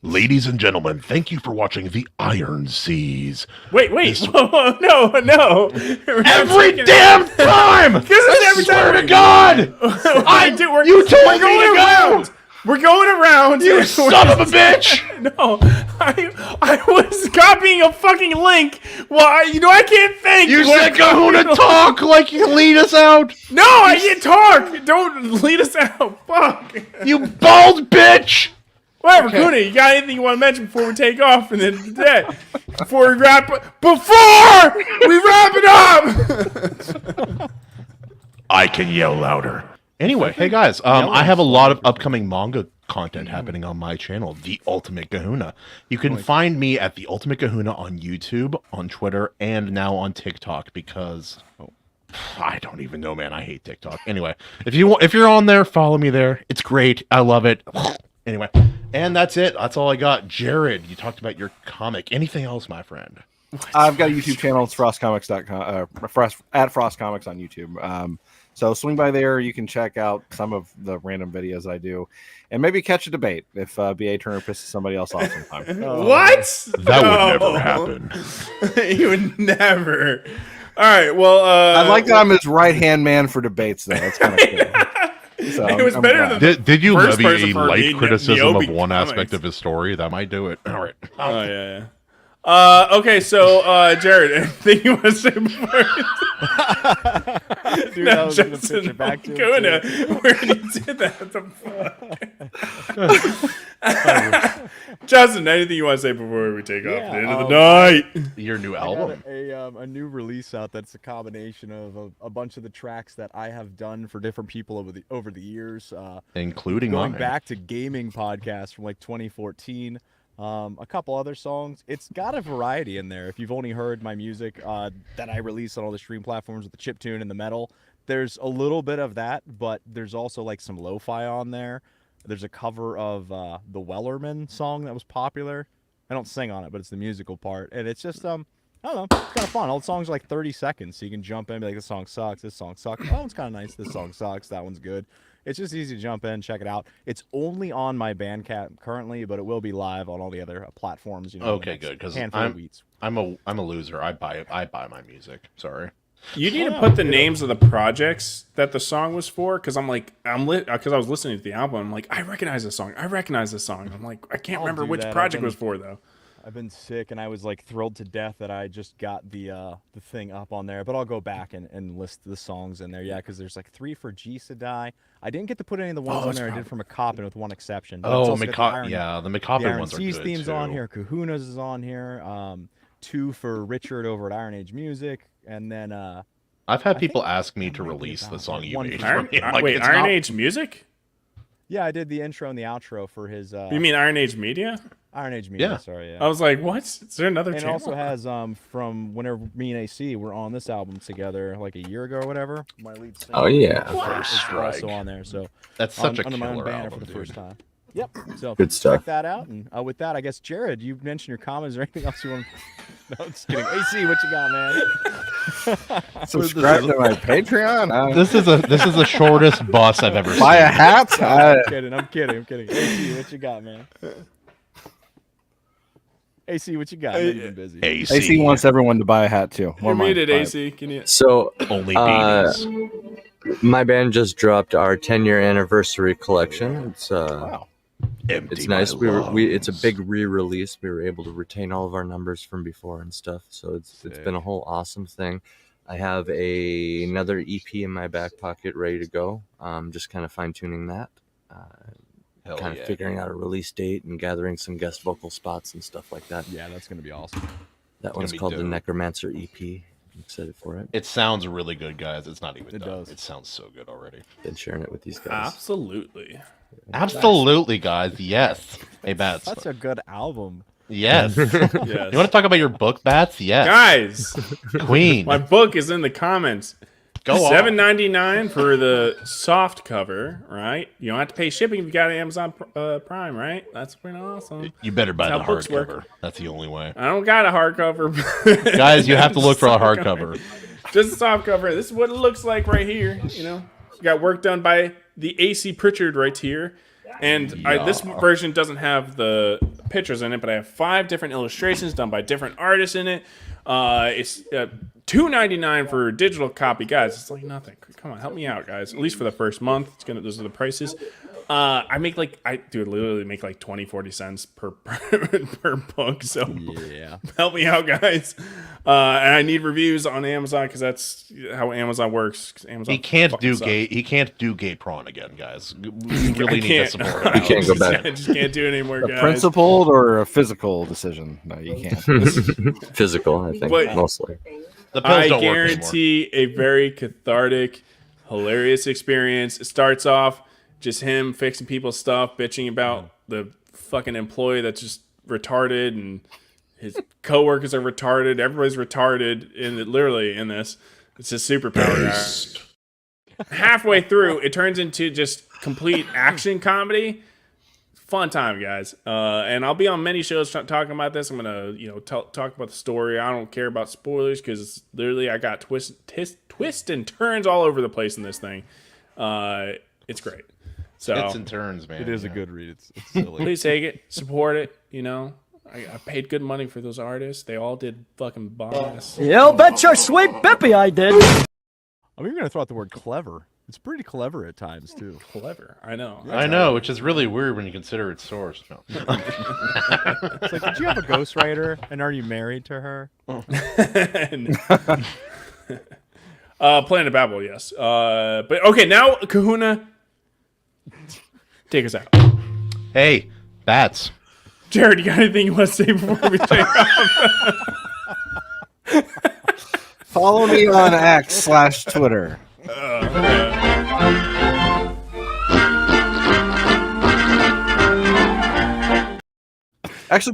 Ladies and gentlemen, thank you for watching The Iron Seas. Wait. Whoa, no. Every damn time! Because every time. Swear to God! We're going around. You son of a bitch! No, I was copying a fucking link. Well, I can't think. You said Kahuna talk like you lead us out. No, I can't talk. Don't lead us out. Fuck. You bald bitch. Whatever, Kahuna, you got anything you want to mention before we take off and then today? Before we wrap it up! I can yell louder. Anyway, hey guys, I have a lot of upcoming manga content happening on my channel, The Ultimate Kahuna. You can find me at The Ultimate Kahuna on YouTube, on Twitter, and now on TikTok because I don't even know, man. I hate TikTok. Anyway, if you're on there, follow me there. It's great. I love it. Anyway, and that's it. That's all I got. Jared, you talked about your comic. Anything else, my friend? I've got a YouTube channel. It's frostcomics.com, at frostcomics on YouTube. So swing by there. You can check out some of the random videos I do, and maybe catch a debate if B.A. Turner pisses somebody else off sometime. What? That would never happen. You would never. All right. Well, I like that I'm his right hand man for debates, though. That's kind of cool. So it was better than did you first levy a person for light criticism of Niobe one comics. aspect of his story? That might do it. All right. Oh yeah. Okay, so Jared, anything you want to say before? Dude, I was gonna pitch it back to him, Kahuna, too. where did you do that? What the fuck? Justin, anything you want to say before we take off at the end of the night? Your new I album. got a new release out that's a combination of a bunch of the tracks that I have done for different people over the years, Including going mine. back to gaming podcasts from like 2014. A couple other songs. It's got a variety in there. If you've only heard my music that I release on all the stream platforms with the chiptune and the metal, there's a little bit of that, but there's also like some lo-fi on there. There's a cover of the Wellerman song that was popular. I don't sing on it, but it's the musical part, and it's just I don't know, it's kind of fun. All the songs are like 30 seconds, so you can jump in and be like, this song sucks, this song sucks. Oh, it's kind of nice. This song sucks. That one's good. It's just easy to jump in, check it out. It's only on my Bandcamp currently, but it will be live on all the other platforms. Okay, good. Because I'm a loser. I buy my music. Sorry. You need to put the names of the projects that the song was for, because because I was listening to the album. I'm like, I recognize this song. I'm like, I can't remember which project was for though. I've been sick, and I was like thrilled to death that I just got the thing up on there. But I'll go back and list the songs in there. Yeah, because there's like 3 for G Sedai. I didn't get to put any of the ones on there. I did from McCoppin with one exception. But Oh, the McCoppin ones are good theme's too. on here. Kahuna's is on here. 2 for Richard over at Iron Age Music, and then I've had people ask me to release the song you made. Iron Age Music? Yeah, I did the intro and the outro for his. You mean Iron Age Media? Iron Age Media. Yeah. Sorry, yeah. I was like, what? Is there another And it channel? also has from whenever me and AC were on this album together, like a year ago or whatever. My lead singer. Oh, yeah. Is also on there. So That's such a under my own killer banner album, for the dude. first time. Yep. So Good stuff. check that out. And with that, I guess Jared, you mentioned your comments or anything else you want? No, just kidding. AC, what you got, man? Subscribe to my Patreon. This is the shortest bus I've ever seen. Buy a hat. I'm kidding. AC, what you got, man? AC, what you got? You've been busy. AC wants everyone to buy a hat too. You're muted, AC. Can you? So, Only beanies. my band just dropped our 10-year anniversary collection. It's it's nice. It's a big re-release. We were able to retain all of our numbers from before and stuff. So it's been a whole awesome thing. I have another EP in my back pocket ready to go. Just kind of fine-tuning that. Kind of figuring out a release date and gathering some guest vocal spots and stuff like that. Yeah, that's gonna be awesome. That one's called the Necromancer EP. I'm excited for it. It sounds really good, guys. It's not even It done. does. It sounds so good already. Been sharing it with these guys. Absolutely. Absolutely, guys. Yes. Hey, Bats. That's a good album. Yes. Yes. You want to talk about your book, Bats? Yes. Guys, Queen. my book is in the comments. Go on. $7.99 for the soft cover, right? You don't have to pay shipping if you got Amazon Prime, right? That's pretty awesome. You better buy That's the how books work. hardcover. That's the only way. I don't got a hardcover. Guys, you have to look for a hardcover. Just a soft cover. This is what it looks like right here. You know, got work done by the A.C Pritchard right here. And this version doesn't have the pictures in it, but I have 5 different illustrations done by different artists in it. It's $2.99 for a digital copy, guys. It's like nothing. Come on, help me out, guys. At least for the first month. Those are the prices. I literally make like 20-40 cents per book. So yeah, help me out, guys. And I need reviews on Amazon because that's how Amazon works. Amazon He can't do sucks. He can't do gay prawn again, guys. We really need to support him. You can't go back. I just can't do it anymore, A guys. principled or a physical decision? No, you can't. Physical, I think, But- mostly. The pills I don't work anymore. guarantee a very cathartic, hilarious experience. It starts off just him fixing people's stuff, bitching about the fucking employee that's just retarded, and his coworkers are retarded. Everybody's retarded literally in this. It's a superpower. Halfway through, it turns into just complete action comedy. Fun time, guys. And I'll be on many shows talking about this. I'm gonna, talk about the story. I don't care about spoilers because literally I got twists and turns all over the place in this thing. It's great. So Twists and turns, man. It is a good read. It's silly. please take it, support it. I paid good money for those artists. They all did fucking bomb-ass. You bet your sweet Bippy I did. I'm even gonna throw out the word clever. It's pretty clever at times too. Clever, I know. I know, which is really weird when you consider its source. No. It's like, did you have a ghostwriter, and are you married to her? Planet Babel, yes. But okay, now Kahuna, take us out. Hey, Bats. Jared, you got anything you want to say before we take off? Follow me on X/Twitter. Actually,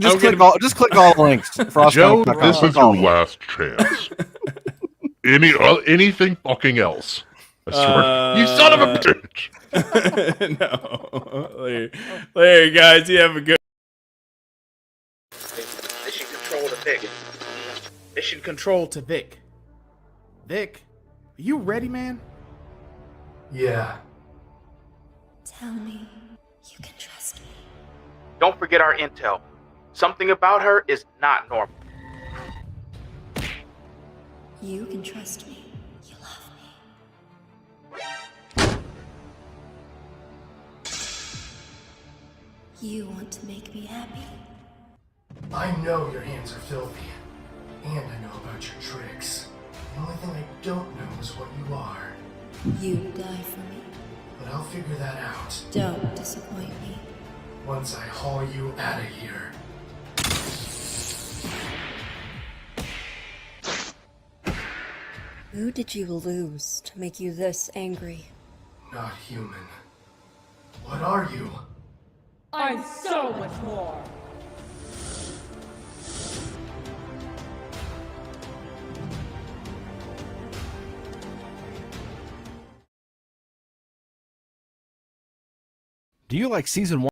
just click all the links. Joe, this is your last chance. Anything fucking else? I swear. You son of a bitch! No. Later, guys. You have a good. Mission control to Vic. Mission control to Vic. Vic, are you ready, man? Yeah. Tell me you can trust me. Don't forget our intel. Something about her is not normal. You can trust me. You love me. You want to make me happy. I know your hands are filthy. And I know about your tricks. The only thing I don't know is what you are. You die for me. But I'll figure that out. Don't disappoint me. Once I haul you out of here. Who did you lose to make you this angry? Not human. What are you? I'm so much more. Do you like season 1?